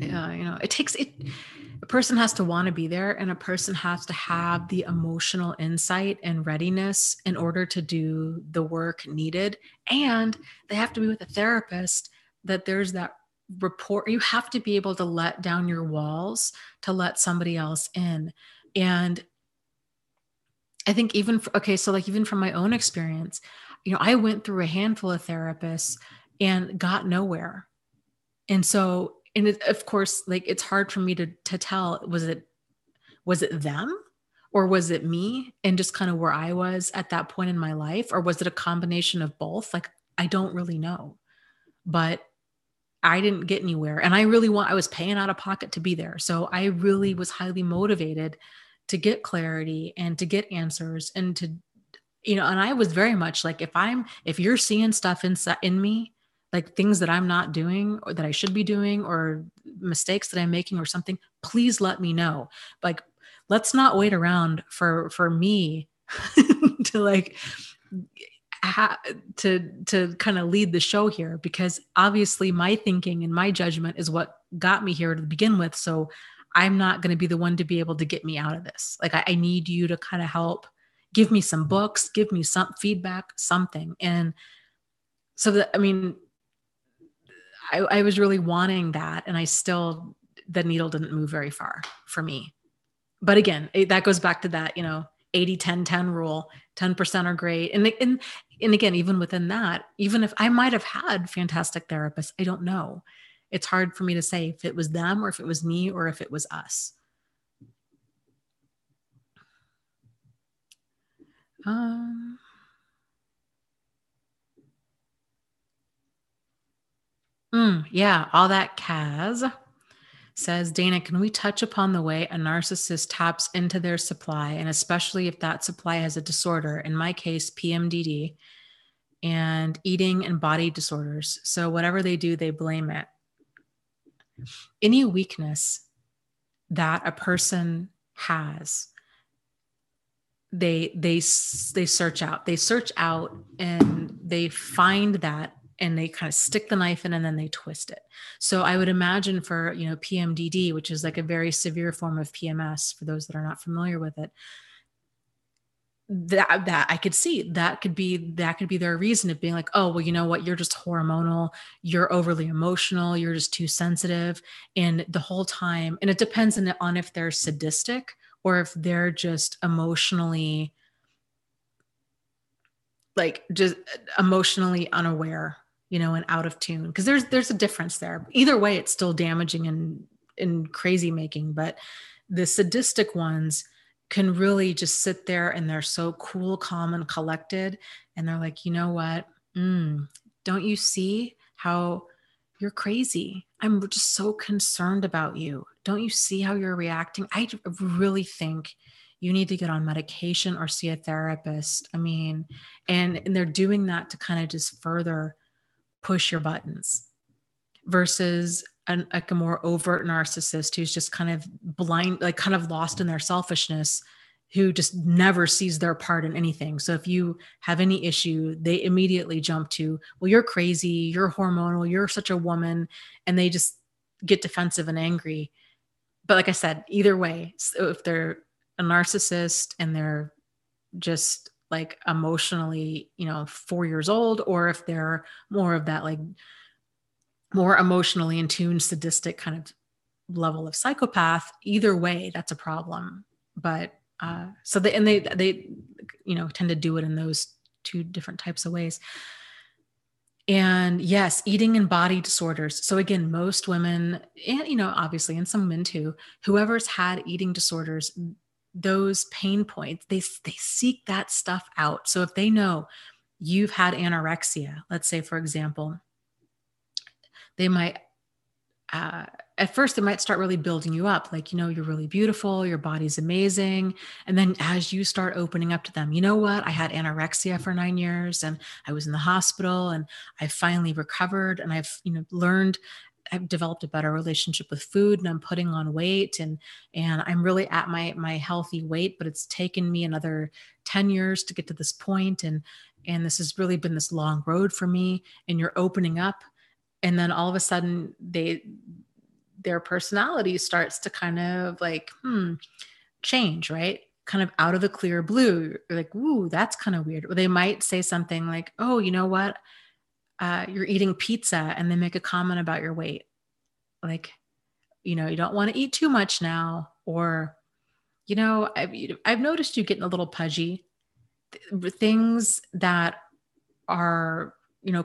it takes it. A person has to want to be there, and a person has to have the emotional insight and readiness in order to do the work needed. And they have to be with a therapist that there's that rapport. You have to be able to let down your walls to let somebody else in. And I think even from my own experience, I went through a handful of therapists and got nowhere. And so, of course, like it's hard for me to tell, was it them or was it me, and just kind of where I was at that point in my life, or was it a combination of both? Like, I don't really know, but I didn't get anywhere. And I was paying out of pocket to be there. So I really was highly motivated to get clarity and to get answers, and to, and I was very much like, if you're seeing stuff in me, like things that I'm not doing or that I should be doing, or mistakes that I'm making or something, please let me know. Like, let's not wait around for me to like, to kind of lead the show here, because obviously my thinking and my judgment is what got me here to begin with. So I'm not going to be the one to be able to get me out of this. Like I need you to kind of help give me some books, give me some feedback, something. And so I was really wanting that. And the needle didn't move very far for me. But again, that goes back to that, 80-10-10 rule. 10% are great. And again, even within that, even if I might have had fantastic therapists, I don't know. It's hard for me to say if it was them or if it was me or if it was us. Yeah, all that Kaz says, Dana, can we touch upon the way a narcissist taps into their supply, and especially if that supply has a disorder, in my case, PMDD, and eating and body disorders. So whatever they do, they blame it. Any weakness that a person has, they search out. They search out and they find that, and they kind of stick the knife in, and then they twist it. So I would imagine for, PMDD, which is like a very severe form of PMS, for those that are not familiar with it, that I could see that could be their reason of being like, oh, well, you know what? You're just hormonal. You're overly emotional. You're just too sensitive. And the whole time, and it depends on if they're sadistic or if they're just emotionally, like just emotionally unaware, and out of tune. Because there's a difference there. Either way, it's still damaging and crazy making. But the sadistic ones can really just sit there, and they're so cool, calm, and collected. And they're like, you know what? Don't you see how you're crazy? I'm just so concerned about you. Don't you see how you're reacting? I really think you need to get on medication or see a therapist. I mean, and they're doing that to kind of just further push your buttons, versus a more overt narcissist who's just kind of blind, like kind of lost in their selfishness, who just never sees their part in anything. So if you have any issue, they immediately jump to, well, you're crazy, you're hormonal, you're such a woman, and they just get defensive and angry. But like I said, either way, so if they're a narcissist and they're just like emotionally, 4 years old, or if they're more of that, like more emotionally in tune, sadistic kind of level of psychopath, either way, that's a problem. But so they tend to do it in those two different types of ways. And yes, eating and body disorders. So again, most women, and obviously, and some men too, whoever's had eating disorders, those pain points, they seek that stuff out. So if they know you've had anorexia, let's say, for example, they might at first they might start really building you up, like, you're really beautiful, your body's amazing. And then as you start opening up to them, you know what, I had anorexia for 9 years and I was in the hospital and I finally recovered, and I've I've developed a better relationship with food, and I'm putting on weight, and I'm really at my healthy weight, but it's taken me another 10 years to get to this point, and this has really been this long road for me. And you're opening up, and then all of a sudden their personality starts to kind of like change, right? Kind of out of the clear blue. You're like, ooh, that's kind of weird. Or they might say something like, oh, you know what? You're eating pizza, and they make a comment about your weight. Like, you don't want to eat too much now. Or, I've noticed you getting a little pudgy. Things that are,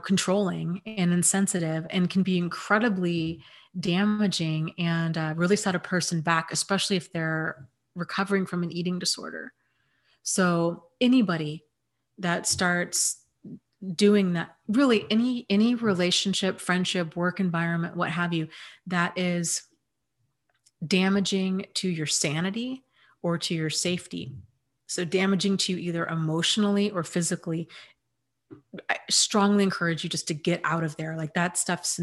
controlling and insensitive, and can be incredibly damaging and really set a person back, especially if they're recovering from an eating disorder. So anybody that starts doing that, really any relationship, friendship, work environment, what have you, that is damaging to your sanity or to your safety, so damaging to you either emotionally or physically, I strongly encourage you just to get out of there. Like, that stuff's,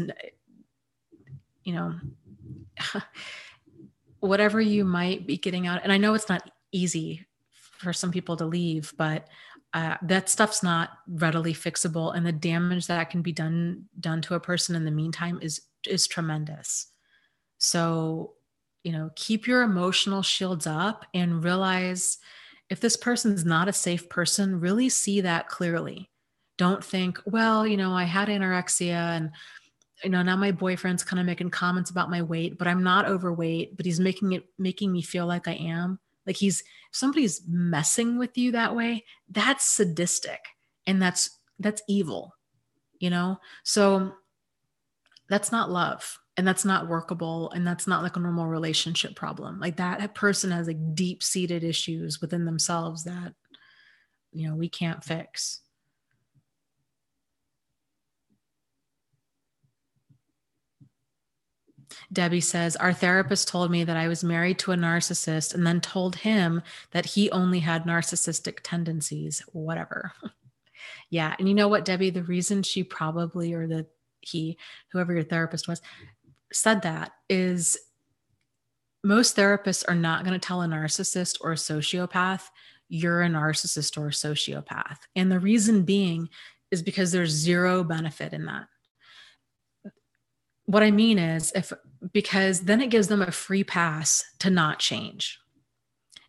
whatever you might be getting out. And I know it's not easy for some people to leave, but that stuff's not readily fixable. And the damage that can be done to a person in the meantime is tremendous. So, keep your emotional shields up and realize if this person's not a safe person, really see that clearly. Don't think, well, I had anorexia and, now my boyfriend's kind of making comments about my weight, but I'm not overweight, but he's making me feel like I am. Like, if somebody's messing with you that way, that's sadistic, and that's evil, So that's not love, and that's not workable, and that's not like a normal relationship problem. Like, that person has like deep-seated issues within themselves that, we can't fix. Debbie says, our therapist told me that I was married to a narcissist and then told him that he only had narcissistic tendencies, whatever. Yeah. And you know what, Debbie, the reason she probably, or whoever your therapist was, said that is most therapists are not going to tell a narcissist or a sociopath, you're a narcissist or a sociopath. And the reason being is because there's zero benefit in that. What I mean is because then it gives them a free pass to not change.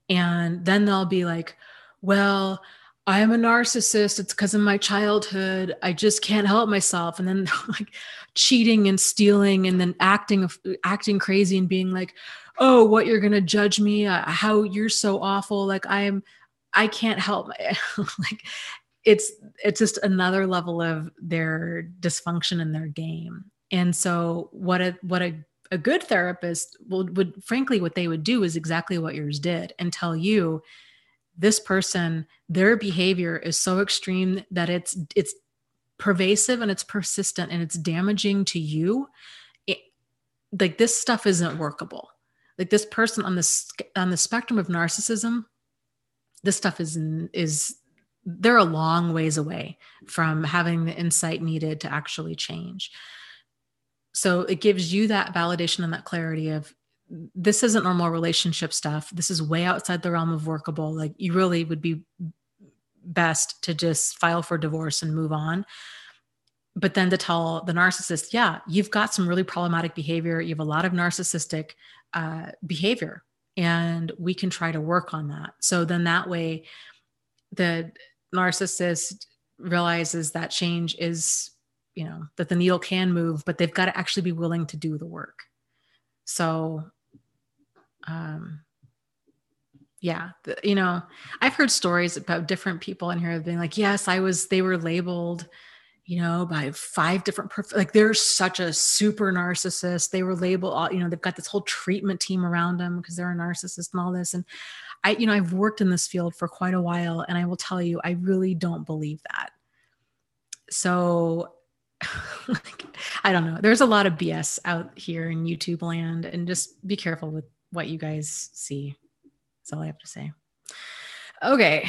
And then they'll be like, well, I'm a narcissist. It's because of my childhood. I just can't help myself. And then like cheating and stealing, and then acting crazy and being like, oh, what, you're going to judge me? How you're so awful. Like I can't help like it's just another level of their dysfunction in their game. And so what a good therapist would frankly, what they would do is exactly what yours did, and tell you, this person, their behavior is so extreme that it's pervasive and it's persistent and it's damaging to you. Like, this stuff isn't workable. Like, this person on the spectrum of narcissism, this stuff is they're a long ways away from having the insight needed to actually change. So it gives you that validation and that clarity of, this isn't normal relationship stuff. This is way outside the realm of workable. Like, you really would be best to just file for divorce and move on. But then to tell the narcissist, yeah, you've got some really problematic behavior. You have a lot of narcissistic behavior, and we can try to work on that. So then that way the narcissist realizes that change is, that the needle can move, but they've got to actually be willing to do the work. So, yeah, I've heard stories about different people in here being like, yes, they were labeled, by 5 different, like, they're such a super narcissist. They were labeled, they've got this whole treatment team around them because they're a narcissist and all this. And I've worked in this field for quite a while, and I will tell you, I really don't believe that. So I don't know. There's a lot of BS out here in YouTube land, and just be careful with what you guys see. That's all I have to say. Okay.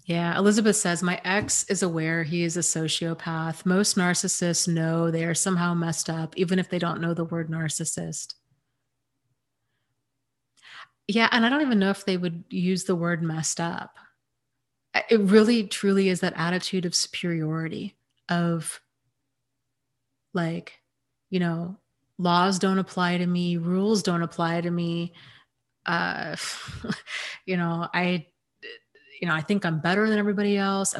Yeah, Elizabeth says, my ex is aware he is a sociopath. Most narcissists know they are somehow messed up, even if they don't know the word narcissist. Yeah, and I don't even know if they would use the word messed up. It really, truly is that attitude of superiority of, like, laws don't apply to me, rules don't apply to me. I think I'm better than everybody else.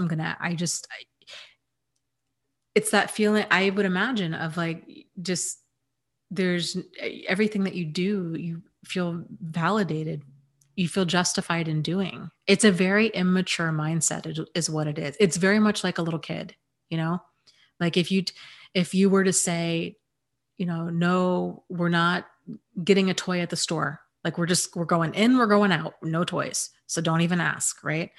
It's that feeling I would imagine of, like, just there's everything that you do, you feel validated, you feel justified in doing. It's a very immature mindset is what it is. It's very much like a little kid, like if you were to say, no, we're not getting a toy at the store. Like, we're going in, we're going out, no toys. So don't even ask. Right.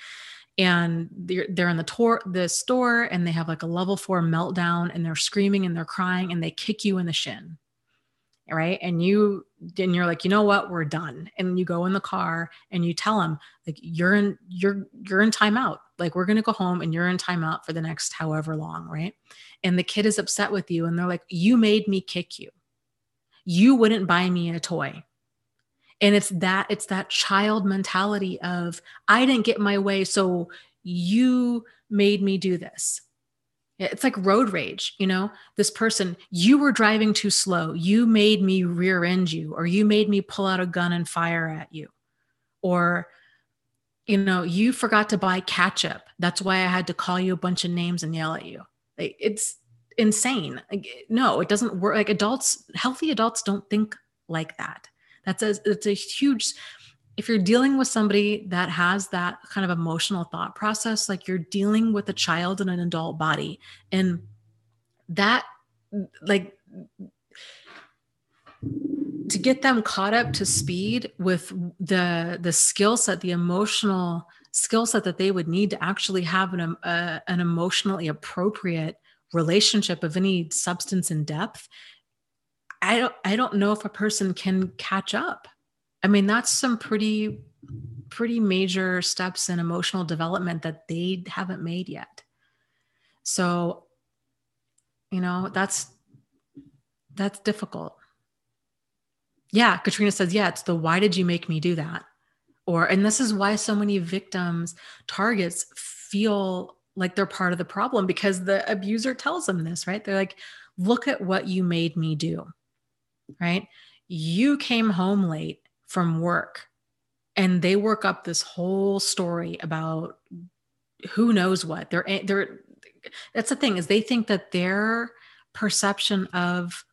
And they're in the store, and they have like a level 4 meltdown, and they're screaming and they're crying, and they kick you in the shin. Right. And you're like, you know what, we're done. And you go in the car and you tell them, like, you're in timeout. Like, we're going to go home, and you're in timeout for the next however long. Right. And the kid is upset with you, and they're like, you made me kick you. You wouldn't buy me a toy. And it's that child mentality of, I didn't get my way, so you made me do this. It's like road rage, this person, you were driving too slow. You made me rear end you, or you made me pull out a gun and fire at you. Or, you forgot to buy ketchup. That's why I had to call you a bunch of names and yell at you. Like, it's insane. Like, no, it doesn't work. Like, healthy adults don't think like that. It's a huge, if you're dealing with somebody that has that kind of emotional thought process, like, you're dealing with a child in an adult body, and that, like, to get them caught up to speed with the skill set, the emotional skill set that they would need to actually have an emotionally appropriate relationship of any substance and depth, I don't know if a person can catch up. I mean, that's some pretty major steps in emotional development that they haven't made yet. So, that's difficult. Yeah. Katrina says, yeah, it's the, why did you make me do that? And this is why so many victims, targets, feel like they're part of the problem, because the abuser tells them this, right? They're like, look at what you made me do. Right? You came home late from work, and they work up this whole story about who knows what. That's the thing, is they think that their perception of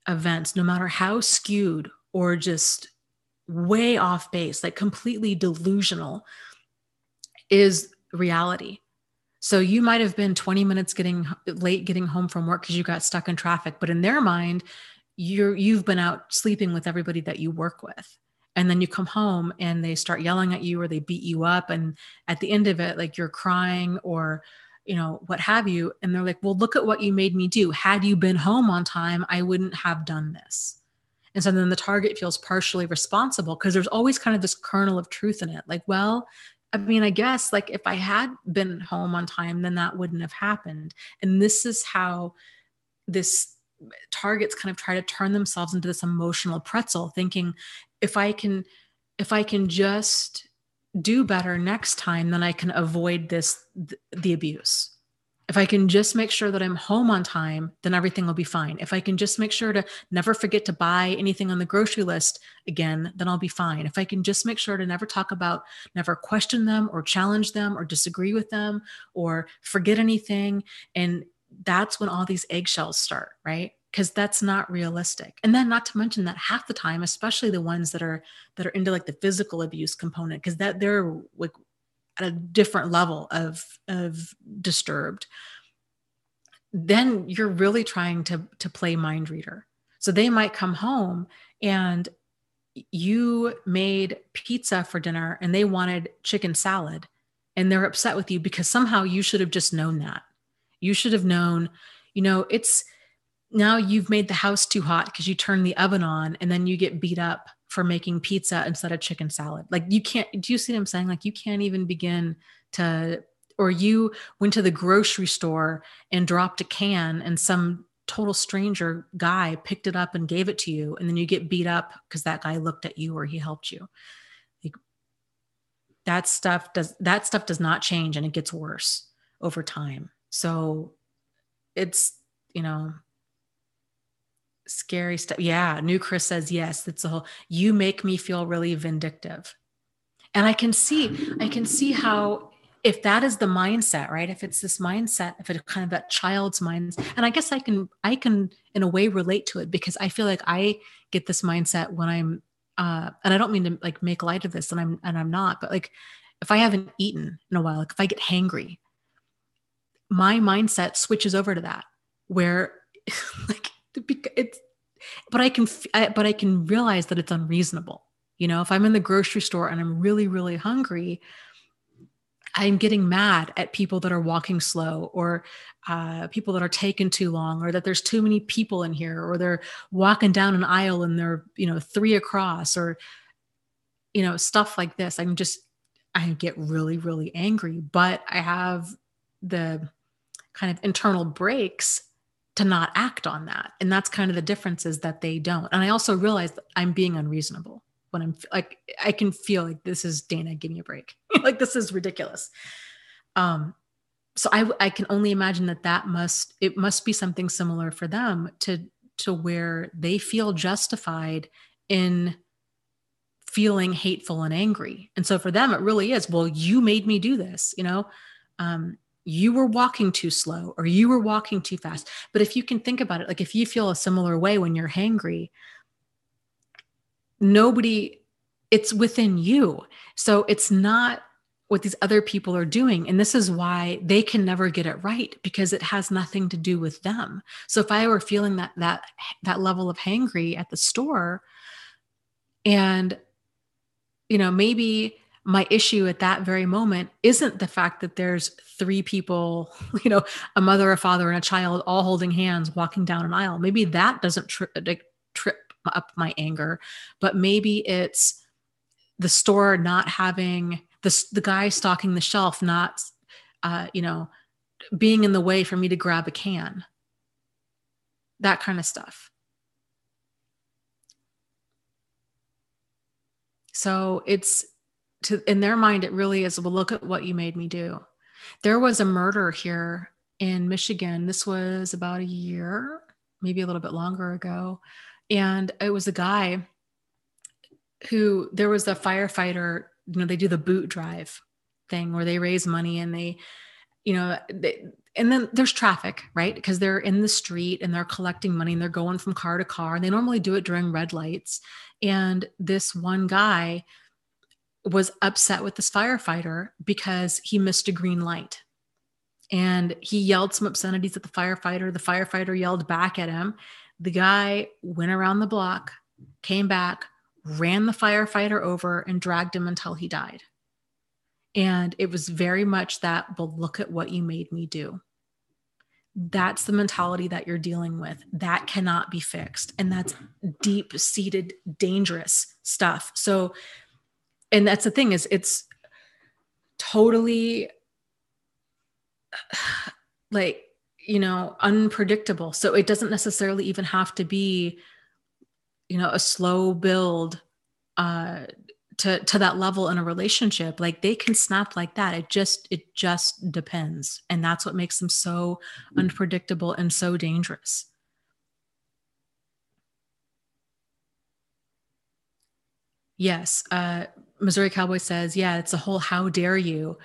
events, no matter how skewed or just way off base, like completely delusional, is reality. So you might have been 20 minutes getting home from work because you got stuck in traffic, but in their mind, you've been out sleeping with everybody that you work with. And then you come home and they start yelling at you, or they beat you up. And at the end of it, like, you're crying, or, what have you. And they're like, well, look at what you made me do. Had you been home on time, I wouldn't have done this. And so then the target feels partially responsible, because there's always kind of this kernel of truth in it. Like, well, I mean, I guess like if I had been home on time, then that wouldn't have happened. And this is how this targets kind of try to turn themselves into this emotional pretzel, thinking if I can just do better next time, then I can avoid the abuse. If I can just make sure that I'm home on time, then everything will be fine. If I can just make sure to never forget to buy anything on the grocery list again, then I'll be fine. If I can just make sure to never question them or challenge them or disagree with them or forget anything. And that's when all these eggshells start, right? Because that's not realistic. And then not to mention that half the time, especially the ones that are into like the physical abuse component, because that they're like at a different level of disturbed, then you're really trying to play mind reader. So they might come home and you made pizza for dinner and they wanted chicken salad, and they're upset with you because somehow you should have just known that. You should have known, it's now you've made the house too hot because you turned the oven on, and then you get beat up for making pizza instead of chicken salad. Like you can't, do you see what I'm saying? Like you can't even begin to, or you went to the grocery store and dropped a can and some total stranger guy picked it up and gave it to you. And then you get beat up because that guy looked at you or he helped you. Like that stuff does not change, and it gets worse over time. So it's, scary stuff. Yeah. New Chris says, yes, it's a whole, you make me feel really vindictive. And I can see how, if that is the mindset, right? If it's this mindset, if it's kind of that child's mind, and I guess I can in a way relate to it, because I feel like I get this mindset when I'm, and I don't mean to like make light of this, and I'm not, but like if I haven't eaten in a while, like if I get hangry, my mindset switches over to that, where like it's, but I can realize that it's unreasonable. If I'm in the grocery store and I'm really, really hungry, I'm getting mad at people that are walking slow, or people that are taking too long, or that there's too many people in here, or they're walking down an aisle and they're, 3 across, or, stuff like this. I get really, really angry, but I have the kind of internal brakes to not act on that. And that's kind of the difference, is that they don't. And I also realize that I'm being unreasonable when I'm like, I can feel like, this is Dana, give me a break. Like, this is ridiculous. So I can only imagine that it must be something similar for them to where they feel justified in feeling hateful and angry. And so for them, it really is, well, you made me do this, you were walking too slow, or you were walking too fast. But if you can think about it, like if you feel a similar way when you're hangry, it's within you. So it's not what these other people are doing. And this is why they can never get it right, because it has nothing to do with them. So if I were feeling that level of hangry at the store, and, maybe my issue at that very moment isn't the fact that there's 3 people, a mother, a father, and a child all holding hands walking down an aisle. Maybe that doesn't trip up my anger, but maybe it's the store not having the guy stocking the shelf, not, being in the way for me to grab a can, that kind of stuff. So in their mind, it really is, well, look at what you made me do. There was a murder here in Michigan. This was about a year, maybe a little bit longer ago. And it was a guy who, there was a firefighter, they do the boot drive thing where they raise money, and and then there's traffic, right? Because they're in the street and they're collecting money and they're going from car to car, and they normally do it during red lights. And this one guy was upset with this firefighter because he missed a green light. And he yelled some obscenities at the firefighter. The firefighter yelled back at him. The guy went around the block, came back, ran the firefighter over, and dragged him until he died. And it was very much that, well, look at what you made me do. That's the mentality that you're dealing with. That cannot be fixed. And that's deep-seated, dangerous stuff. So, and that's the thing, is totally like, unpredictable. So it doesn't necessarily even have to be, a slow build to that level in a relationship. Like they can snap like that. It just depends. And that's what makes them so unpredictable and so dangerous. Yes. Missouri Cowboy says, yeah, it's a whole, how dare you,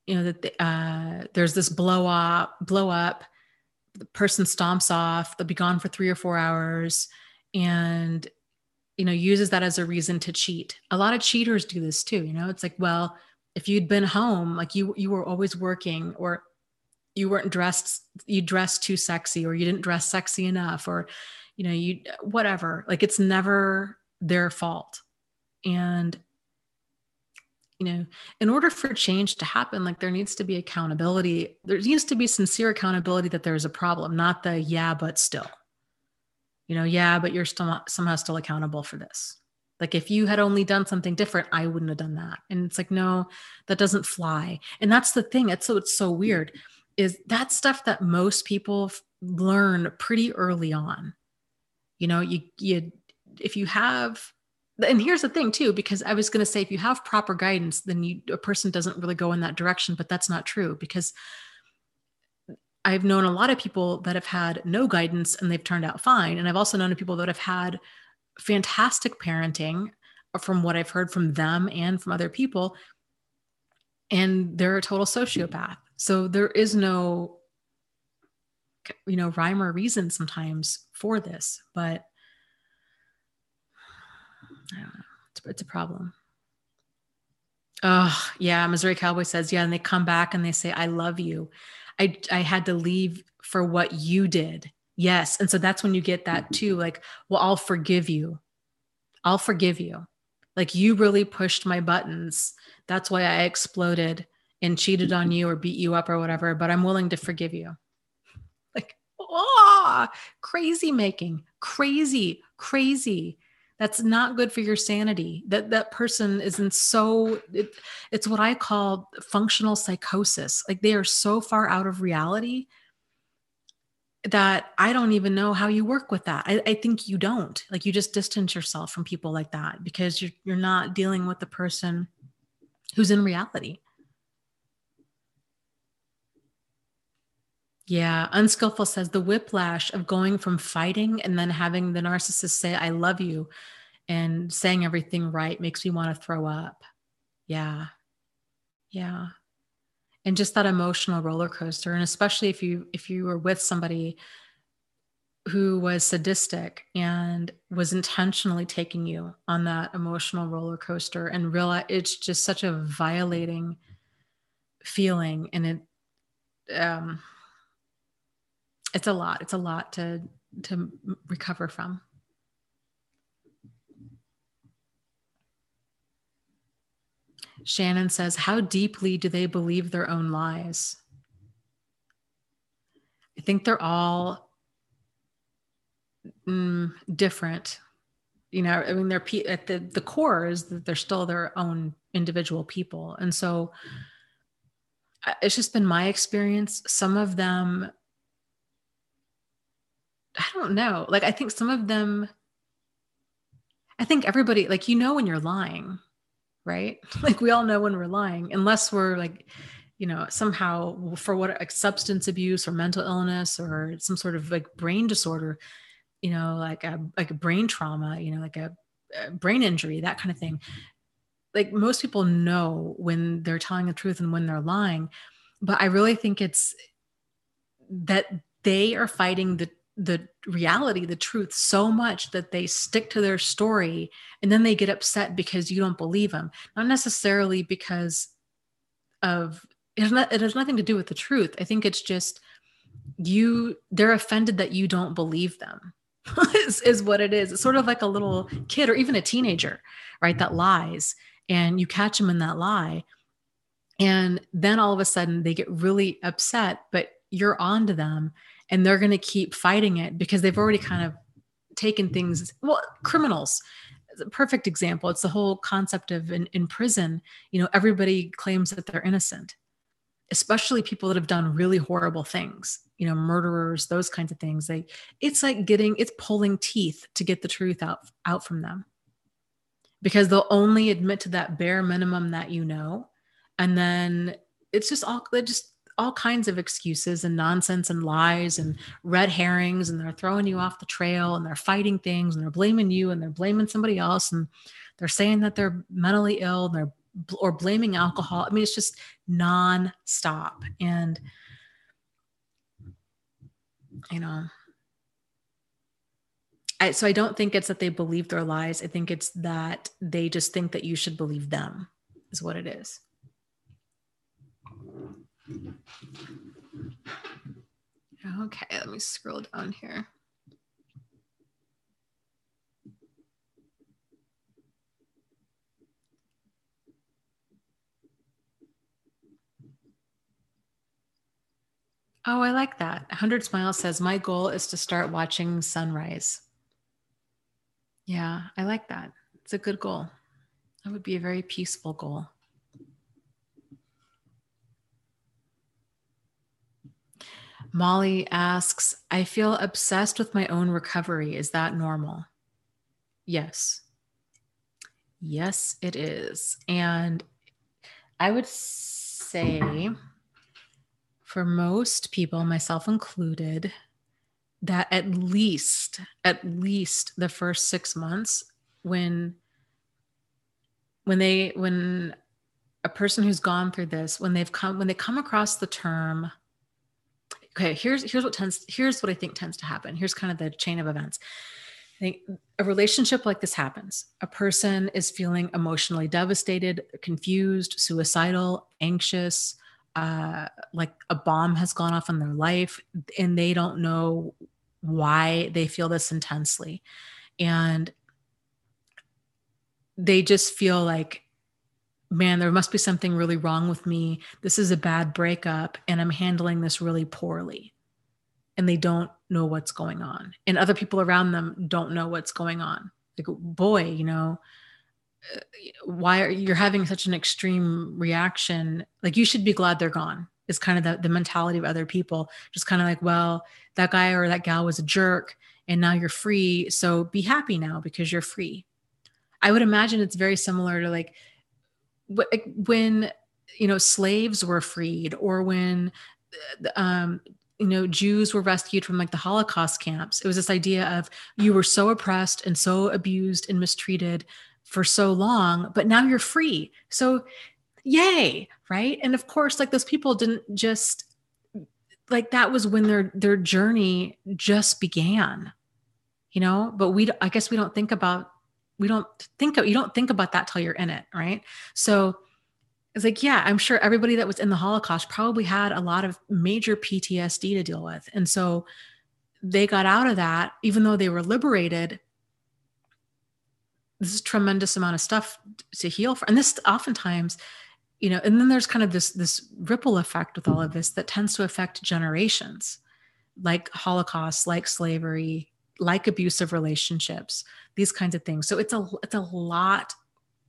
that there's this blow up, the person stomps off, they'll be gone for 3 or 4 hours and, uses that as a reason to cheat. A lot of cheaters do this too. It's like, well, if you'd been home, like you were always working, or you weren't you dressed too sexy, or you didn't dress sexy enough, or, you, whatever, like it's never their fault. And, in order for change to happen, like there needs to be accountability. There needs to be sincere accountability that there's a problem, not the, yeah, but still, yeah, but you're still somehow still accountable for this. Like if you had only done something different, I wouldn't have done that. And it's like, no, that doesn't fly. And that's the thing. It's so weird, is that stuff that most people learn pretty early on. If you have, and here's the thing too, because I was going to say, if you have proper guidance, then a person doesn't really go in that direction, but that's not true, because I've known a lot of people that have had no guidance and they've turned out fine. And I've also known people that have had fantastic parenting, from what I've heard from them and from other people, and they're a total sociopath. So there is no, rhyme or reason sometimes for this, but I don't know. It's a problem. Oh, yeah. Missouri Cowboy says, yeah. And they come back and they say, I love you. I had to leave for what you did. Yes. And so that's when you get that too. Like, well, I'll forgive you. I'll forgive you. Like you really pushed my buttons. That's why I exploded and cheated on you or beat you up or whatever, but I'm willing to forgive you. Like, crazy making, crazy. That's not good for your sanity. That person isn't it's what I call functional psychosis. Like they are so far out of reality that I don't even know how you work with that. I think you don't. Like you just distance yourself from people like that, because you're not dealing with the person who's in reality. Yeah. Unskillful says, the whiplash of going from fighting and then having the narcissist say, I love you, and saying everything right makes me want to throw up. Yeah. Yeah. And just that emotional roller coaster. And especially if you were with somebody who was sadistic and was intentionally taking you on that emotional roller coaster, and realize it's just such a violating feeling. And it's a lot to recover from. Shannon says, how deeply do they believe their own lies? I think they're all different. I mean, they're at the core is that they're still their own individual people. And so it's just been my experience. Some of them, I don't know. Like, I think some of them, I think everybody, like, when you're lying, right? Like we all know when we're lying, unless we're like, somehow for what, like substance abuse or mental illness or some sort of like brain disorder, like a brain trauma, like a brain injury, that kind of thing. Like most people know when they're telling the truth and when they're lying. But I really think it's that they are fighting the reality, the truth so much that they stick to their story, and then they get upset because you don't believe them. Not necessarily because of, it has nothing to do with the truth. I think it's just they're offended that you don't believe them is what it is. It's sort of like a little kid or even a teenager, right? That lies, and you catch them in that lie. And then all of a sudden they get really upset, but you're on to them, and they're going to keep fighting it because they've already kind of taken things. Well, criminals, a perfect example. It's the whole concept of in prison, everybody claims that they're innocent, especially people that have done really horrible things, murderers, those kinds of things. It's pulling teeth to get the truth out from them, because they'll only admit to that bare minimum that, and then it's just all kinds of excuses and nonsense and lies and red herrings, and they're throwing you off the trail, and they're fighting things, and they're blaming you, and they're blaming somebody else, and they're saying that they're mentally ill, and or blaming alcohol. I mean, it's just nonstop. And, so I don't think it's that they believe their lies. I think it's that they just think that you should believe them, is what it is. Okay, let me scroll down here. Oh, I like that. 100 Smiles says, my goal is to start watching sunrise. Yeah, I like that. It's a good goal. That would be a very peaceful goal. Molly asks, I feel obsessed with my own recovery. Is that normal? Yes. Yes, it is. And I would say for most people, myself included, that at least the first 6 months, when a person who's gone through this, when they come across the term, okay, here's what I think tends to happen. Here's kind of the chain of events. I think a relationship like this happens. A person is feeling emotionally devastated, confused, suicidal, anxious, like a bomb has gone off in their life, and they don't know why they feel this intensely. And they just feel like, man, there must be something really wrong with me. This is a bad breakup, and I'm handling this really poorly. And they don't know what's going on. And other people around them don't know what's going on. Like, boy, why are you having such an extreme reaction? Like, you should be glad they're gone, is kind of the mentality of other people. Just kind of like, well, that guy or that gal was a jerk, and now you're free. So be happy now because you're free. I would imagine it's very similar to like when, slaves were freed, or when, Jews were rescued from like the Holocaust camps. It was this idea of, you were so oppressed and so abused and mistreated for so long, but now you're free. So yay. Right. And of course, like, those people didn't just, like, that was when their journey just began, but I guess you don't think about that till you're in it. Right. So it's like, yeah, I'm sure everybody that was in the Holocaust probably had a lot of major PTSD to deal with. And so they got out of that, even though they were liberated. This is a tremendous amount of stuff to heal for. And this oftentimes, and then there's kind of this ripple effect with all of this that tends to affect generations, like Holocaust, like slavery, like abusive relationships, these kinds of things. So it's a lot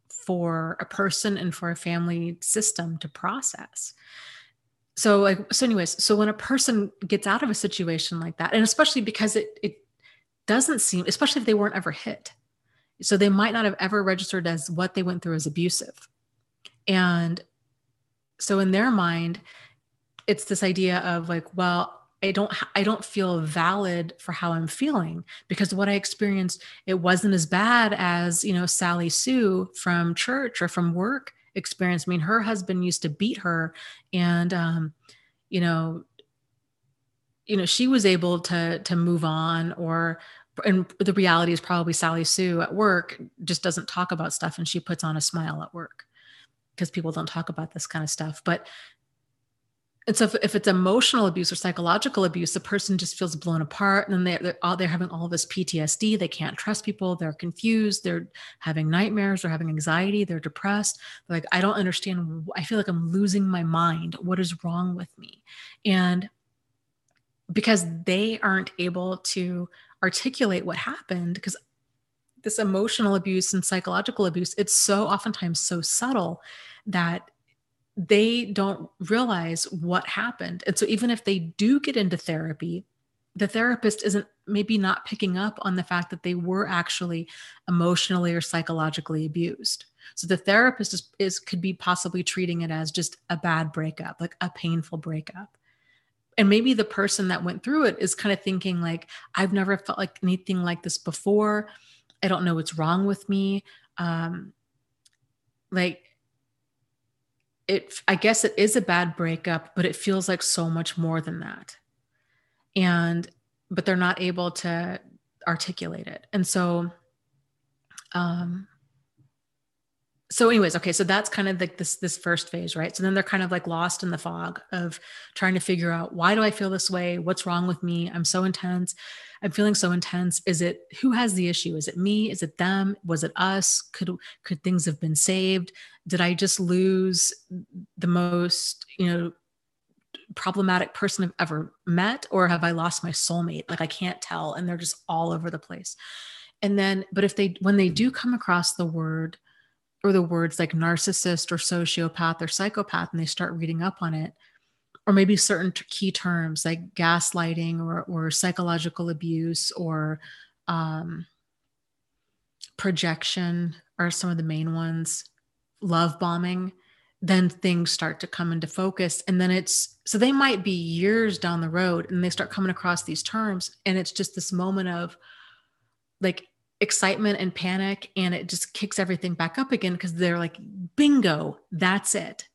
for a person and for a family system to process. So when a person gets out of a situation like that, and especially because it doesn't seem, especially if they weren't ever hit, so they might not have ever registered as what they went through as abusive. And so in their mind, it's this idea of like, well, I don't feel valid for how I'm feeling, because what I experienced, it wasn't as bad as, Sally Sue from church or from work experienced. I mean, her husband used to beat her, and, she was able to move on, and the reality is probably Sally Sue at work just doesn't talk about stuff, and she puts on a smile at work because people don't talk about this kind of stuff. And so if it's emotional abuse or psychological abuse, the person just feels blown apart, and then they're having all this PTSD. They can't trust people. They're confused. They're having nightmares. They're having anxiety. They're depressed. They're like, I don't understand. I feel like I'm losing my mind. What is wrong with me? And because they aren't able to articulate what happened, because this emotional abuse and psychological abuse, it's so oftentimes so subtle that they don't realize what happened. And so even if they do get into therapy, the therapist isn't maybe not picking up on the fact that they were actually emotionally or psychologically abused. So the therapist could be possibly treating it as just a bad breakup, like a painful breakup. And maybe the person that went through it is kind of thinking like, I've never felt like anything like this before. I don't know what's wrong with me. Like I guess it is a bad breakup, but it feels like so much more than that. But they're not able to articulate it. And so anyways, okay, so that's kind of like this first phase, right? So then they're kind of like lost in the fog of trying to figure out, why do I feel this way? What's wrong with me? I'm so intense. I'm feeling so intense. Who has the issue? Is it me? Is it them? Was it us? Could things have been saved? Did I just lose the most, problematic person I've ever met? Or have I lost my soulmate? Like, I can't tell. And they're just all over the place. And then, but when they do come across the word or the words like narcissist or sociopath or psychopath, and they start reading up on it, or maybe certain key terms like gaslighting or psychological abuse or projection are some of the main ones, love bombing, then things start to come into focus. And then so they might be years down the road and they start coming across these terms, and it's just this moment of like excitement and panic, and it just kicks everything back up again because they're like, bingo, that's it.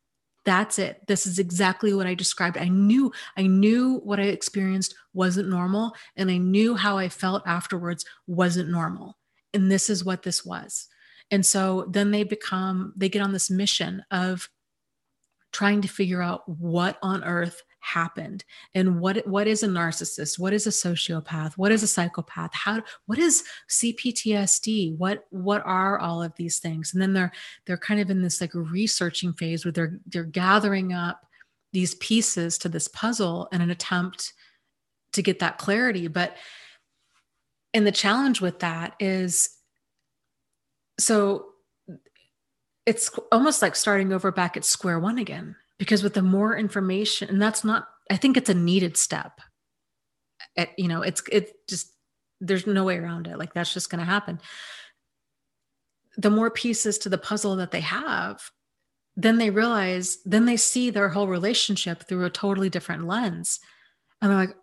That's it. This is exactly what I described. I knew what I experienced wasn't normal, and I knew how I felt afterwards wasn't normal. And this is what this was. And so then they get on this mission of trying to figure out what on earth happened, and what is a narcissist, what is a sociopath, what is a psychopath, what is CPTSD, what are all of these things. And then they're kind of in this like researching phase where they're gathering up these pieces to this puzzle in an attempt to get that clarity. And the challenge with that is, so it's almost like starting over back at square one again, because with the more information, and I think it's a needed step. It's just, there's no way around it. Like, that's just going to happen. The more pieces to the puzzle that they have, then they see their whole relationship through a totally different lens. And they're like,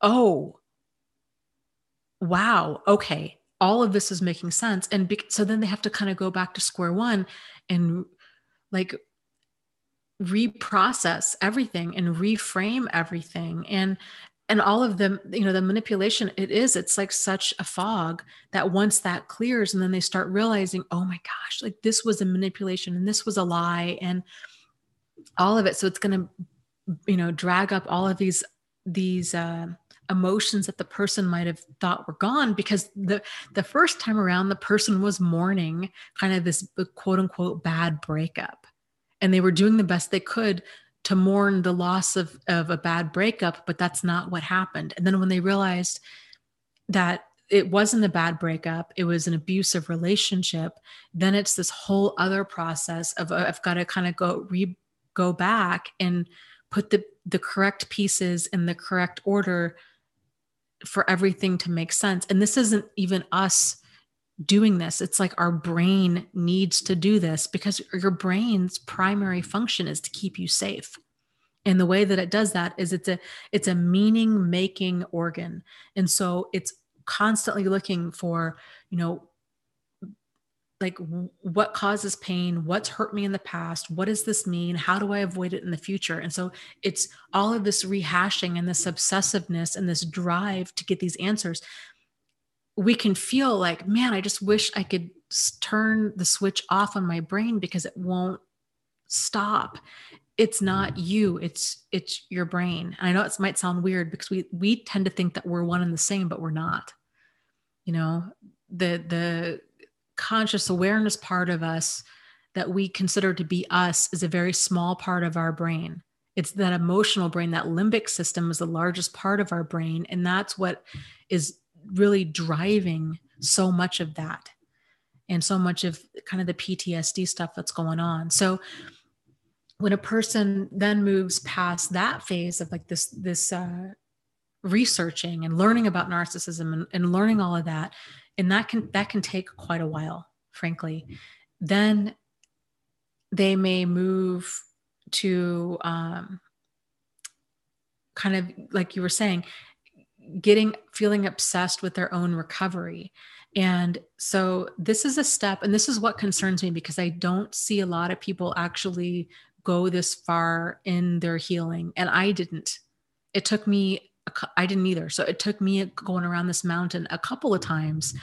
oh, wow, okay, all of this is making sense. And so then they have to kind of go back to square one and like reprocess everything and reframe everything. And all of them, the manipulation, it's like such a fog that once that clears, and then they start realizing, oh my gosh, like this was a manipulation and this was a lie and all of it. So it's going to, drag up all of these emotions that the person might have thought were gone, because the first time around, the person was mourning kind of this quote unquote bad breakup, and they were doing the best they could to mourn the loss of a bad breakup, but that's not what happened. And then when they realized that it wasn't a bad breakup, it was an abusive relationship, then it's this whole other process of I've got to kind of go back and put the correct pieces in the correct order for everything to make sense. And this isn't even us doing this. It's like our brain needs to do this, because your brain's primary function is to keep you safe. And the way that it does that is it's a meaning making organ. And so it's constantly looking for, like, what causes pain? What's hurt me in the past? What does this mean? How do I avoid it in the future? And so it's all of this rehashing and this obsessiveness and this drive to get these answers. We can feel like, man, I just wish I could turn the switch off on my brain because it won't stop. It's not you, it's your brain. And I know it might sound weird because we tend to think that we're one and the same, but we're not. The conscious awareness part of us that we consider to be us is a very small part of our brain. It's that emotional brain, that limbic system is the largest part of our brain. And that's what is really driving so much of that and so much of kind of the PTSD stuff that's going on. So when a person then moves past that phase of like this researching and learning about narcissism and learning all of that, and that can take quite a while, frankly, then they may move to kind of like you were saying, feeling obsessed with their own recovery. And so this is a step, and this is what concerns me, because I don't see a lot of people actually go this far in their healing. And I didn't. It took me, I didn't either. So it took me going around this mountain a couple of times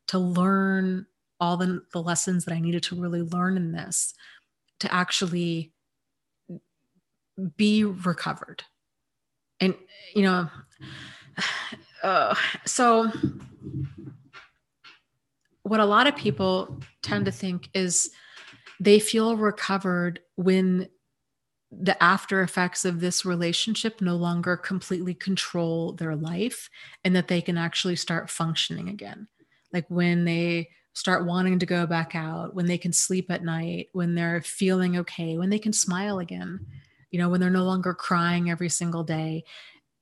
to learn all the lessons that I needed to really learn in this, to actually be recovered. And, you know, so what a lot of people tend to think is they feel recovered when the after effects of this relationship no longer completely control their life, and that they can actually start functioning again. Like when they start wanting to go back out, when they can sleep at night, when they're feeling okay, when they can smile again, you know, when they're no longer crying every single day,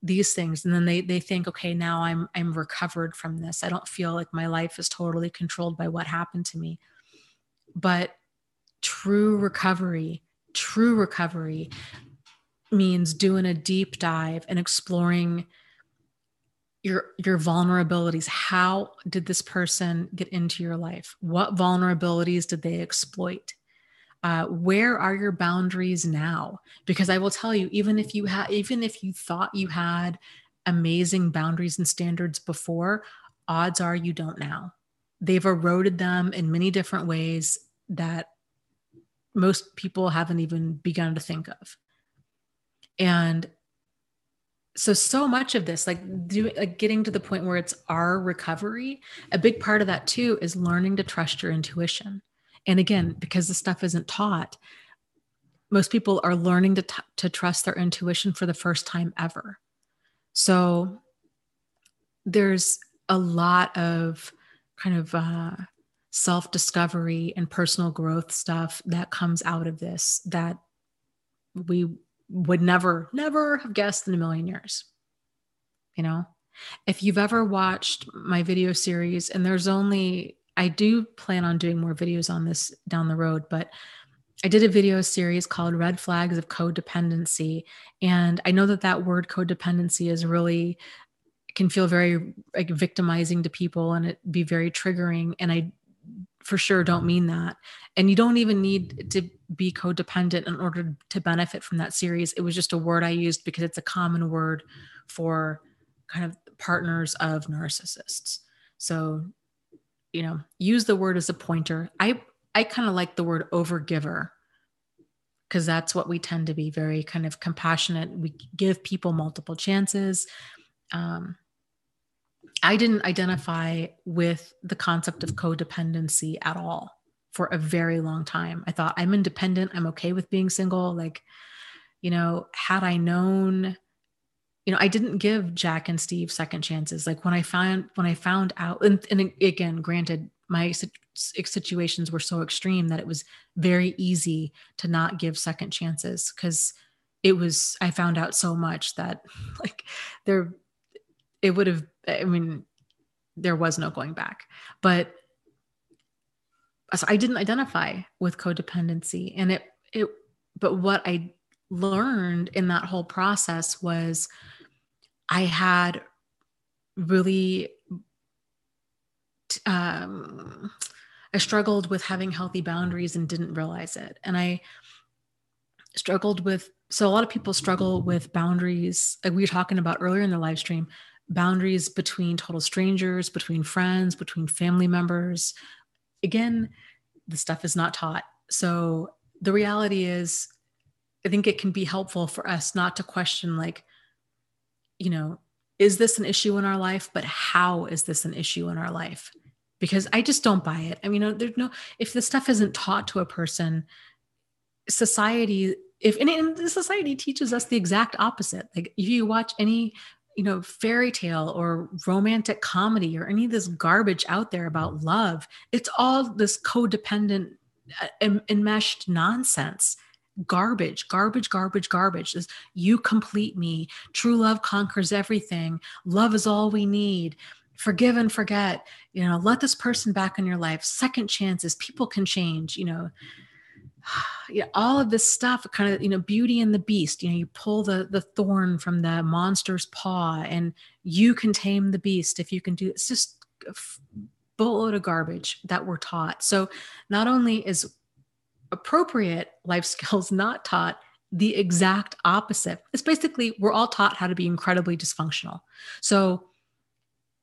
these things. And then they think, okay, now I'm recovered from this. I don't feel like my life is totally controlled by what happened to me. But true recovery means doing a deep dive and exploring your vulnerabilities. How did this person get into your life? What vulnerabilities did they exploit? Where are your boundaries now? Because I will tell you, even if you thought you had amazing boundaries and standards before, odds are you don't now. They've eroded them in many different ways that most people haven't even begun to think of. And so much of this, like getting to the point where it's our recovery, a big part of that too is learning to trust your intuition. And again, because the stuff isn't taught, most people are learning to trust their intuition for the first time ever. So there's a lot of kind of self-discovery and personal growth stuff that comes out of this that we would never have guessed in a million years. You know, if you've ever watched my video series, and I do plan on doing more videos on this down the road, but I did a video series called Red Flags of Codependency. And I know that word codependency is really, can feel very like victimizing to people, and it be very triggering. And I for sure don't mean that. And you don't even need to be codependent in order to benefit from that series. It was just a word I used because it's a common word for kind of partners of narcissists. So, you know, use the word as a pointer. I kind of like the word overgiver, because that's what we tend to be, very kind of compassionate. We give people multiple chances. I didn't identify with the concept of codependency at all for a very long time. I thought, I'm independent. I'm okay with being single. Like, you know, had I known, you know, I didn't give Jack and Steve second chances. Like when I found out, and again, granted, my situations were so extreme that it was very easy to not give second chances, because I found out so much that like there was no going back. But so I didn't identify with codependency. And but what I learned in that whole process was I had really, I struggled with having healthy boundaries and didn't realize it. And I struggled with, so a lot of people struggle with boundaries, like we were talking about earlier in the live stream, boundaries between total strangers, between friends, between family members. Again, the stuff is not taught. So the reality is, I think it can be helpful for us not to question, like, you know, is this an issue in our life? But how is this an issue in our life? Because I just don't buy it. I mean, if this stuff isn't taught to a person, society teaches us the exact opposite. Like if you watch any, fairy tale or romantic comedy or any of this garbage out there about love. It's all this codependent, enmeshed nonsense. Garbage, garbage, garbage, garbage. This, you complete me. True love conquers everything. Love is all we need. Forgive and forget. Let this person back in your life. Second chances. People can change. All of this stuff, kind of, Beauty and the Beast. You pull the thorn from the monster's paw, and you can tame the beast if you can do. It's just a boatload of garbage that we're taught. So not only is appropriate life skills not taught, the exact opposite. It's basically, we're all taught how to be incredibly dysfunctional. So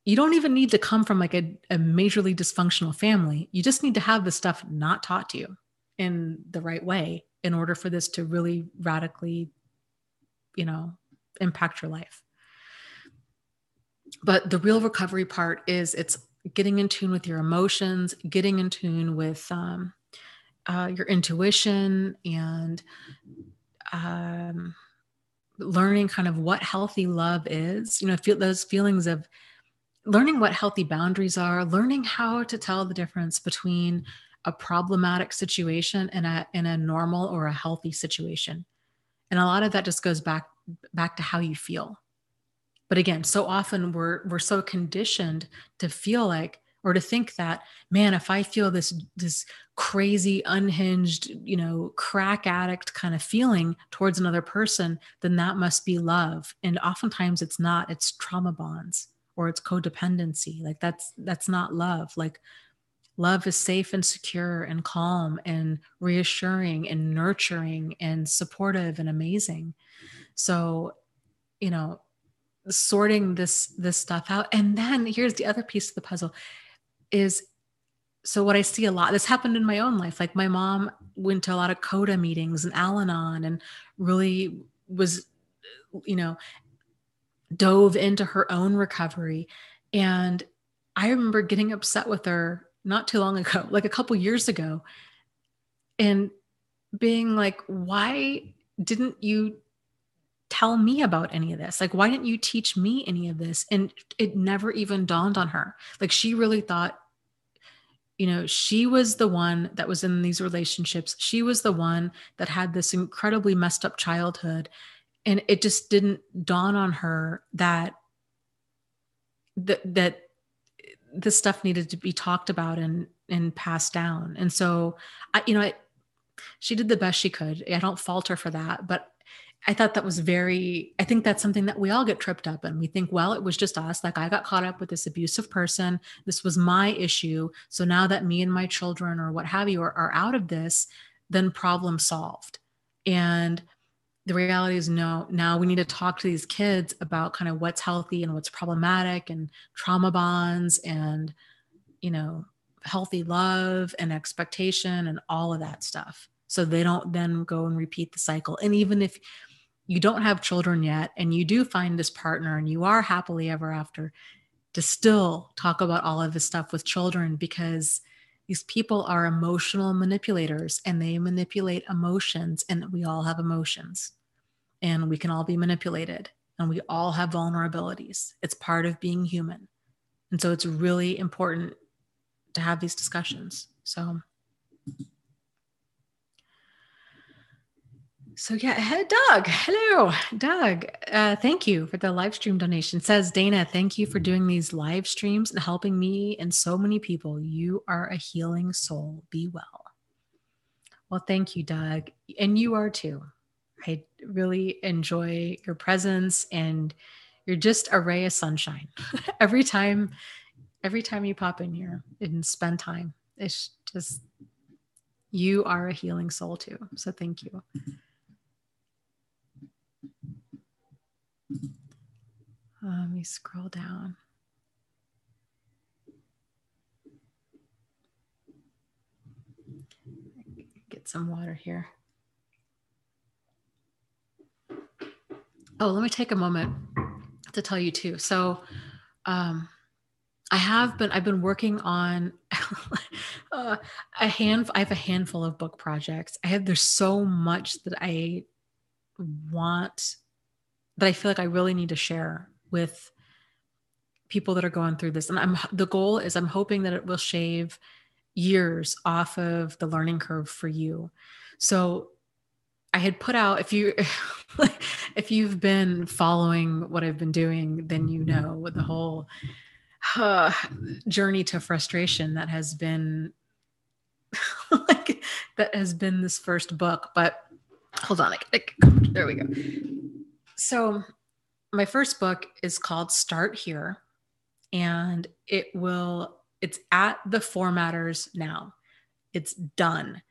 you don't even need to come from like a majorly dysfunctional family. You just need to have the stuff not taught to you in the right way in order for this to really radically, impact your life. But the real recovery part is it's getting in tune with your emotions, getting in tune with your intuition, and learning kind of what healthy love is, feel those feelings of learning what healthy boundaries are, learning how to tell the difference between a problematic situation and a normal or a healthy situation. And a lot of that just goes back to how you feel. But again, so often we're so conditioned to feel like, or to think that, man, if I feel this crazy, unhinged, crack addict kind of feeling towards another person, then that must be love. And oftentimes it's not. It's trauma bonds, or it's codependency. Like that's not love. Like, love is safe and secure and calm and reassuring and nurturing and supportive and amazing. So, sorting this stuff out. And then here's the other piece of the puzzle is, so what I see a lot, this happened in my own life. Like, my mom went to a lot of CODA meetings and Al-Anon and really was, dove into her own recovery. And I remember getting upset with her not too long ago, like a couple years ago, and being like, why didn't you tell me about any of this? Like, why didn't you teach me any of this? And it never even dawned on her. Like, she really thought, she was the one that was in these relationships. She was the one that had this incredibly messed up childhood. And it just didn't dawn on her that this stuff needed to be talked about and passed down. And so she did the best she could. I don't fault her for that, but I thought that was I think that's something that we all get tripped up in. We think, well, it was just us. Like, I got caught up with this abusive person. This was my issue. So now that me and my children or what have you are out of this, then problem solved. And the reality is, no, now we need to talk to these kids about kind of what's healthy and what's problematic, and trauma bonds, and, healthy love and expectation and all of that stuff. So they don't then go and repeat the cycle. And even if you don't have children yet, and you do find this partner and you are happily ever after, to still talk about all of this stuff with children, because these people are emotional manipulators and they manipulate emotions, and we all have emotions and we can all be manipulated and we all have vulnerabilities. It's part of being human. And so it's really important to have these discussions. So yeah, hey, Doug. Hello, Doug. Thank you for the live stream donation. Says Dana, thank you for doing these live streams and helping me and so many people. You are a healing soul. Be well. Well, thank you, Doug. And you are too. I really enjoy your presence, and you're just a ray of sunshine. every time you pop in here and spend time, it's just, you are a healing soul too. So thank you. Let me scroll down. Get some water here. Oh, let me take a moment to tell you too. So I've been working on I have a handful of book projects. There's so much that I want, that I feel like I really need to share with people that are going through this. And the goal is I'm hoping that it will shave years off of the learning curve for you. So I had put out, if you've been following what I've been doing, then you know the whole journey to frustration that has been this first book. But hold on, there we go. So my first book is called Start Here, and it's at the formatters now. It's done.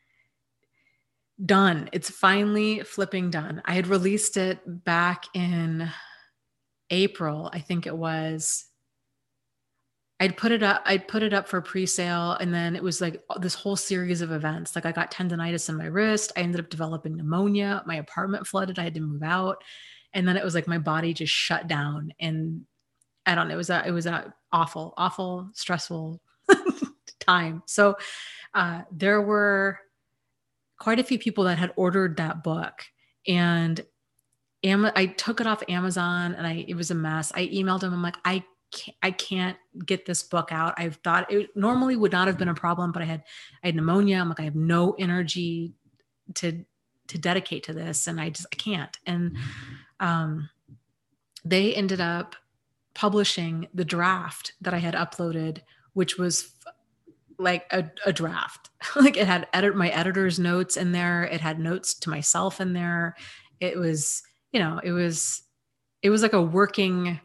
It's finally flipping done. I had released it back in April, I think it was. I'd put it up for pre-sale, and then it was like this whole series of events. Like I got tendonitis in my wrist. I ended up developing pneumonia. My apartment flooded. I had to move out. And then it was like my body just shut down. And I don't know, it was a awful, stressful time. So there were quite a few people that had ordered that book, and I took it off Amazon, and it was a mess. I emailed them. I'm like, I can't get this book out. I thought it normally would not have been a problem, but I had pneumonia. I'm like, I have no energy to dedicate to this. And I can't. And they ended up publishing the draft that I had uploaded, which was like a draft. Like it had my editor's notes in there. It had notes to myself in there. It was, it was like a working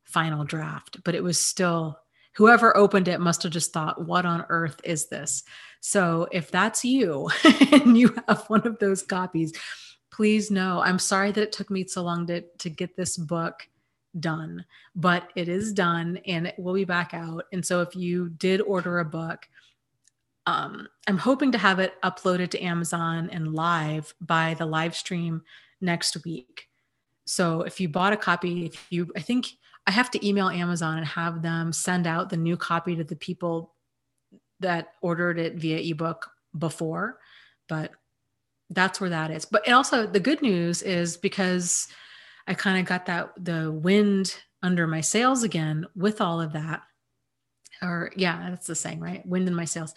final draft, but it was still, whoever opened it must have just thought, what on earth is this? So if that's you and you have one of those copies, please know, I'm sorry that it took me so long to get this book done, but it is done and it will be back out. And so if you did order a book, I'm hoping to have it uploaded to Amazon and live by the live stream next week. So if you bought a copy, I think I have to email Amazon and have them send out the new copy to the people that ordered it via ebook before, but that's where that is. But also the good news is, because I kind of got the wind under my sails again with all of that, or yeah, that's the saying, right? Wind in my sails.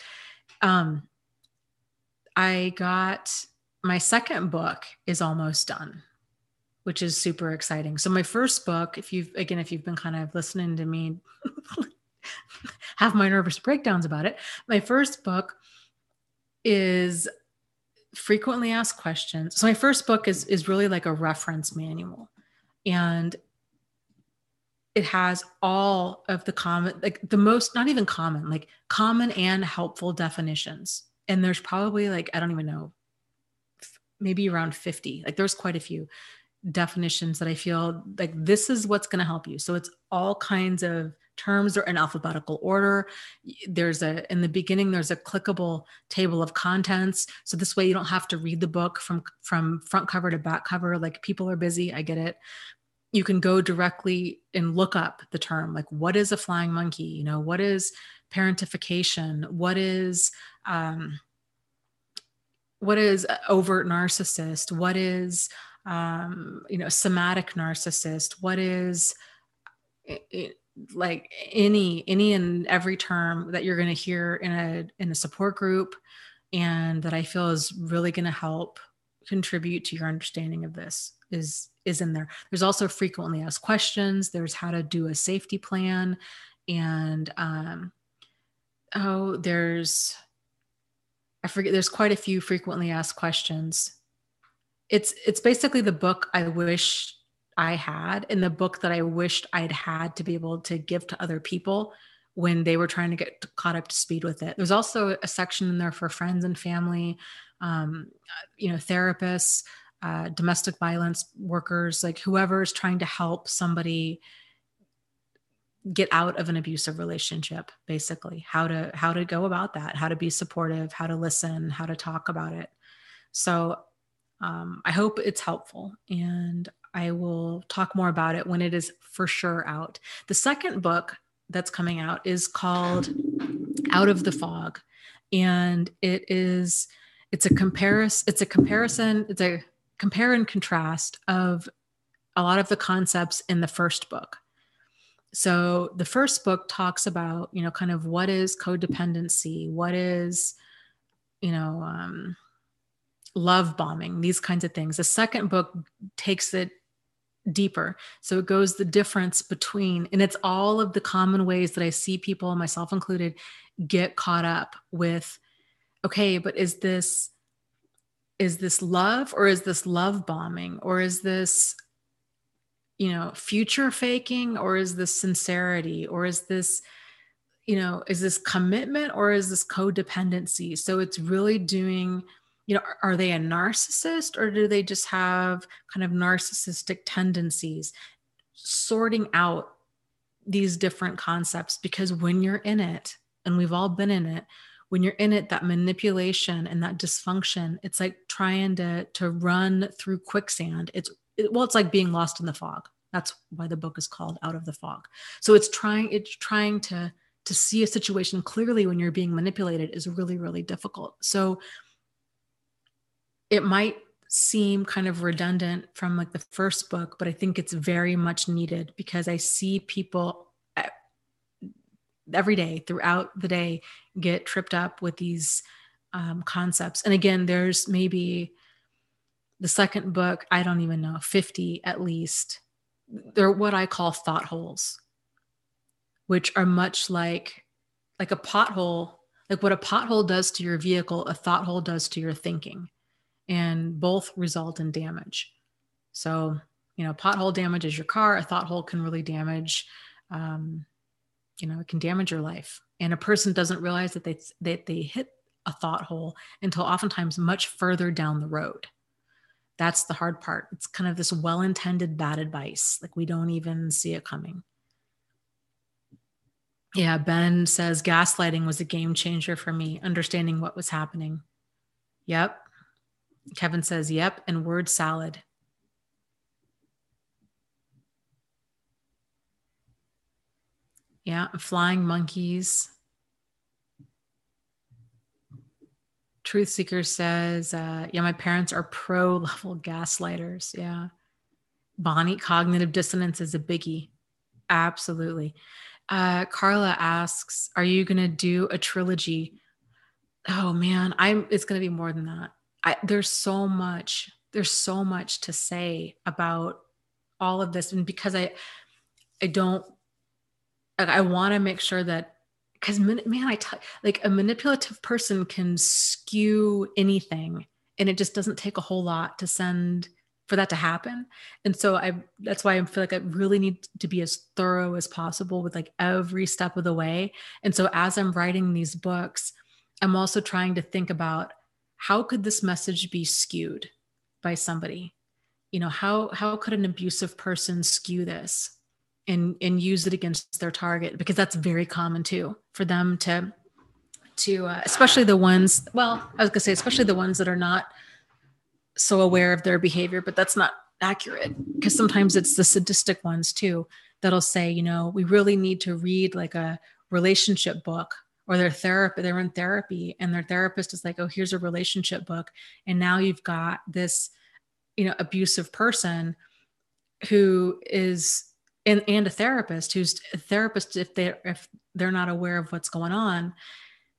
I got my second book is almost done, which is super exciting. So my first book, if you've been kind of listening to me have my nervous breakdowns about it, my first book is frequently asked questions. So my first book is really like a reference manual, and it has all of the common, like the most, not even common, like common and helpful definitions. And there's probably like, I don't even know, maybe around 50, like there's quite a few definitions that I feel like this is what's going to help you. So it's all kinds of terms are in alphabetical order. In the beginning, there's a clickable table of contents. So this way you don't have to read the book from front cover to back cover. Like people are busy. I get it. You can go directly and look up the term, like what is a flying monkey? What is parentification? What is overt narcissist? What is, somatic narcissist? What is like any and every term that you're going to hear in a support group, and that I feel is really going to help contribute to your understanding of this is in there. There's also frequently asked questions. There's how to do a safety plan. And, there's quite a few frequently asked questions. It's basically the book I wish I had, and the book that I wished I'd had to be able to give to other people when they were trying to get caught up to speed with it. There's also a section in there for friends and family, therapists, domestic violence workers, like whoever is trying to help somebody get out of an abusive relationship, basically how to go about that, how to be supportive, how to listen, how to talk about it. So I hope it's helpful, and I will talk more about it when it is for sure out. The second book that's coming out is called Out of the Fog. And it's a comparison, it's a compare and contrast of a lot of the concepts in the first book. So the first book talks about, kind of what is codependency, what is, love bombing, these kinds of things. The second book takes it deeper. So it goes the difference between, and it's all of the common ways that I see people, myself included, get caught up with, okay, but is this love, or is this love bombing, or is this, future faking, or is this sincerity, or is this, is this commitment, or is this codependency? So it's really doing, are they a narcissist, or do they just have kind of narcissistic tendencies? Sorting out these different concepts, because when you're in it, and we've all been in it, when you're in it, that manipulation and that dysfunction, it's like trying to run through quicksand. It's like being lost in the fog. That's why the book is called Out of the Fog. So it's trying to see a situation clearly when you're being manipulated is really, really difficult. So it might seem kind of redundant from like the first book, but I think it's very much needed, because I see people every day, throughout the day, get tripped up with these concepts. And again, there's maybe the second book, I don't even know, 50 at least. They're what I call thought holes, which are much like a pothole. Like what a pothole does to your vehicle, a thought hole does to your thinking, and both result in damage. So, pothole damages your car. A thought hole can really damage, it can damage your life. And a person doesn't realize that they hit a thought hole until oftentimes much further down the road. That's the hard part. It's kind of this well-intended bad advice. Like we don't even see it coming. Yeah, Ben says gaslighting was a game changer for me, understanding what was happening. Yep. Kevin says, yep, and word salad. Yeah, flying monkeys. Truth Seeker says, yeah, my parents are pro-level gaslighters. Yeah. Bonnie, cognitive dissonance is a biggie. Absolutely. Carla asks, are you going to do a trilogy? Oh man, it's going to be more than that. There's so much to say about all of this. And because I want to make sure that, because man, like a manipulative person can skew anything, and it just doesn't take a whole lot for that to happen. And so that's why I feel like I really need to be as thorough as possible with like every step of the way. And so as I'm writing these books, I'm also trying to think about, how could this message be skewed by somebody? How could an abusive person skew this and use it against their target? Because that's very common too, for them to especially the ones, especially the ones that are not so aware of their behavior, but that's not accurate, because sometimes it's the sadistic ones too that'll say, we really need to read like a relationship book, or they're in therapy, and their therapist is like, oh, here's a relationship book, and now you've got this abusive person who is and a therapist who's a therapist, if they're not aware of what's going on,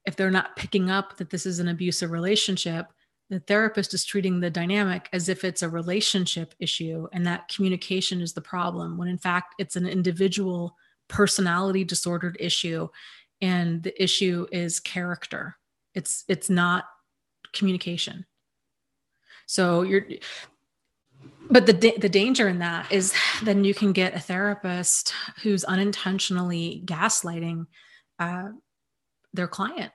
if they're not picking up that this is an abusive relationship, the therapist is treating the dynamic as if it's a relationship issue, and that communication is the problem, when in fact it's an individual personality disordered issue, and the issue is character. It's not communication. So but the danger in that is then you can get a therapist who's unintentionally gaslighting their client,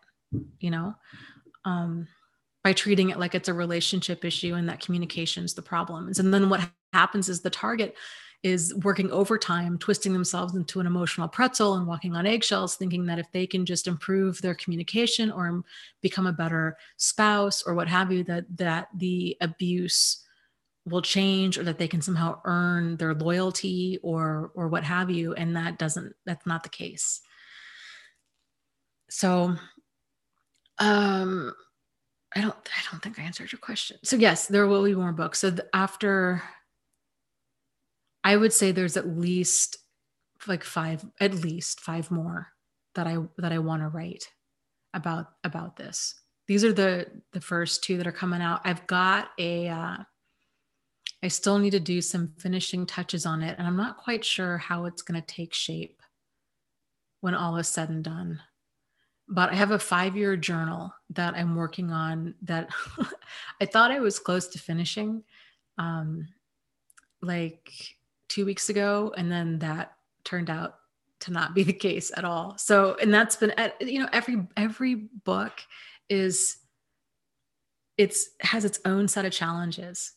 by treating it like it's a relationship issue, and that communication is the problem. And then what happens is the target is working overtime, twisting themselves into an emotional pretzel and walking on eggshells, thinking that if they can just improve their communication or become a better spouse or what have you, that the abuse will change, or that they can somehow earn their loyalty or what have you. And that's not the case. So, I don't think I answered your question. So yes, there will be more books. So after, I would say there's at least like at least five more that I want to write about this. These are the first two that are coming out. I've got I still need to do some finishing touches on it, and I'm not quite sure how it's going to take shape when all is said and done. But I have a 5-year journal that I'm working on that I thought I was close to finishing like 2 weeks ago. And then that turned out to not be the case at all. So, and that's been, every book has its own set of challenges.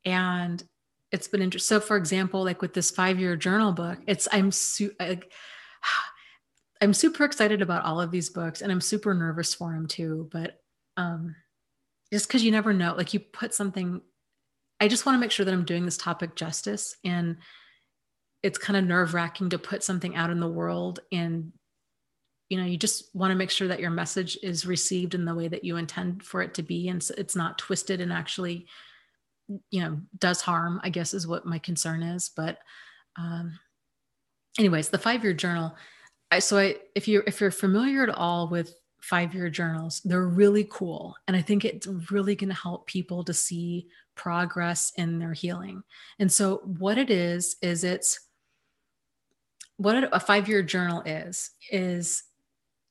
And it's been interesting. So for example, like with this 5-year journal book, I'm super excited about all of these books, and I'm super nervous for them too. But just because you never know, like you put something, I just want to make sure that I'm doing this topic justice. And it's kind of nerve-wracking to put something out in the world, and you just want to make sure that your message is received in the way that you intend for it to be, and so it's not twisted and actually does harm, I guess, is what my concern is. But anyways, the 5-year journal. If you're familiar at all with 5-year journals, they're really cool. And I think it's really going to help people to see progress in their healing. And so what it is what a 5-year journal is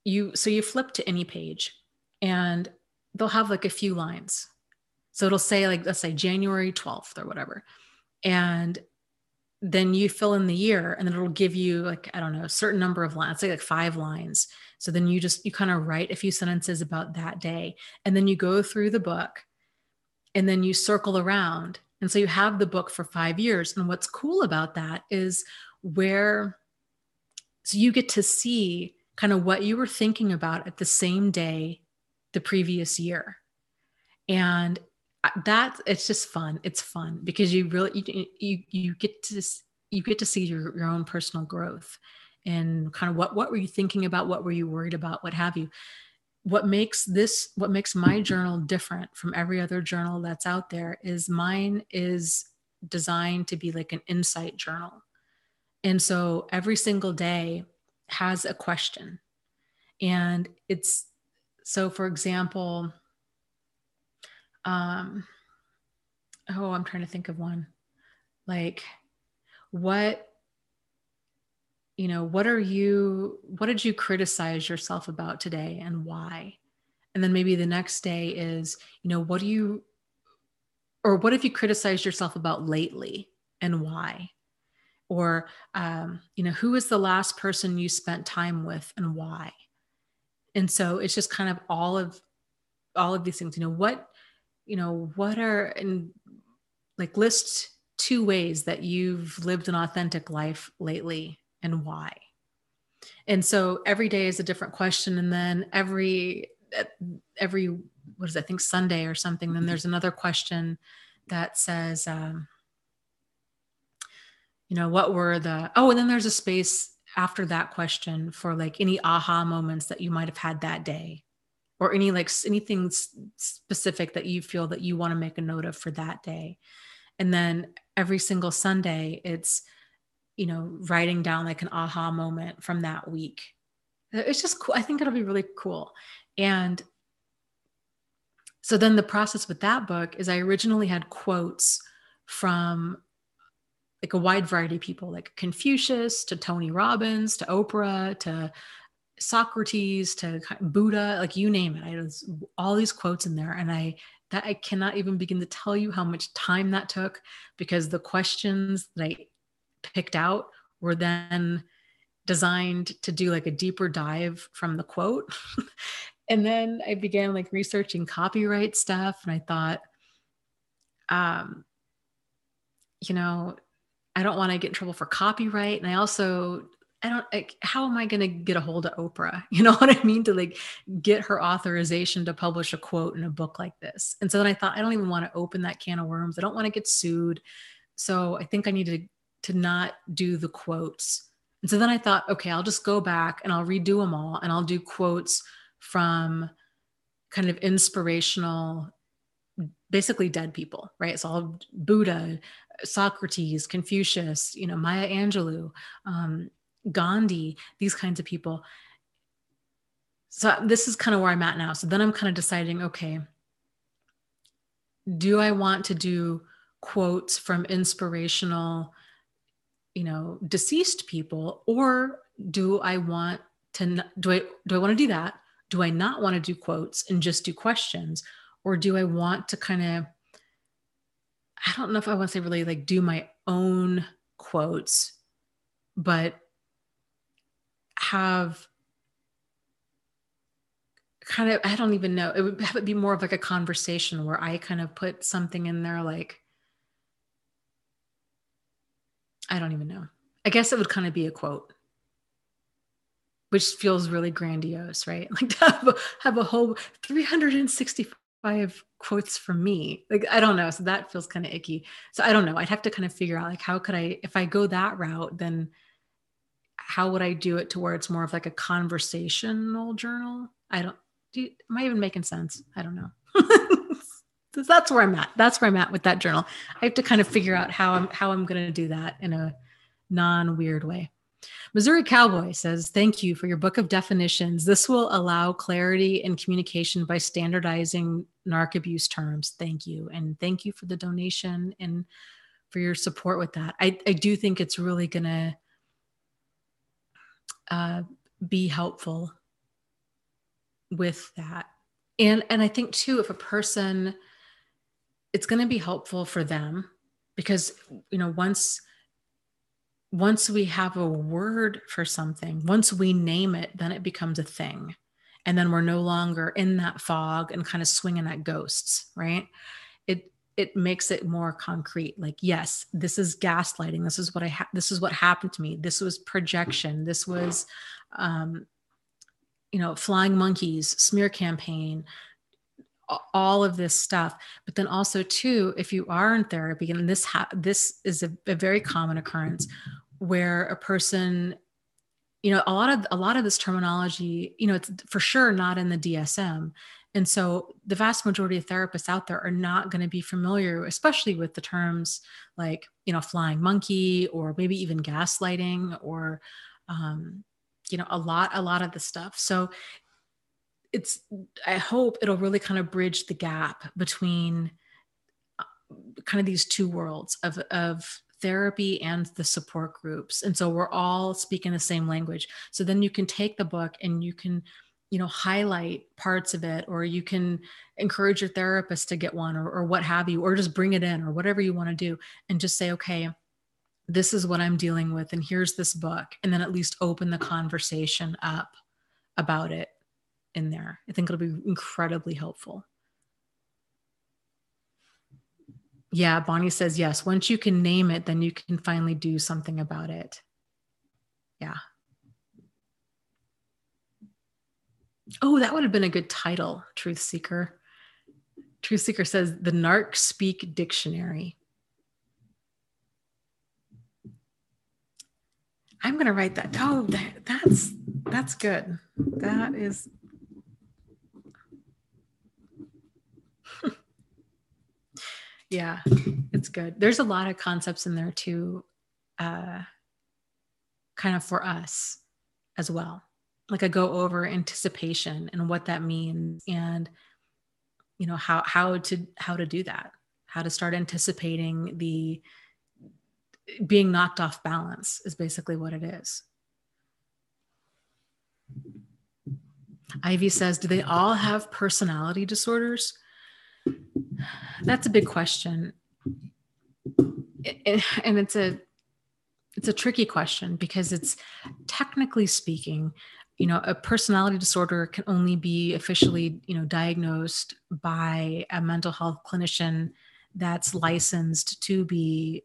you flip to any page and they'll have like a few lines. So it'll say like, let's say January 12th or whatever. And then you fill in the year, and then it'll give you like, I don't know, a certain number of lines, say like 5 lines. So then you kind of write a few sentences about that day. And then you go through the book and then you circle around. And so you have the book for 5 years. And what's cool about that is so you get to see kind of what you were thinking about at the same day the previous year. And it's just fun. It's fun because you really, you get to see your own personal growth and kind of what were you thinking about? What were you worried about? What have you? What makes my journal different from every other journal that's out there is mine is designed to be like an insight journal. And so every single day has a question. And so for example, I'm trying to think of one. Like, what did you criticize yourself about today and why? And then maybe the next day is, what have you criticized yourself about lately and why? Or, who is the last person you spent time with and why? And so it's just kind of all of these things, what are, and like list 2 ways that you've lived an authentic life lately and why. And so every day is a different question. And then every, what is that, I think Sunday or something, then there's another question that says, and then there's a space after that question for like any aha moments that you might've had that day, or any like anything specific that you feel that you want to make a note of for that day. And then every single Sunday, it's, writing down like an aha moment from that week. It's just cool. I think it'll be really cool. And so then the process with that book is I originally had quotes from like a wide variety of people, like Confucius to Tony Robbins to Oprah to Socrates to Buddha, like you name it. I had all these quotes in there, and I cannot even begin to tell you how much time that took, because the questions that I picked out were then designed to do like a deeper dive from the quote. And then I began like researching copyright stuff, and I thought, I don't want to get in trouble for copyright. And how am I going to get a hold of Oprah? You know what I mean? To like get her authorization to publish a quote in a book like this. And so then I thought, I don't even want to open that can of worms. I don't want to get sued. So I think I need to not do the quotes. And so then I thought, okay, I'll just go back and I'll redo them all. And I'll do quotes from kind of inspirational, basically dead people, right? So Buddha, Socrates, Confucius, Maya Angelou, Gandhi, these kinds of people. So this is kind of where I'm at now. So then I'm kind of deciding, okay, do I want to do quotes from inspirational, deceased people, or do I want to, do I want to do that? Do I not want to do quotes and just do questions? Or do I want to kind of, I don't know if I want to say really like do my own quotes, but have kind of, I don't even know, it would have it be more of like a conversation where I kind of put something in there, like, I don't even know. I guess it would kind of be a quote, which feels really grandiose, right? Like to have a whole 365 quotes from me. Like, I don't know. So that feels kind of icky. So I don't know. I'd have to kind of figure out like, how could I, if I go that route, then how would I do it to where it's more of like a conversational journal? Am I even making sense? I don't know. That's where I'm at. That's where I'm at with that journal. I have to kind of figure out how I'm going to do that in a non-weird way. Missouri Cowboy says, thank you for your book of definitions. This will allow clarity in communication by standardizing narc abuse terms. Thank you. And thank you for the donation and for your support with that. I do think it's really going to be helpful with that. And I think too, if a person, it's going to be helpful for them because, once we have a word for something, once we name it, then it becomes a thing. And then we're no longer in that fog and kind of swinging at ghosts, right? It makes it more concrete. Like, yes, this is gaslighting. This is what this is what happened to me. This was projection. This was, flying monkeys, smear campaign, all of this stuff. But then also too, if you are in therapy, and this is a very common occurrence where a person, a lot of this terminology, it's for sure not in the DSM. And so the vast majority of therapists out there are not going to be familiar, especially with the terms like, flying monkey, or maybe even gaslighting, or, a lot of the stuff. So I hope it'll really kind of bridge the gap between kind of these two worlds of therapy and the support groups. And so we're all speaking the same language. So then you can take the book and you can, highlight parts of it, or you can encourage your therapist to get one, or what have you, or just bring it in, or whatever you want to do, and just say, okay, this is what I'm dealing with, and here's this book. And then at least open the conversation up about it in there. I think it'll be incredibly helpful. Yeah, Bonnie says, yes, once you can name it, then you can finally do something about it. Yeah. Oh, that would have been a good title, Truth Seeker. Truth Seeker says, the Narc Speak Dictionary. I'm going to write that. Oh, that's good. That is. Yeah, it's good. There's a lot of concepts in there too, kind of for us as well. Like I go over anticipation and what that means, and how to do that, how to start anticipating the being knocked off balance is basically what it is. Ivy says, do they all have personality disorders? That's a big question. And it's a tricky question, because it's, technically speaking, a personality disorder can only be officially, diagnosed by a mental health clinician that's licensed to be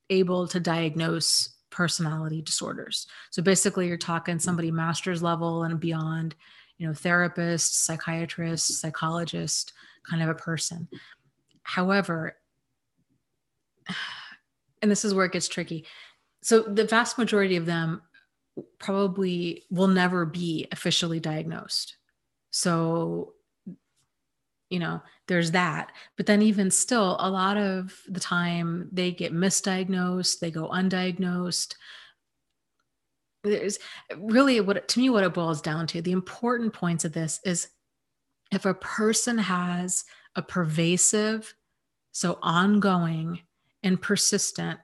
able to diagnose personality disorders. So basically you're talking somebody master's level and beyond, therapist, psychiatrist, psychologist, kind of a person. However, and this is where it gets tricky. So the vast majority of them probably will never be officially diagnosed. So, there's that. But then even still, a lot of the time they get misdiagnosed, they go undiagnosed. there's really to me, what it boils down to, the important points of this is if a person has a pervasive, so ongoing and persistent,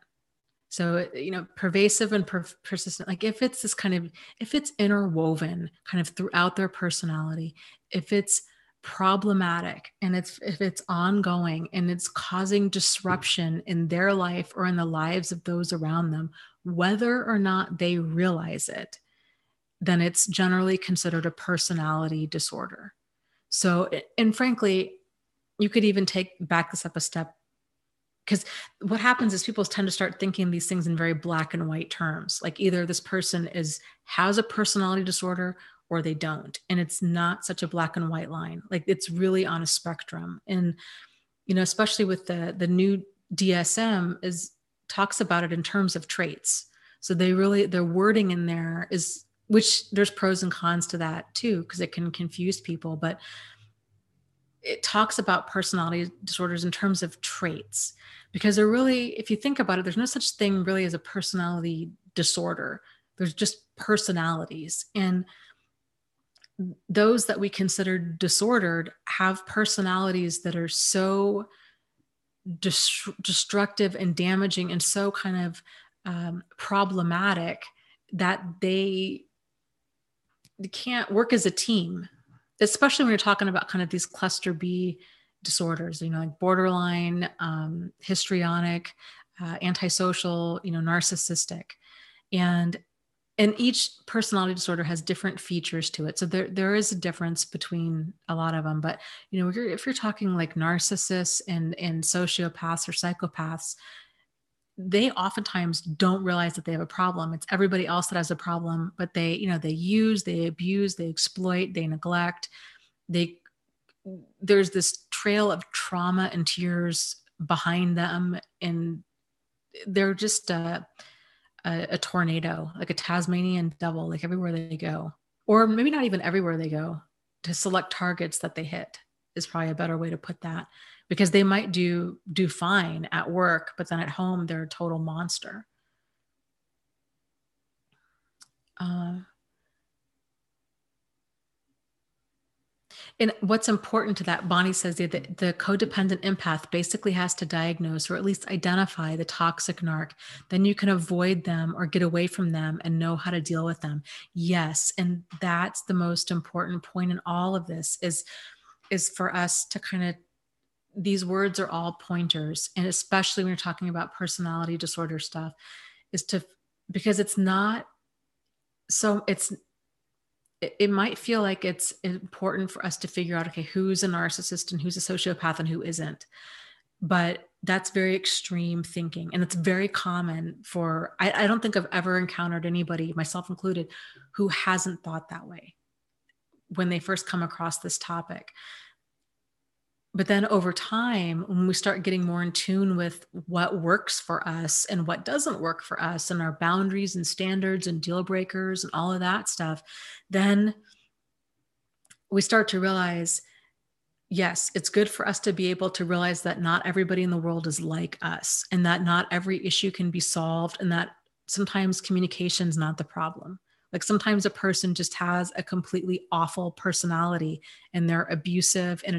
so, pervasive and persistent, like if it's this kind of, if it's interwoven kind of throughout their personality, if it's problematic and if it's ongoing and it's causing disruption in their life or in the lives of those around them, whether or not they realize it, then it's generally considered a personality disorder. So, and frankly, you could even back this up a step, because what happens is people tend to start thinking these things in very black and white terms. Like either this person has a personality disorder or they don't. And it's not such a black and white line. Like it's really on a spectrum. And, especially with the new DSM talks about it in terms of traits. So their wording in there is, which there's pros and cons to that too, because it can confuse people, but it talks about personality disorders in terms of traits, because if you think about it, there's no such thing really as a personality disorder. There's just personalities. And those that we consider disordered have personalities that are so destructive and damaging and so kind of problematic that they can't work as a team, especially when you're talking about kind of these cluster B disorders, like borderline, histrionic, antisocial, narcissistic. And each personality disorder has different features to it. So there is a difference between a lot of them. But, if you're talking like narcissists and sociopaths or psychopaths, they oftentimes don't realize that they have a problem. It's everybody else that has a problem, but they use, they abuse, they exploit, they neglect. There's this trail of trauma and tears behind them. And they're just a tornado, like a Tasmanian devil, like everywhere they go, or maybe not even everywhere they go, to select targets that they hit is probably a better way to put that, because they might do fine at work, but then at home, they're a total monster. And what's important to that, Bonnie says that the codependent empath basically has to diagnose or at least identify the toxic narc. Then you can avoid them or get away from them and know how to deal with them. Yes. And that's the most important point in all of this is for us to kind of, these words are all pointers. And especially when you're talking about personality disorder stuff, because it's not, so it might feel like it's important for us to figure out, okay, who's a narcissist and who's a sociopath and who isn't. But that's very extreme thinking. And it's very common I don't think I've ever encountered anybody, myself included, who hasn't thought that way when they first come across this topic. But then over time, when we start getting more in tune with what works for us and what doesn't work for us and our boundaries and standards and deal breakers and all of that stuff, then we start to realize, yes, it's good for us to be able to realize that not everybody in the world is like us, and that not every issue can be solved, and that sometimes communication is not the problem. Like sometimes a person just has a completely awful personality and they're abusive, and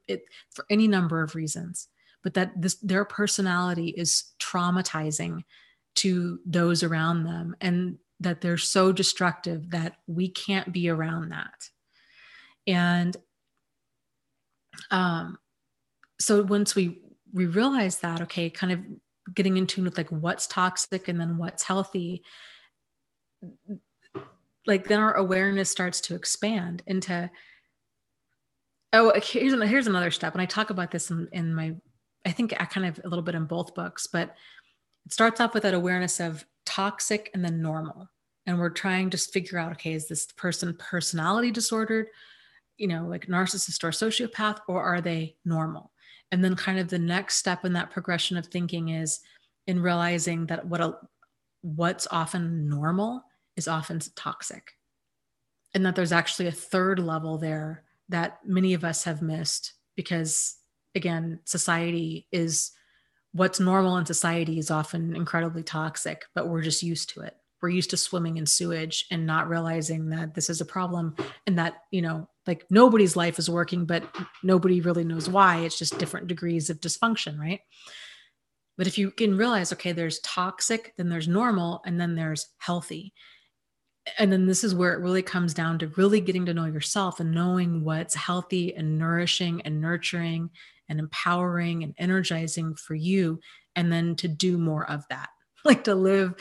it for any number of reasons, but that their personality is traumatizing to those around them, and that they're so destructive that we can't be around that. And so once we realize that, okay, kind of getting in tune with like what's toxic and then what's healthy, like then our awareness starts to expand into, here's another step. And I talk about this in my, I think I kind of a little bit in both books, but it starts off with that awareness of toxic and then normal. And we're trying to figure out, okay, is this person personality disordered, like narcissist or sociopath, or are they normal? And then kind of the next step in that progression of thinking is in realizing that what's often normal is often toxic. And that there's actually a third level there that many of us have missed, because again, what's normal in society is often incredibly toxic, but we're just used to it. we're used to swimming in sewage and not realizing that this is a problem, and that, like nobody's life is working, but nobody really knows why. It's just different degrees of dysfunction, right? But if you can realize, okay, there's toxic, then there's normal, and then there's healthy. And then this is where it really comes down to really getting to know yourself and knowing what's healthy and nourishing and nurturing and empowering and energizing for you. And then to do more of that, like to live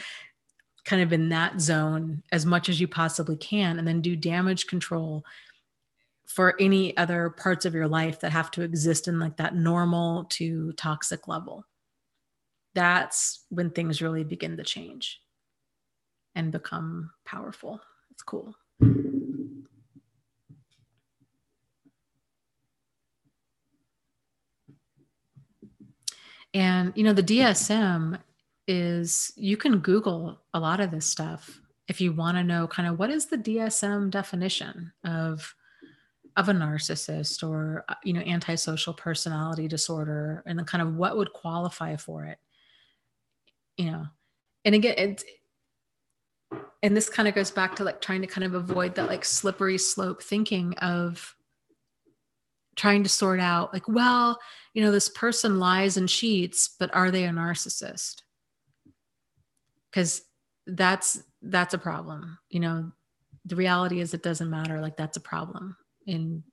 kind of in that zone as much as you possibly can, and then do damage control for any other parts of your life that have to exist in like that normal to toxic level. That's when things really begin to change and become powerful. It's cool. And, the DSM is, you can Google a lot of this stuff if you want to know kind of what is the DSM definition of a narcissist or, antisocial personality disorder, and then kind of what would qualify for it, and again, and this kind of goes back to like trying to kind of avoid that like slippery slope thinking of trying to sort out like, well, this person lies and cheats, but are they a narcissist? Because that's a problem. The reality is it doesn't matter. Like that's a problem. And,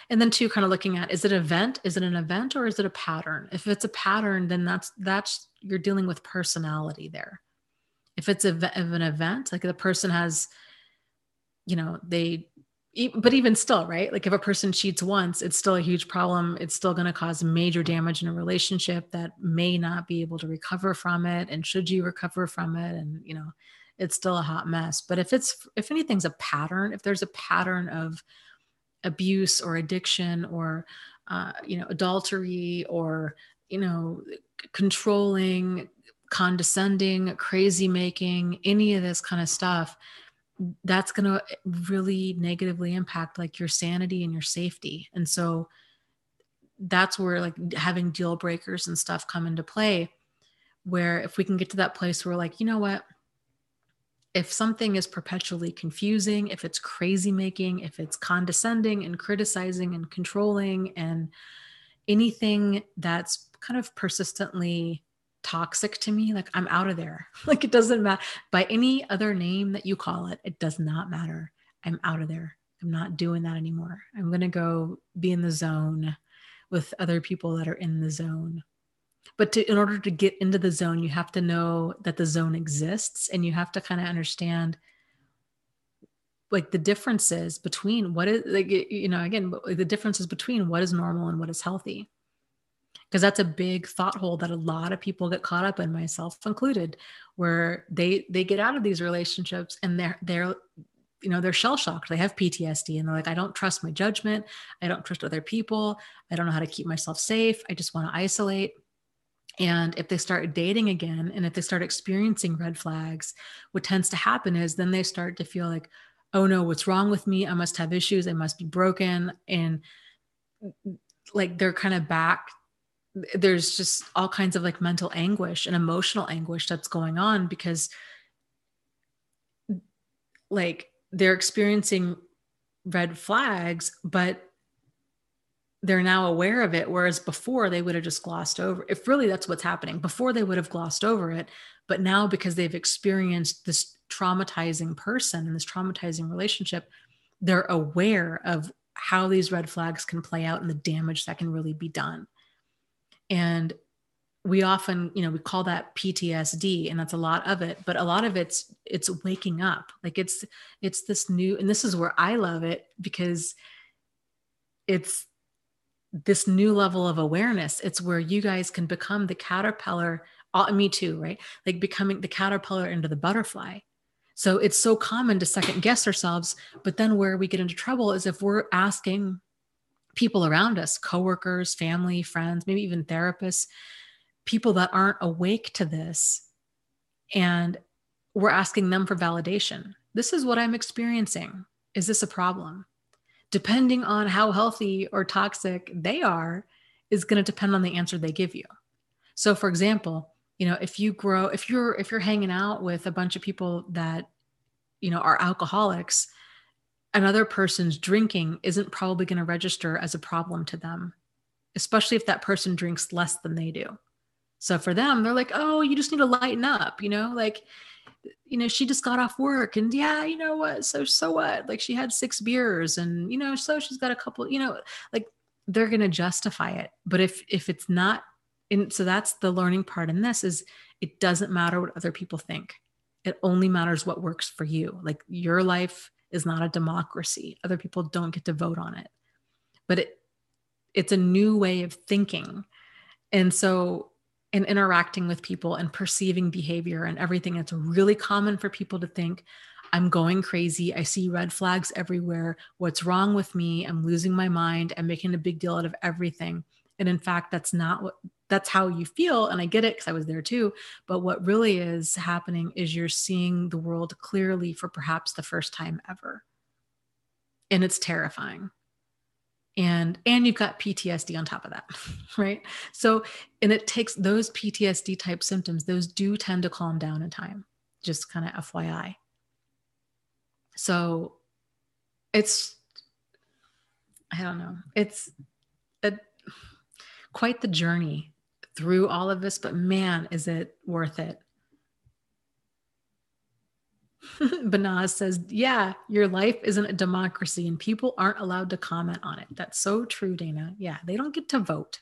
and then too, kind of looking at, is it an event or is it a pattern? If it's a pattern, then that's you're dealing with personality there. If it's an event, like the person has, but even still, right? Like if a person cheats once, it's still a huge problem. It's still going to cause major damage in a relationship that may not be able to recover from it. And should you recover from it? And, it's still a hot mess. But if anything's a pattern, if there's a pattern of abuse or addiction or, adultery or, controlling, condescending, crazy making, any of this kind of stuff, that's going to really negatively impact like your sanity and your safety. And so that's where like having deal breakers and stuff come into play, where if we can get to that place where like, you know what, if something is perpetually confusing, if it's crazy making, if it's condescending and criticizing and controlling, and anything that's kind of persistently toxic to me, like I'm out of there. Like it doesn't matter by any other name that you call it. It does not matter. I'm out of there. I'm not doing that anymore. I'm going to go be in the zone with other people that are in the zone. But in order to get into the zone, you have to know that the zone exists, and you have to kind of understand like the differences between what is like, again, the differences between what is normal and what is healthy. Because that's a big thought hole that a lot of people get caught up in, myself included, where they get out of these relationships and they're shell shocked. They have PTSD and they're like, I don't trust my judgment. I don't trust other people. I don't know how to keep myself safe. I just want to isolate. And if they start dating again, and if they start experiencing red flags, what tends to happen is then they start to feel like, oh no, what's wrong with me? I must have issues. I must be broken. And like, they're kind of back. There's just all kinds of like mental anguish and emotional anguish that's going on because like they're experiencing red flags, but they're now aware of it. Whereas before they would have just glossed over. If really that's what's happening, before they would have glossed over it. But now because they've experienced this traumatizing person and this traumatizing relationship, they're aware of how these red flags can play out and the damage that can really be done. And we often, we call that PTSD, and that's a lot of it, but a lot of it's waking up. Like it's this new, and this is where I love it because it's this new level of awareness. It's where you guys can become the caterpillar, me too, right? Like becoming the caterpillar into the butterfly. So it's so common to second guess ourselves, but then where we get into trouble is if we're asking people around us, coworkers, family, friends, maybe even therapists, people that aren't awake to this, and we're asking them for validation. This is what I'm experiencing. Is this a problem? Depending on how healthy or toxic they are is going to depend on the answer they give you. So for example, if you're hanging out with a bunch of people that, are alcoholics, another person's drinking isn't probably going to register as a problem to them, especially if that person drinks less than they do. So for them, they're like, oh, you just need to lighten up, like, she just got off work and yeah, you know what? So what? Like she had 6 beers and, so she's got a couple, like they're going to justify it. But if it's not, and so that's the learning part in this is it doesn't matter what other people think. It only matters what works for you. Like your life is not a democracy. Other people don't get to vote on it, but it's a new way of thinking. And so in interacting with people and perceiving behavior and everything, it's really common for people to think, I'm going crazy. I see red flags everywhere. What's wrong with me? I'm losing my mind. I'm making a big deal out of everything. And in fact, that's how you feel. And I get it because I was there too. But what really is happening is you're seeing the world clearly for perhaps the first time ever. And it's terrifying. And you've got PTSD on top of that, right? So, and it takes those PTSD type symptoms, those do tend to calm down in time, just kind of FYI. So I don't know, it's quite the journey through all of this, but man, is it worth it? Banaz says, yeah, your life isn't a democracy and people aren't allowed to comment on it. That's so true, Dana. Yeah, they don't get to vote.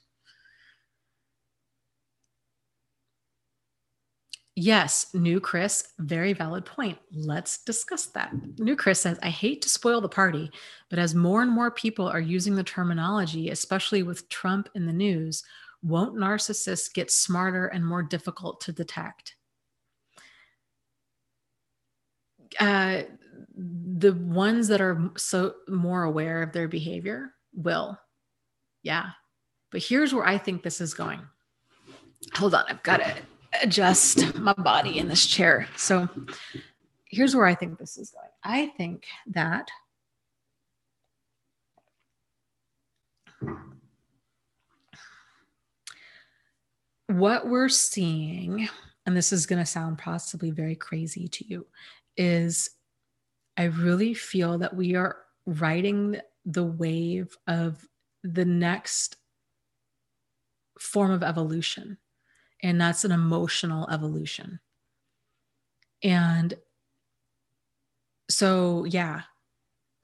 Yes, New Chris, very valid point. Let's discuss that. New Chris says, I hate to spoil the party, but as more and more people are using the terminology, especially with Trump in the news, won't narcissists get smarter and more difficult to detect? The ones that are so more aware of their behavior will. Yeah. But here's where I think this is going. Hold on. I've got to adjust my body in this chair. So here's where I think this is going. I think that what we're seeing, and this is going to sound possibly very crazy to you, is I really feel that we are riding the wave of the next form of evolution, and that's an emotional evolution. And so, yeah.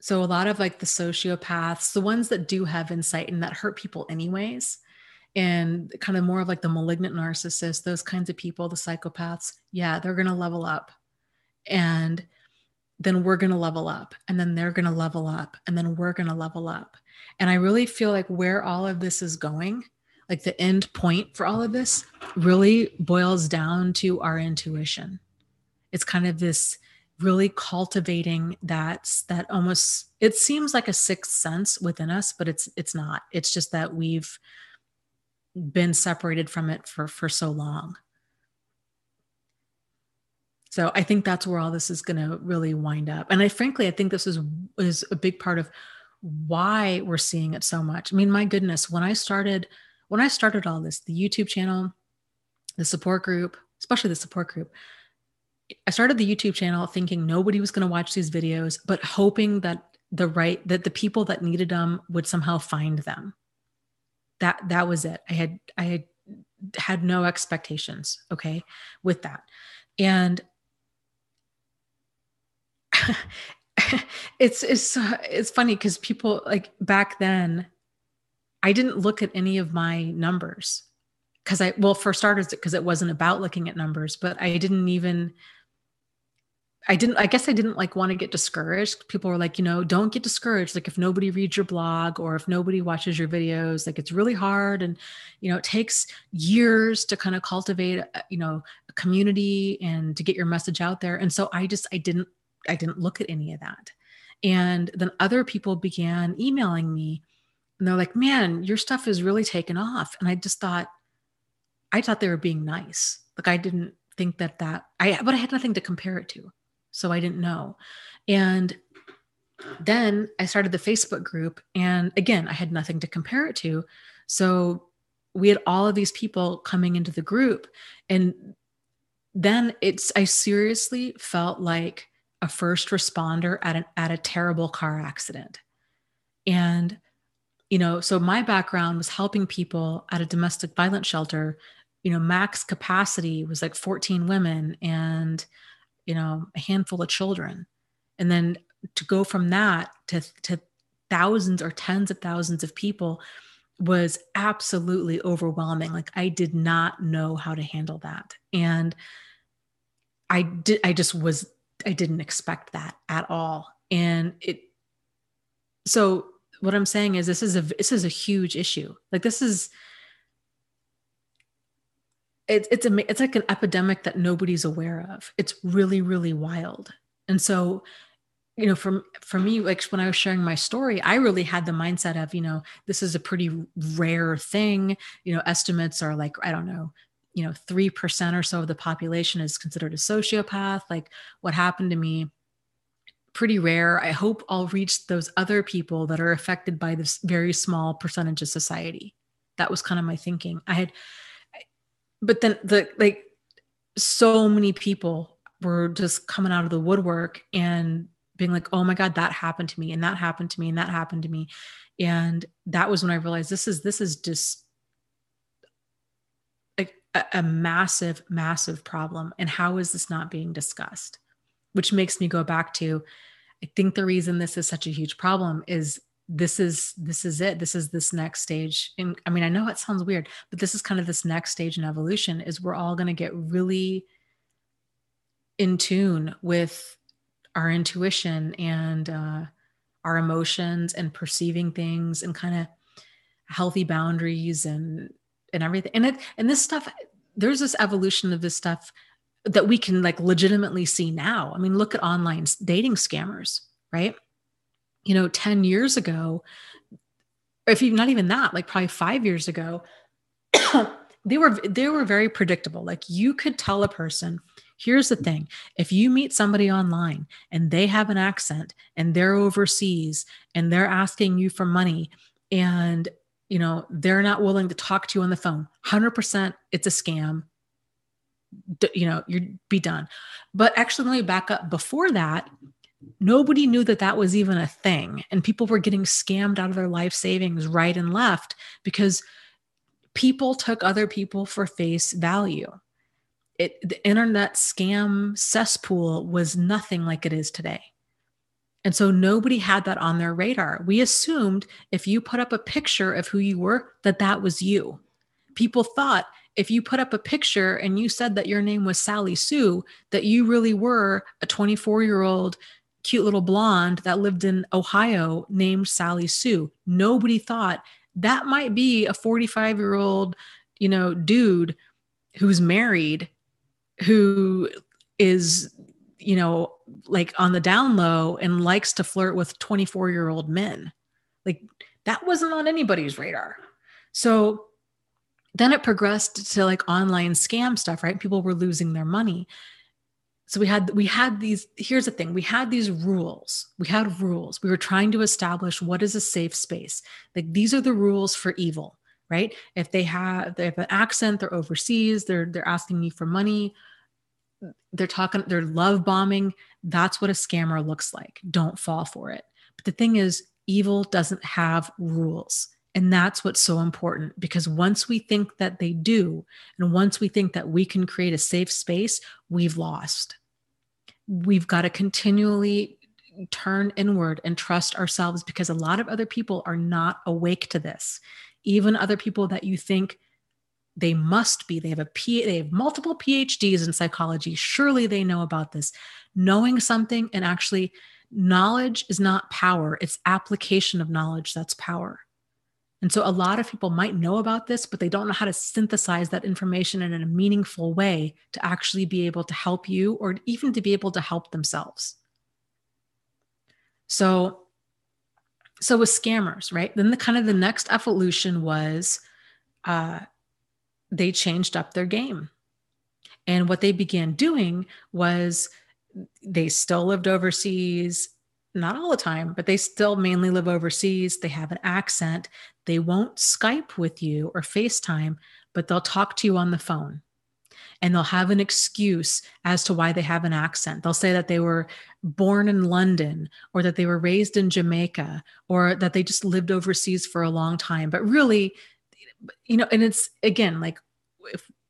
So a lot of like the sociopaths, the ones that do have insight and that hurt people anyways, and kind of more of like the malignant narcissists, those kinds of people, the psychopaths, yeah, they're going to level up. And then we're going to level up, and then they're going to level up, and then we're going to level up. And I really feel like where all of this is going, like the end point for all of this really boils down to our intuition. It's kind of this really cultivating that almost, it seems like a sixth sense within us, but it's not. It's just that we've been separated from it for so long. So I think that's where all this is going to really wind up. And I think this is a big part of why we're seeing it so much. I mean, my goodness, when I started all this, the YouTube channel, the support group, especially the support group, I started the YouTube channel thinking nobody was going to watch these videos, but hoping that the people that needed them would somehow find them. That was it. I had no expectations, okay, with that. And it's funny because people, like back then, I didn't look at any of my numbers for starters, because it wasn't about looking at numbers, but I guess I didn't like want to get discouraged. People were like, don't get discouraged. Like if nobody reads your blog or if nobody watches your videos, like it's really hard. And, it takes years to kind of cultivate, a community and to get your message out there. And so I didn't look at any of that. And then other people began emailing me and they're like, man, your stuff is really taken off. And I thought they were being nice. Like I didn't think but I had nothing to compare it to. So I didn't know. And then I started the Facebook group, and again, I had nothing to compare it to. So we had all of these people coming into the group. And then I seriously felt like a first responder at a terrible car accident. And, so my background was helping people at a domestic violence shelter. Max capacity was like 14 women and, a handful of children. And then to go from that to thousands or tens of thousands of people was absolutely overwhelming. Like I did not know how to handle that. And I didn't expect that at all. And so what I'm saying is this is a huge issue. Like it's like an epidemic that nobody's aware of. It's really, really wild. And so, for me, like when I was sharing my story, I really had the mindset of, this is a pretty rare thing. Estimates are like, I don't know, 3% or so of the population is considered a sociopath. Like what happened to me, pretty rare. I hope I'll reach those other people that are affected by this very small percentage of society. That was kind of my thinking. But then so many people were just coming out of the woodwork and being like, oh my God, that happened to me and that happened to me and that happened to me. And that was when I realized this is just like a massive, massive problem. And how is this not being discussed? Which makes me go back to, I think the reason this is such a huge problem is this is it. This is this next stage. And I mean, I know it sounds weird, but this is kind of this next stage in evolution is we're all going to get really in tune with our intuition and our emotions and perceiving things and kind of healthy boundaries and everything. And this stuff, there's this evolution of this stuff that we can like legitimately see now. I mean, look at online dating scammers, right? 10 years ago, if you not even that, like probably 5 years ago, they were very predictable. Like you could tell a person, here's the thing. If you meet somebody online and they have an accent and they're overseas and they're asking you for money and, they're not willing to talk to you on the phone, 100% it's a scam. You'd be done. But actually, let me back up. Before that, nobody knew that was even a thing. And people were getting scammed out of their life savings right and left because people took other people for face value. The internet scam cesspool was nothing like it is today. And so nobody had that on their radar. We assumed if you put up a picture of who you were, that was you. People thought if you put up a picture and you said that your name was Sally Sue, that you really were a 24-year-old cute little blonde that lived in Ohio named Sally Sue. Nobody thought that might be a 45-year-old, dude who's married, who is, like on the down low and likes to flirt with 24-year-old men. Like that wasn't on anybody's radar. So then it progressed to like online scam stuff, right? People were losing their money. So we had these, here's the thing. We had these rules. We had rules. We were trying to establish what is a safe space. Like these are the rules for evil, right? If they have an accent, they're overseas, they're asking you for money, they're love bombing. That's what a scammer looks like. Don't fall for it. But the thing is, evil doesn't have rules. And that's what's so important, because once we think that they do, and once we think that we can create a safe space, we've lost. We've got to continually turn inward and trust ourselves, because a lot of other people are not awake to this. Even other people that you think they must be, they have multiple PhDs in psychology. Surely they know about this. Knowing something, and actually knowledge is not power. It's application of knowledge that's power. And so a lot of people might know about this, but they don't know how to synthesize that information in a meaningful way to actually be able to help you, or even to be able to help themselves. So with scammers, right? Then the next evolution was they changed up their game. And what they began doing was they still lived overseas. Not all the time, but they still mainly live overseas. They have an accent. They won't Skype with you or FaceTime, but they'll talk to you on the phone. And they'll have an excuse as to why they have an accent. They'll say that they were born in London, or that they were raised in Jamaica, or that they just lived overseas for a long time. But really, and it's, again, like,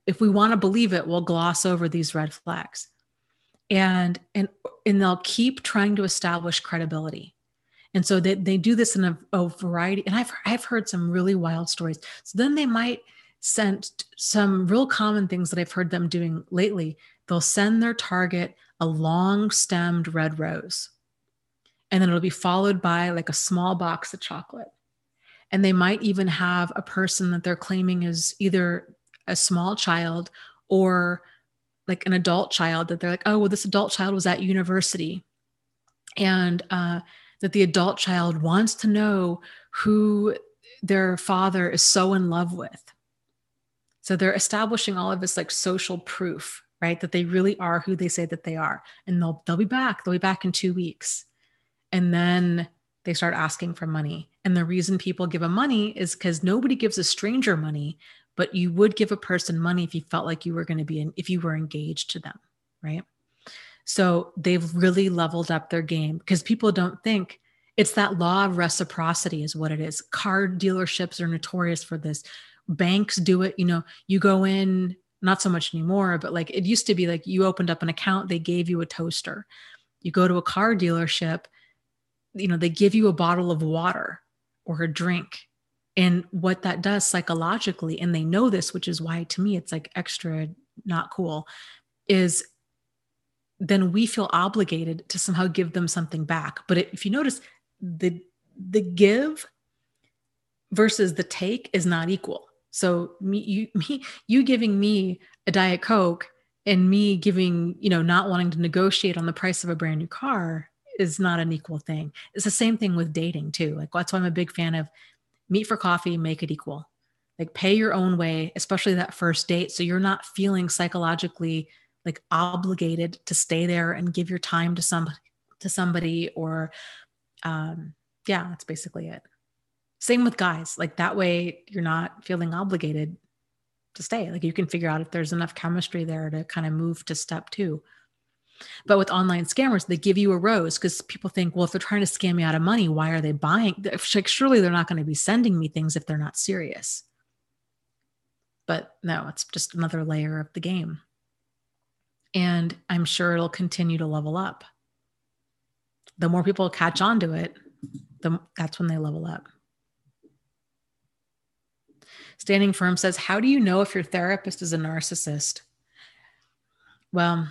if we want to believe it, we'll gloss over these red flags. And they'll keep trying to establish credibility. And so they do this in a variety. And I've heard some really wild stories. So then they might send some real common things that I've heard them doing lately. They'll send their target a long stemmed red rose, and then it'll be followed by like a small box of chocolate. And they might even have a person that they're claiming is either a small child or like an adult child, that they're like, oh, well, this adult child was at university. And that the adult child wants to know who their father is so in love with. So they're establishing all of this like social proof, right? That they really are who they say that they are. And they'll be back. They'll be back in 2 weeks. And then they start asking for money. And the reason people give them money is because nobody gives a stranger money, but you would give a person money if you felt like you were going to be if you were engaged to them, right? So they've really leveled up their game, because people don't think it's that law of reciprocity is what it is. Car dealerships are notorious for this. Banks do it. You go in, not so much anymore, but like it used to be, like you opened up an account, they gave you a toaster. You go to a car dealership, they give you a bottle of water or a drink. And what that does psychologically, and they know this, which is why to me it's like extra not cool, is then we feel obligated to somehow give them something back. But if you notice, the give versus the take is not equal. So you giving me a Diet Coke and me giving, not wanting to negotiate on the price of a brand new car is not an equal thing. It's the same thing with dating too. Like, that's why I'm a big fan of meet for coffee, make it equal. Like, pay your own way, especially that first date. So you're not feeling psychologically like obligated to stay there and give your time to somebody, or that's basically it. Same with guys. Like, that way you're not feeling obligated to stay. Like, you can figure out if there's enough chemistry there to kind of move to step 2. But with online scammers, they give you a rose because people think, well, if they're trying to scam me out of money, why are they buying? Like, surely they're not going to be sending me things if they're not serious. But no, it's just another layer of the game. And I'm sure it'll continue to level up. The more people catch on to it, that's when they level up. Standing Firm says, how do you know if your therapist is a narcissist? Well,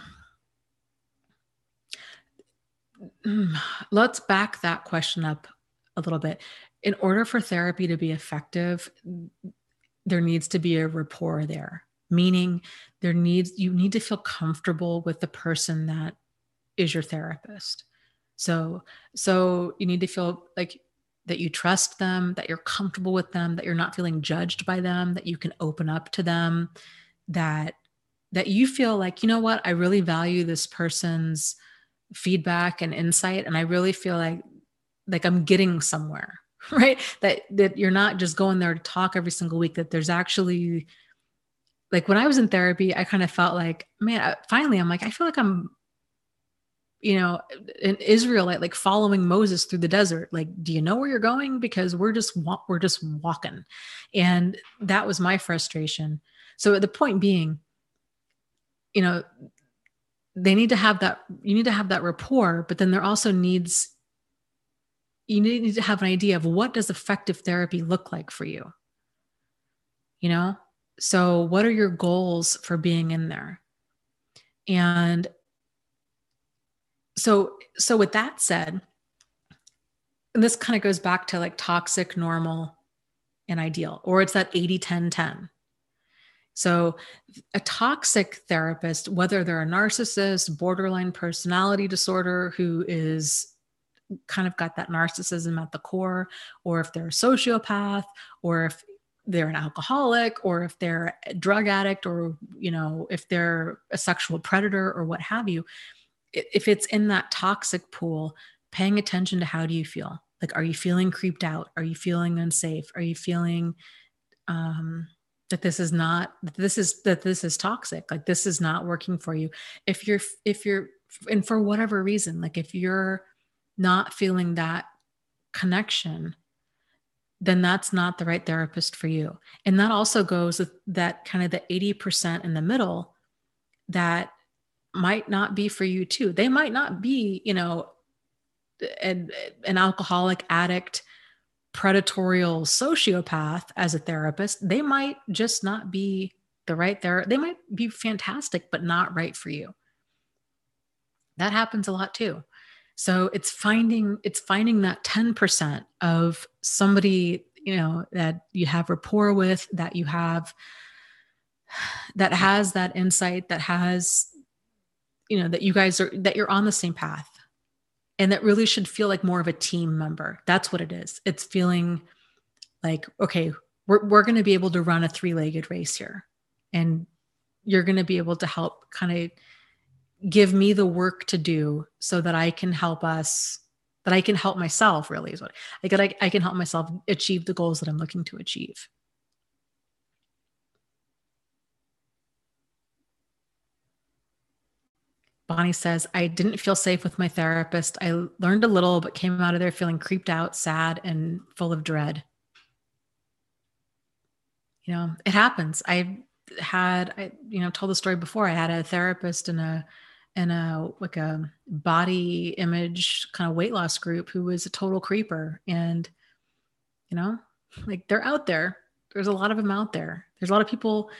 let's back that question up a little bit. In order for therapy to be effective, there needs to be a rapport there, meaning you need to feel comfortable with the person that is your therapist. So you need to feel like that you trust them, that you're comfortable with them, that you're not feeling judged by them, that you can open up to them, that you feel like, you know what, I really value this person's feedback and insight. And I really feel like I'm getting somewhere, right? That you're not just going there to talk every single week, that there's actually, like, when I was in therapy, I kind of felt like, man, finally, I'm like, I feel like I'm, an Israelite, like following Moses through the desert. Like, do you know where you're going? Because we're just walking. And that was my frustration. So the point being, they need to have that, you need to have that rapport, but then there also you need to have an idea of what does effective therapy look like for you? So what are your goals for being in there? And so with that said, and this kind of goes back to like toxic, normal, and ideal, or it's that 80-10-10. So a toxic therapist, whether they're a narcissist, borderline personality disorder, who is kind of got that narcissism at the core, or if they're a sociopath, or if they're an alcoholic, or if they're a drug addict, or, if they're a sexual predator or what have you, if it's in that toxic pool, paying attention to how do you feel? Like, are you feeling creeped out? Are you feeling unsafe? Are you feeling that this is not, that this is toxic? Like, this is not working for you. If you're, and for whatever reason, like if you're not feeling that connection, then that's not the right therapist for you. And that also goes with that kind of the 80% in the middle that might not be for you too. They might not be, an alcoholic addict, predatory sociopath as a therapist. They might just not be the right therapist. They might be fantastic, but not right for you. That happens a lot too. So it's finding that 10% of somebody, that you have rapport with, that you have, that has that insight, that has, that you guys are, that you're on the same path. And that really should feel like more of a team member. That's what it is. It's feeling like, okay, we're going to be able to run a 3-legged race here. And you're going to be able to help kind of give me the work to do so that I can help us, that I can help myself, really is what I can help myself achieve the goals that I'm looking to achieve. Bonnie says, I didn't feel safe with my therapist. I learned a little, but came out of there feeling creeped out, sad, and full of dread. It happens. I told the story before. I had a therapist in a like a body image kind of weight loss group who was a total creeper. And, like, they're out there. There's a lot of them out there. There's a lot of people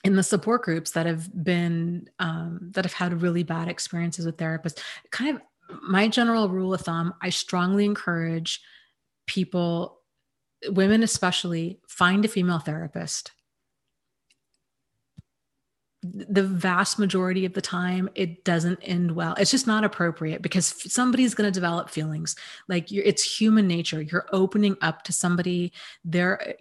in the support groups that have been, that have had really bad experiences with therapists. Kind of my general rule of thumb, I strongly encourage people, women especially, find a female therapist. The vast majority of the time, it doesn't end well. It's just not appropriate because somebody's going to develop feelings. Like, it's human nature. You're opening up to somebody. They're,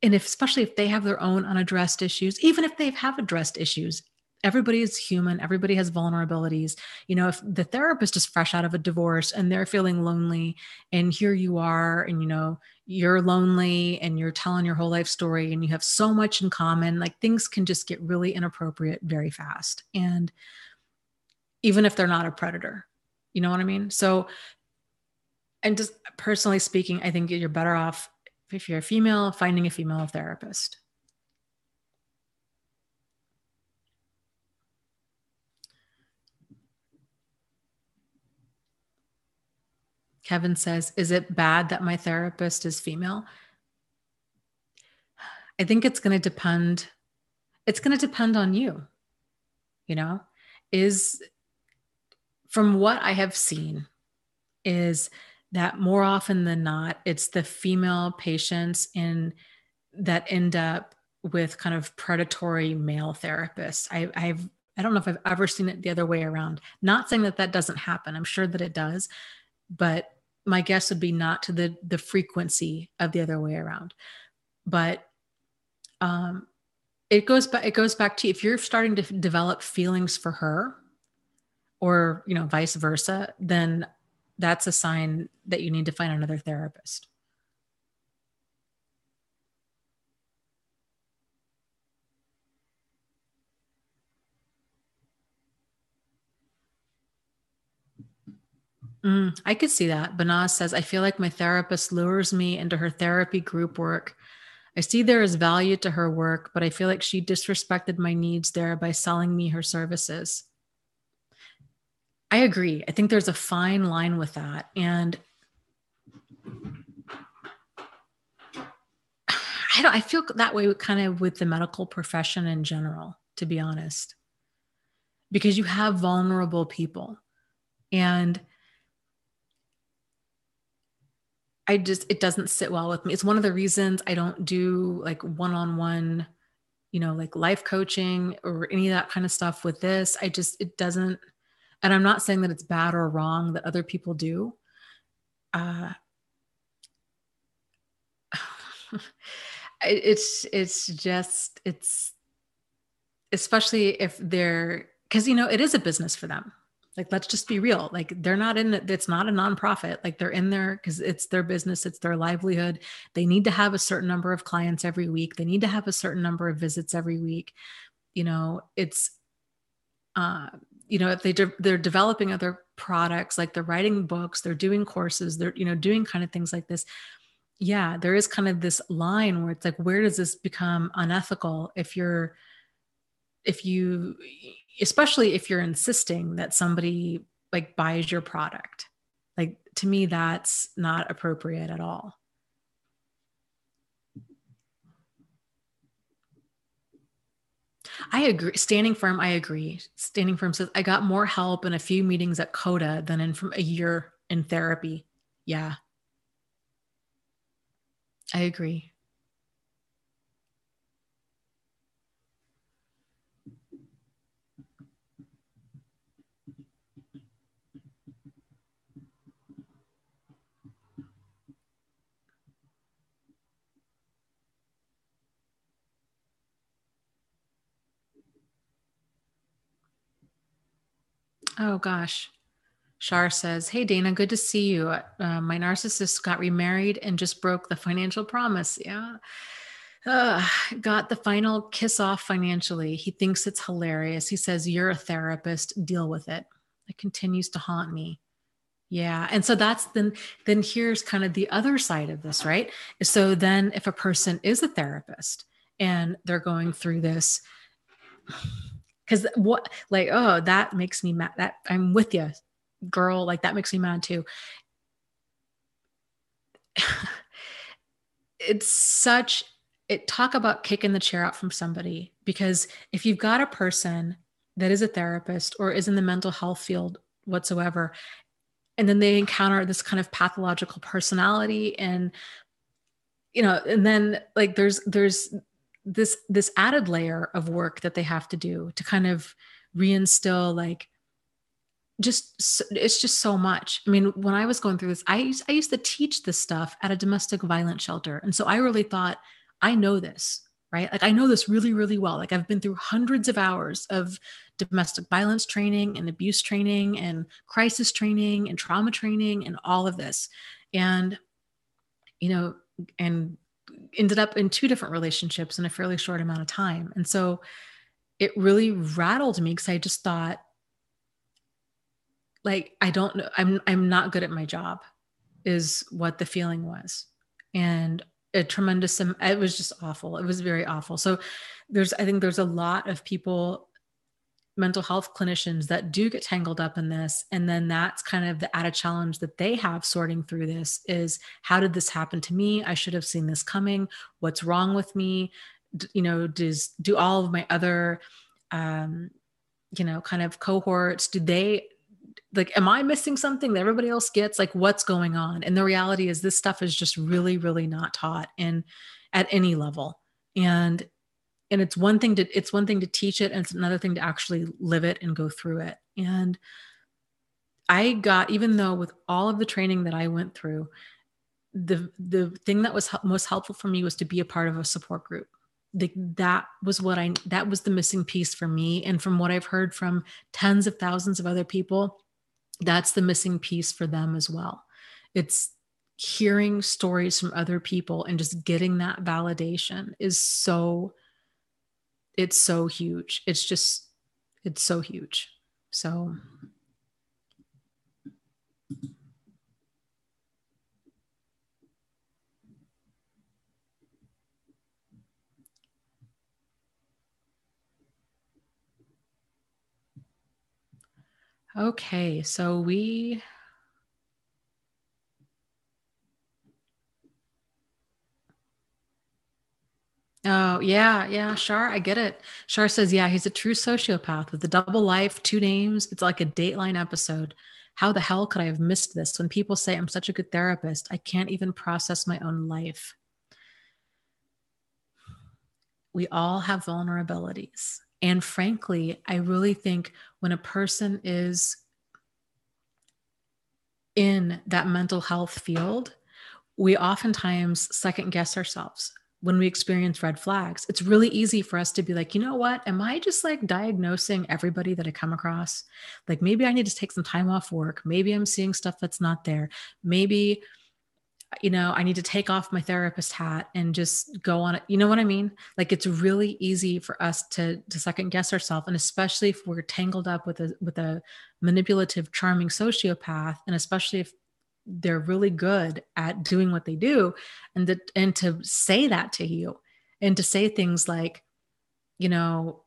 and especially if they have their own unaddressed issues, even if they have addressed issues, everybody is human. Everybody has vulnerabilities. If the therapist is fresh out of a divorce and they're feeling lonely, and here you are, and you're lonely and you're telling your whole life story and you have so much in common, like, things can just get really inappropriate very fast. And even if they're not a predator, you know what I mean? So, and just personally speaking, I think you're better off, if you're a female, finding a female therapist. Kevin says, is it bad that my therapist is female? I think it's going to depend. It's going to depend on you. From what I have seen, is that more often than not, it's the female patients that end up with kind of predatory male therapists. I don't know if I've ever seen it the other way around. Not saying that doesn't happen. I'm sure that it does, but my guess would be not to the frequency of the other way around. But it goes back to, if you're starting to develop feelings for her, or vice versa, then that's a sign that you need to find another therapist. I could see that. Banaz says, I feel like my therapist lures me into her therapy group work. I see there is value to her work, but I feel like she disrespected my needs there by selling me her services. I agree. I think there's a fine line with that. And I feel that way kind of with the medical profession in general, to be honest, because you have vulnerable people, and it doesn't sit well with me. It's one of the reasons I don't do like one-on-one, like life coaching or any of that kind of stuff with this. It doesn't, and I'm not saying that it's bad or wrong that other people do. It's especially if they're, because, it is a business for them. Like, let's just be real. Like, they're not in it. It's not a nonprofit. Like, they're in there because it's their business. It's their livelihood. They need to have a certain number of clients every week. They need to have a certain number of visits every week. It's, if they're developing other products, like they're writing books, they're doing courses, they're, doing kind of things like this. Yeah, there is kind of this line where it's like, where does this become unethical especially if you're insisting that somebody like buys your product? Like, to me, that's not appropriate at all. I agree. Standing Firm, I agree. Standing Firm says, I got more help in a few meetings at Coda than in from a year in therapy. Yeah, I agree. Oh gosh. Shar says, hey, Dana, good to see you. My narcissist got remarried and just broke the financial promise. Yeah. Got the final kiss off financially. He thinks it's hilarious. He says, you're a therapist, deal with it. It continues to haunt me. Yeah. And so that's then here's kind of the other side of this, right? So then if a person is a therapist and they're going through this, because what, like, oh, that makes me mad. That I'm with you, girl. Like, that makes me mad too. Talk about kicking the chair out from somebody, because if you've got a person that is a therapist or is in the mental health field whatsoever, and then they encounter this kind of pathological personality, and and then like there's this added layer of work that they have to do to kind of reinstill, like, it's just so much. I mean, when I was going through this, I used to teach this stuff at a domestic violence shelter. And so I really thought, I know this, right? Like, I know this really, really well. Like, I've been through hundreds of hours of domestic violence training and abuse training and crisis training and trauma training and all of this. And, and ended up in 2 different relationships in a fairly short amount of time. And so it really rattled me, because I just thought, like, I don't know, I'm not good at my job, is what the feeling was. And it was just awful. It was very awful. So I think there's a lot of people, mental health clinicians, that do get tangled up in this. And then that's kind of the added challenge that they have sorting through this is, how did this happen to me? I should have seen this coming. What's wrong with me? Do all of my other, kind of cohorts, am I missing something that everybody else gets? Like, what's going on? And the reality is, this stuff is just really, really not taught at any level. And it's one thing to teach it, and it's another thing to actually live it and go through it. And even though with all of the training that I went through, the thing that was most helpful for me was to be a part of a support group. That was the missing piece for me. And from what I've heard from tens of thousands of other people, that's the missing piece for them as well. It's hearing stories from other people and just getting that validation it's so huge. It's so huge. So okay, so oh, yeah, Shar, I get it. Shar says, yeah, he's a true sociopath with a double life, 2 names. It's like a Dateline episode. How the hell could I have missed this? When people say I'm such a good therapist, I can't even process my own life. We all have vulnerabilities. And frankly, I really think when a person is in that mental health field, we oftentimes second guess ourselves. when we experience red flags, it's really easy for us to be like, you know what? Am I just like diagnosing everybody that I come across? Like maybe I need to take some time off work. Maybe I'm seeing stuff that's not there. Maybe, I need to take off my therapist hat and just go on it. You know what I mean? Like it's really easy for us to second guess ourselves. And especially if we're tangled up with a manipulative, charming sociopath, and especially if they're really good at doing what they do, and to say that to you, and to say things like, you know,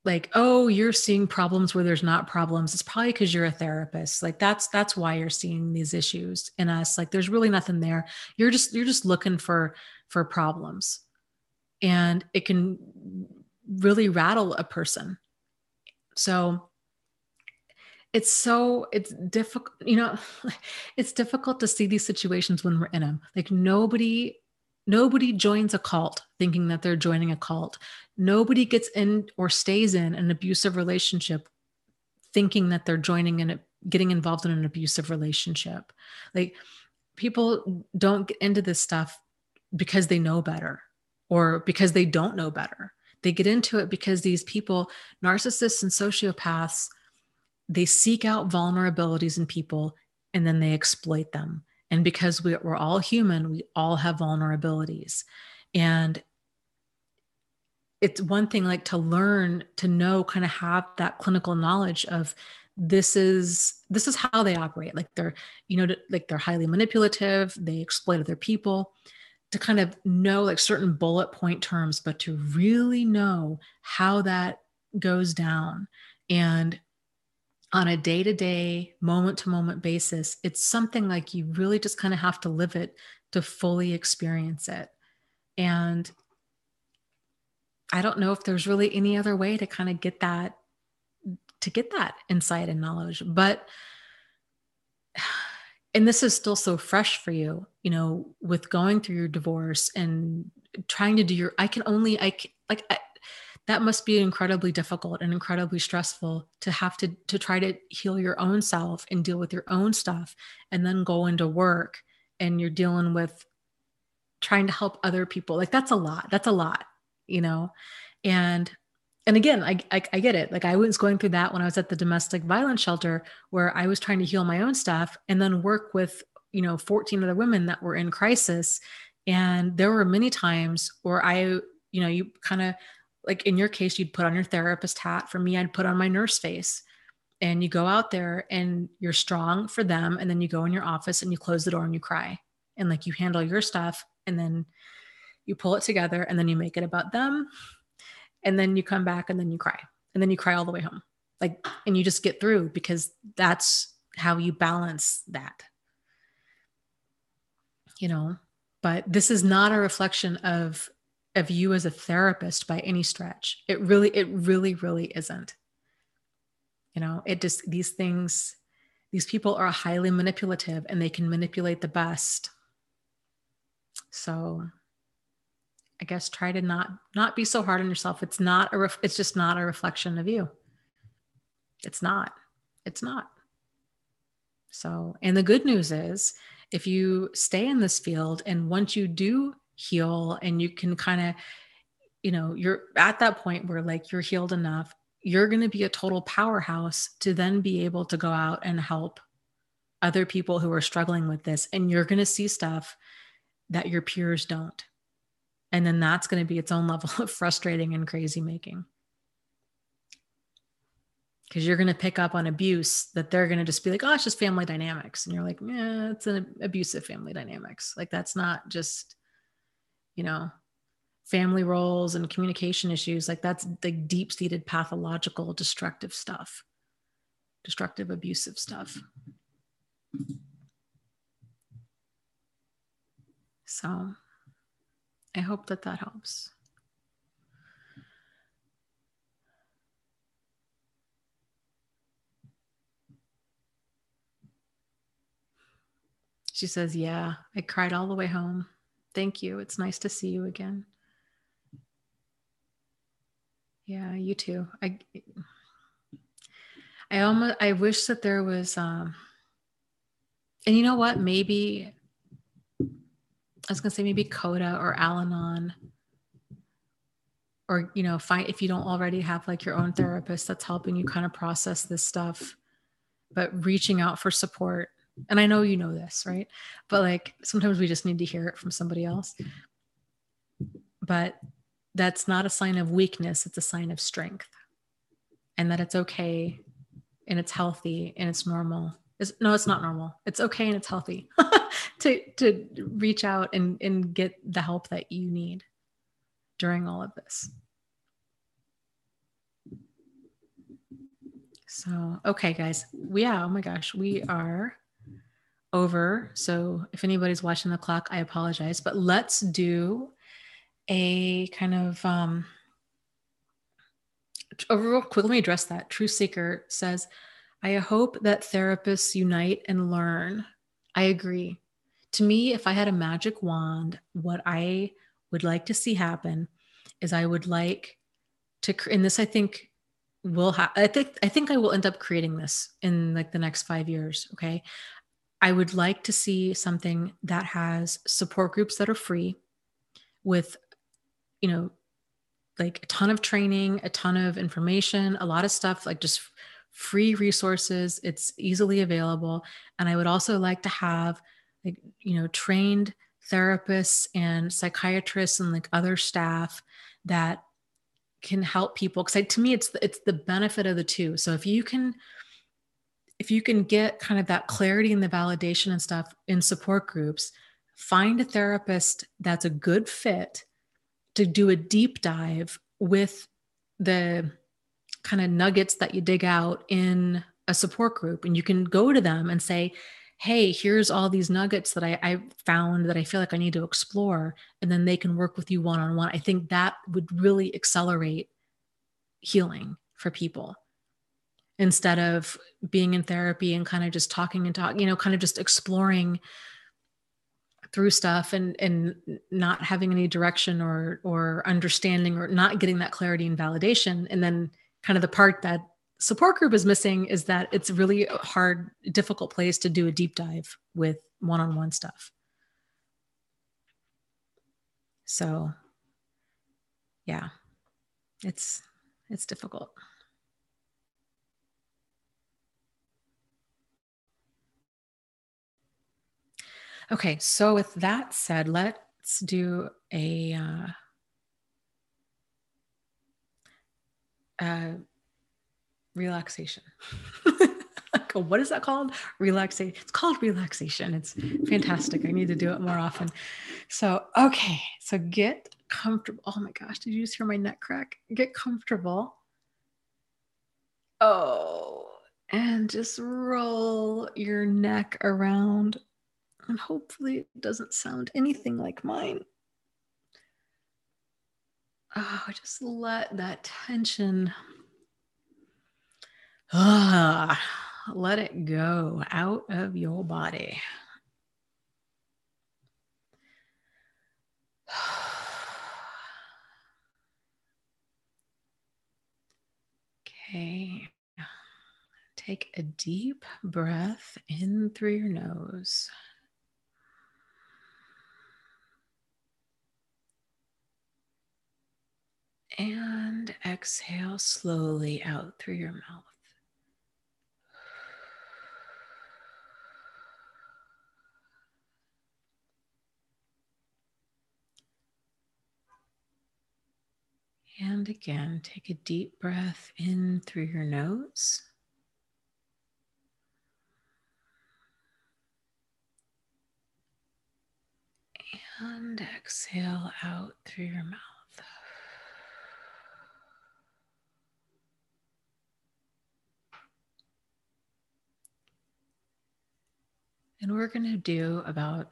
like, oh, you're seeing problems where there's not problems. It's probably because you're a therapist. Like that's why you're seeing these issues in us. Like there's really nothing there. You're just looking for problems. And it can really rattle a person. So it's difficult, it's difficult to see these situations when we're in them. Like nobody joins a cult thinking that they're joining a cult. Nobody gets in or stays in an abusive relationship thinking that they're getting involved in an abusive relationship. Like people don't get into this stuff because they know better or because they don't know better. They get into it because these people, narcissists and sociopaths, they seek out vulnerabilities in people and then they exploit them. And because we're all human, we all have vulnerabilities. And it's one thing like to learn to know, kind of have that clinical knowledge of this is how they operate. Like they're, like they're highly manipulative. They exploit other people, to kind of know like certain bullet point terms, but to really know how that goes down. And on a day-to-day, moment-to-moment basis, it's something like you really just kind of have to live it to fully experience it. And I don't know if there's really any other way to kind of get that insight and knowledge. But, and this is still so fresh for you, with going through your divorce and trying to do that must be incredibly difficult and incredibly stressful to have to try to heal your own self and deal with your own stuff, and then go into work and you're dealing with trying to help other people. Like that's a lot, and again, I get it. Like I was going through that when I was at the domestic violence shelter, where I was trying to heal my own stuff and then work with, 14 other women that were in crisis. And there were many times where you kind of, like in your case, you'd put on your therapist hat. For me, I'd put on my nurse face, and you go out there and you're strong for them. And then you go in your office and you close the door and you cry, and like you handle your stuff, and then you pull it together, and then you make it about them. And then you come back and then you cry, and then you cry all the way home. Like, and you just get through, because that's how you balance that, but this is not a reflection of you as a therapist by any stretch. It really, really isn't. These people are highly manipulative, and they can manipulate the best. So I guess try to not be so hard on yourself. It's just not a reflection of you. It's not. So, and the good news is, if you stay in this field, and once you do heal and you can kind of, you're at that point where like you're healed enough, you're going to be a total powerhouse to then be able to go out and help other people who are struggling with this. And you're going to see stuff that your peers don't. And then that's going to be its own level of frustrating and crazy making. Because you're going to pick up on abuse that they're going to just be like, oh, it's just family dynamics. And you're like, yeah, it's an abusive family dynamics. Like that's not just, family roles and communication issues. Like that's like deep-seated pathological, destructive stuff, destructive, abusive stuff. So I hope that helps. She says, yeah, I cried all the way home. Thank you. It's nice to see you again. Yeah, you too. I wish that there was, and you know what, maybe I was going to say maybe Coda or Al-Anon, or, you know, find, if you don't already have like your own therapist that's helping you kind of process this stuff, but reaching out for support. And I know you know this, right? But like sometimes we just need to hear it from somebody else. But that's not a sign of weakness. It's a sign of strength, and that it's okay and it's healthy and it's normal. No, it's not normal. It's okay and it's healthy to reach out and get the help that you need during all of this. So, okay, guys. Oh my gosh, we are over. So if anybody's watching the clock, I apologize, but let's do a kind of, real quick, let me address that. True Seeker says, I hope that therapists unite and learn. I agree. To me, if I had a magic wand, what I would like to see happen is I would like to, and this I think will I think I will end up creating this in like the next 5 years. Okay. I would like to see something that has support groups that are free with, you know, like a ton of training, a ton of information, a lot of stuff, like just free resources. It's easily available. And I would also like to have, like, you know, trained therapists and psychiatrists and like other staff that can help people. Because to me, it's the benefit of the two. So if you can get kind of that clarity and the validation and stuff in support groups, find a therapist that's a good fit to do a deep dive with the kind of nuggets that you dig out in a support group. And you can go to them and say, hey, here's all these nuggets that I found that I feel like I need to explore. And then they can work with you one-on-one. I think that would really accelerate healing for people, instead of being in therapy and kind of just talking, you know, kind of just exploring through stuff and not having any direction or understanding, or not getting that clarity and validation. And then kind of the part that support group is missing is that it's a really hard, difficult place to do a deep dive with one-on-one stuff. So yeah, it's difficult. Okay, so with that said, let's do a relaxation. What is that called? Relaxation. It's called relaxation. It's fantastic. I need to do it more often. So, okay. So get comfortable. Oh my gosh. Did you just hear my neck crack? Get comfortable. Oh, and just roll your neck around. And hopefully it doesn't sound anything like mine. Oh, just let that tension, let it go out of your body. Okay. Take a deep breath in through your nose. And exhale slowly out through your mouth. And again, take a deep breath in through your nose. And exhale out through your mouth. And we're going to do about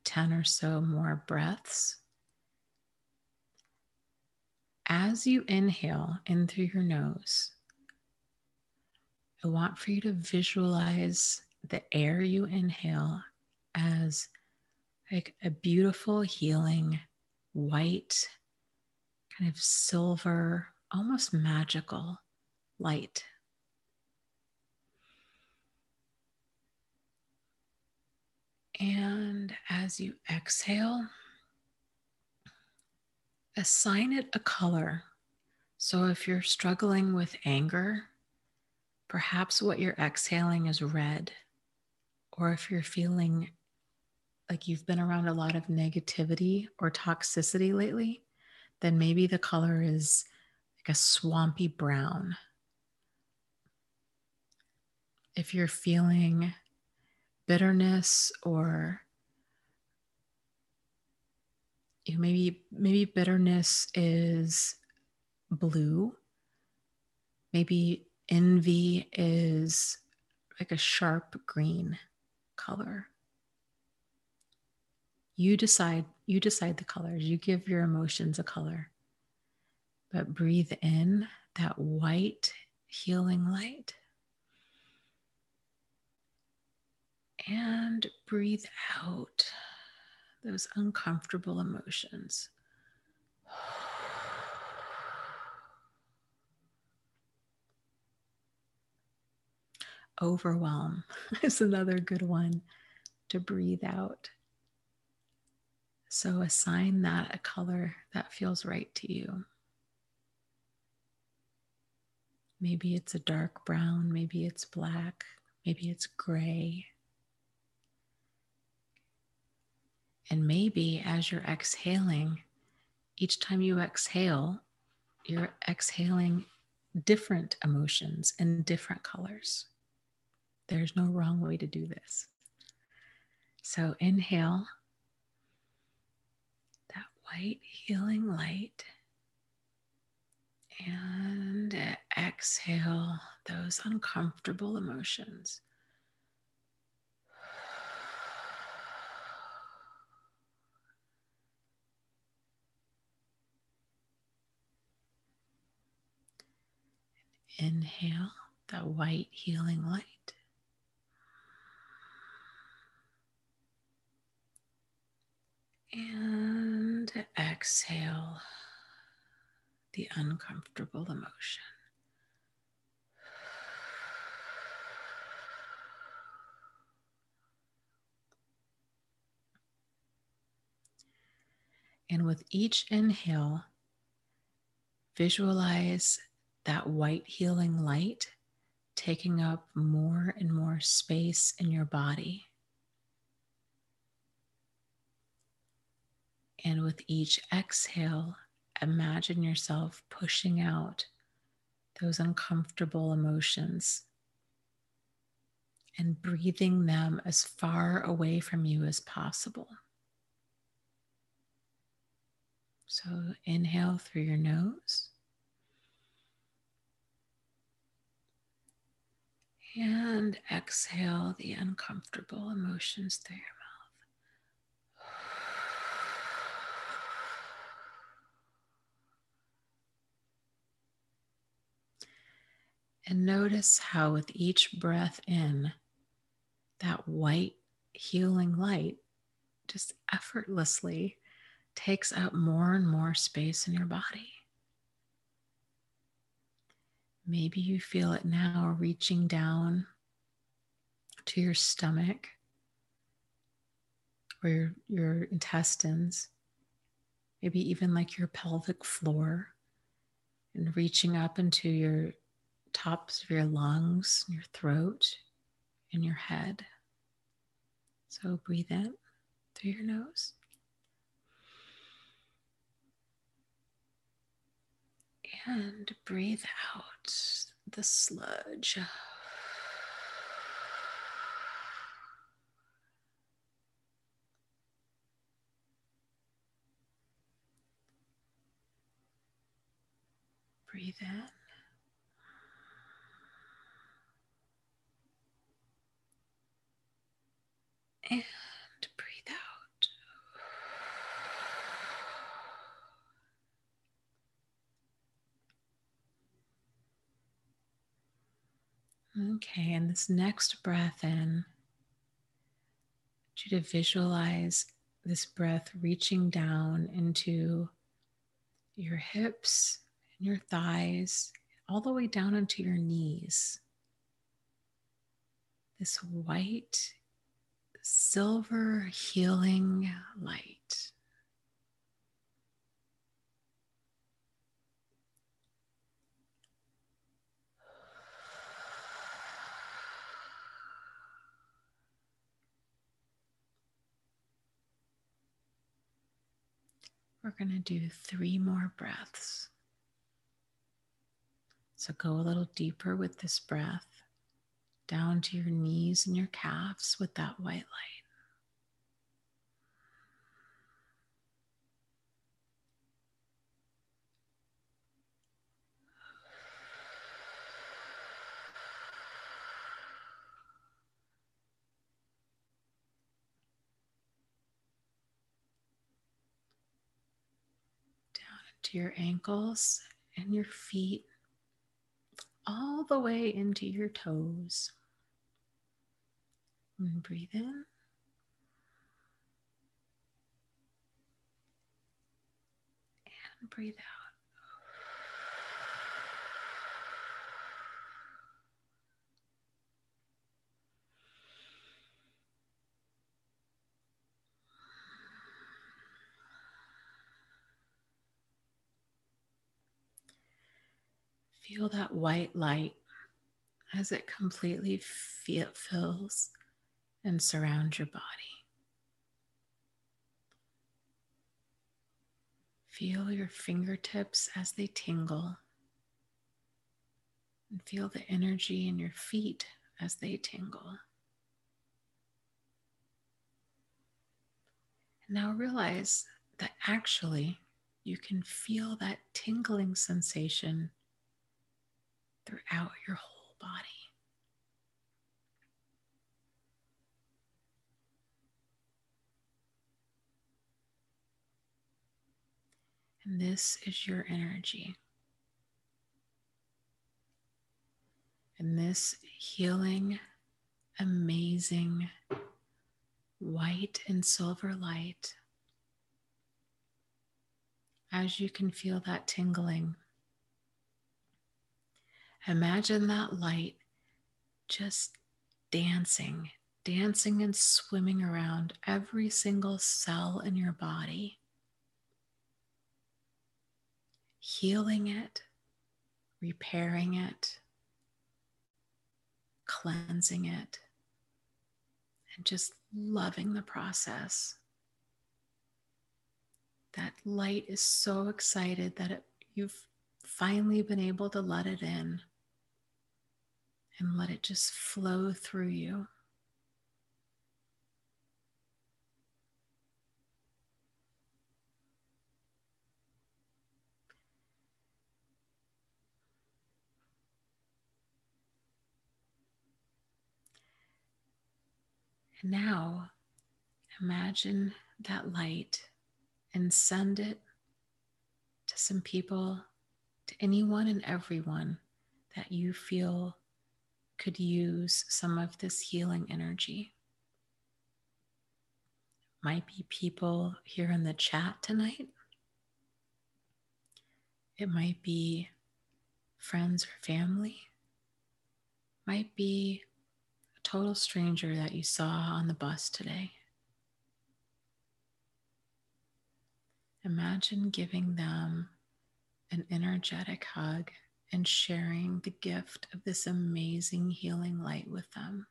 10 or so more breaths. As you inhale in through your nose, I want for you to visualize the air you inhale as like a beautiful, healing, white, kind of silver, almost magical light. And as you exhale, assign it a color. So if you're struggling with anger, perhaps what you're exhaling is red. Or if you're feeling like you've been around a lot of negativity or toxicity lately, then maybe the color is like a swampy brown. If you're feeling bitterness, or maybe bitterness is blue, maybe envy is like a sharp green color. You decide the colors. You give your emotions a color. But breathe in that white healing light. And breathe out those uncomfortable emotions. Overwhelm is another good one to breathe out. So assign that a color that feels right to you. Maybe it's a dark brown, maybe it's black, maybe it's gray. And maybe as you're exhaling, each time you exhale, you're exhaling different emotions and different colors. There's no wrong way to do this. So inhale that white healing light, and exhale those uncomfortable emotions. Inhale that white healing light. And exhale the uncomfortable emotion. And with each inhale, visualize that white healing light taking up more and more space in your body. And with each exhale, imagine yourself pushing out those uncomfortable emotions and breathing them as far away from you as possible. So inhale through your nose. And exhale the uncomfortable emotions through your mouth. And notice how with each breath in, that white healing light just effortlessly takes up more and more space in your body. Maybe you feel it now reaching down to your stomach or your intestines, maybe even like your pelvic floor, and reaching up into your tops of your lungs, your throat, and your head. So breathe in through your nose. And breathe out the sludge. Breathe in. And breathe out. Okay, and this next breath in, I want you to visualize this breath reaching down into your hips and your thighs, all the way down into your knees. This white silver healing light. We're going to do 3 more breaths. So go a little deeper with this breath, down to your knees and your calves with that white light. Down into your ankles and your feet, all the way into your toes. And breathe in. And breathe out. Feel that white light as it completely fills and surrounds your body. Feel your fingertips as they tingle, and feel the energy in your feet as they tingle. And now realize that actually you can feel that tingling sensation throughout your whole body. And this is your energy. And this healing, amazing white and silver light, as you can feel that tingling, imagine that light just dancing and swimming around every single cell in your body, healing it, repairing it, cleansing it, and just loving the process. That light is so excited that you've finally been able to let it in and let it just flow through you. And now imagine that light and send it to some people, to anyone and everyone that you feel could use some of this healing energy. Might be people here in the chat tonight. It might be friends or family. Might be a total stranger that you saw on the bus today. Imagine giving them an energetic hug and sharing the gift of this amazing healing light with them.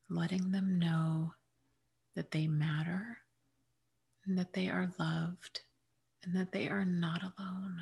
Letting them know that they matter and that they are loved and that they are not alone.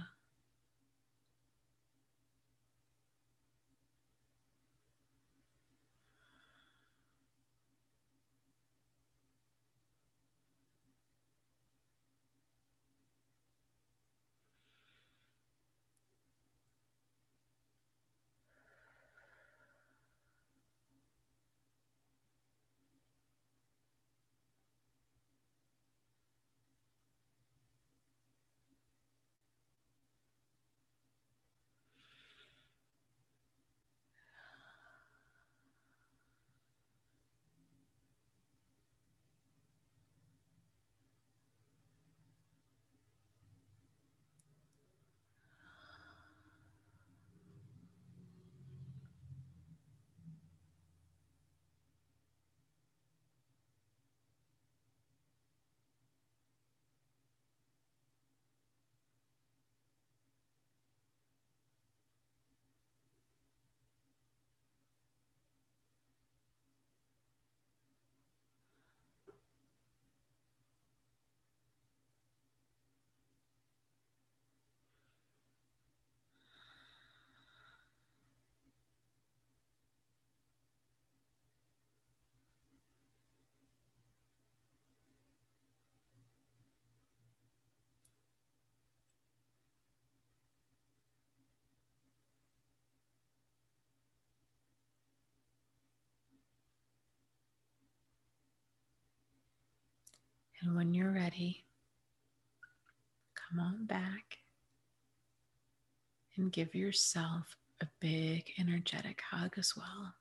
And when you're ready, come on back and give yourself a big energetic hug as well.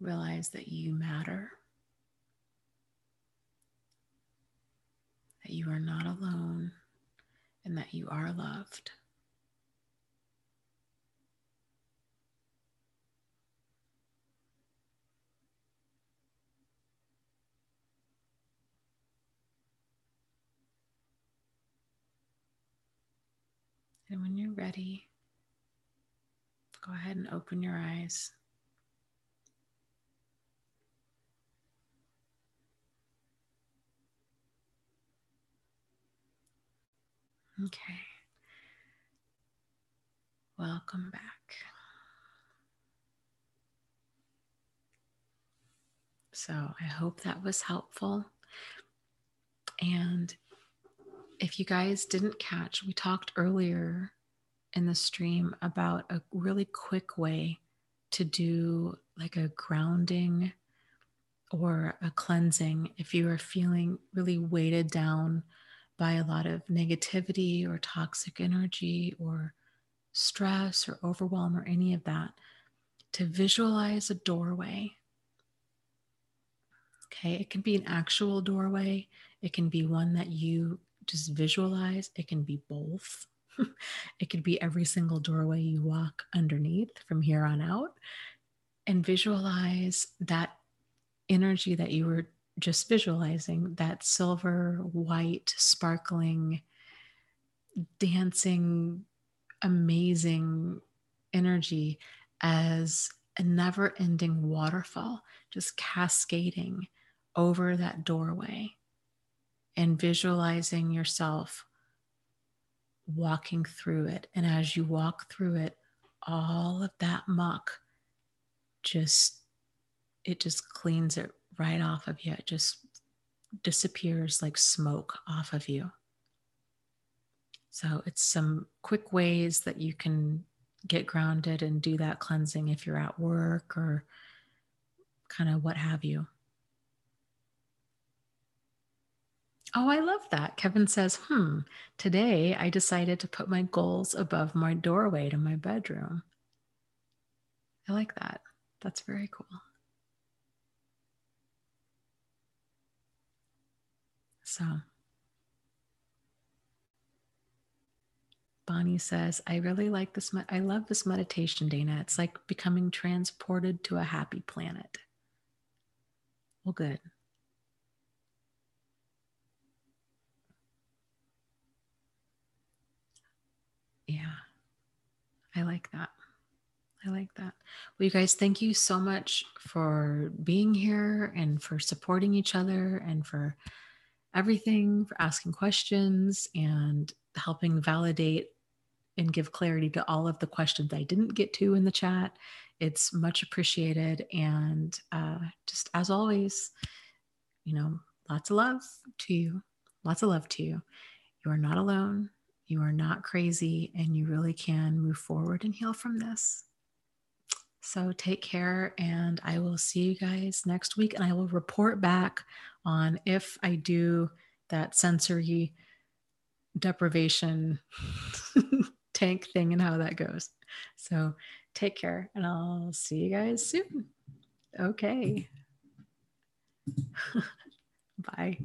Realize that you matter, that you are not alone, and that you are loved. And when you're ready, go ahead and open your eyes. Okay. Welcome back. So I hope that was helpful. And if you guys didn't catch, we talked earlier in the stream about a really quick way to do like a grounding or a cleansing if you are feeling really weighted down by a lot of negativity or toxic energy or stress or overwhelm or any of that, to visualize a doorway. Okay, it can be an actual doorway. It can be one that you just visualize. It can be both. It could be every single doorway you walk underneath from here on out. And visualize that energy that you were just visualizing, that silver, white, sparkling, dancing, amazing energy as a never-ending waterfall, just cascading over that doorway, and visualizing yourself walking through it. And as you walk through it, all of that muck it just cleans it right off of you. It just disappears like smoke off of you. So it's some quick ways that you can get grounded and do that cleansing if you're at work or kind of what have you. Oh, I love that. Kevin says, today I decided to put my goals above my doorway to my bedroom. I like that. That's very cool. So Bonnie says, I really like this. I love this meditation, Dana. It's like becoming transported to a happy planet. Well, good. Yeah, I like that. I like that. Well, you guys, thank you so much for being here and for supporting each other and for everything, for asking questions and helping validate and give clarity to all of the questions I didn't get to in the chat. It's much appreciated. And just as always, lots of love to you. Lots of love to you. You are not alone. You are not crazy, and you really can move forward and heal from this. So take care, and I will see you guys next week, and I will report back on if I do that sensory deprivation tank thing and how that goes. So take care, and I'll see you guys soon. Okay. Bye.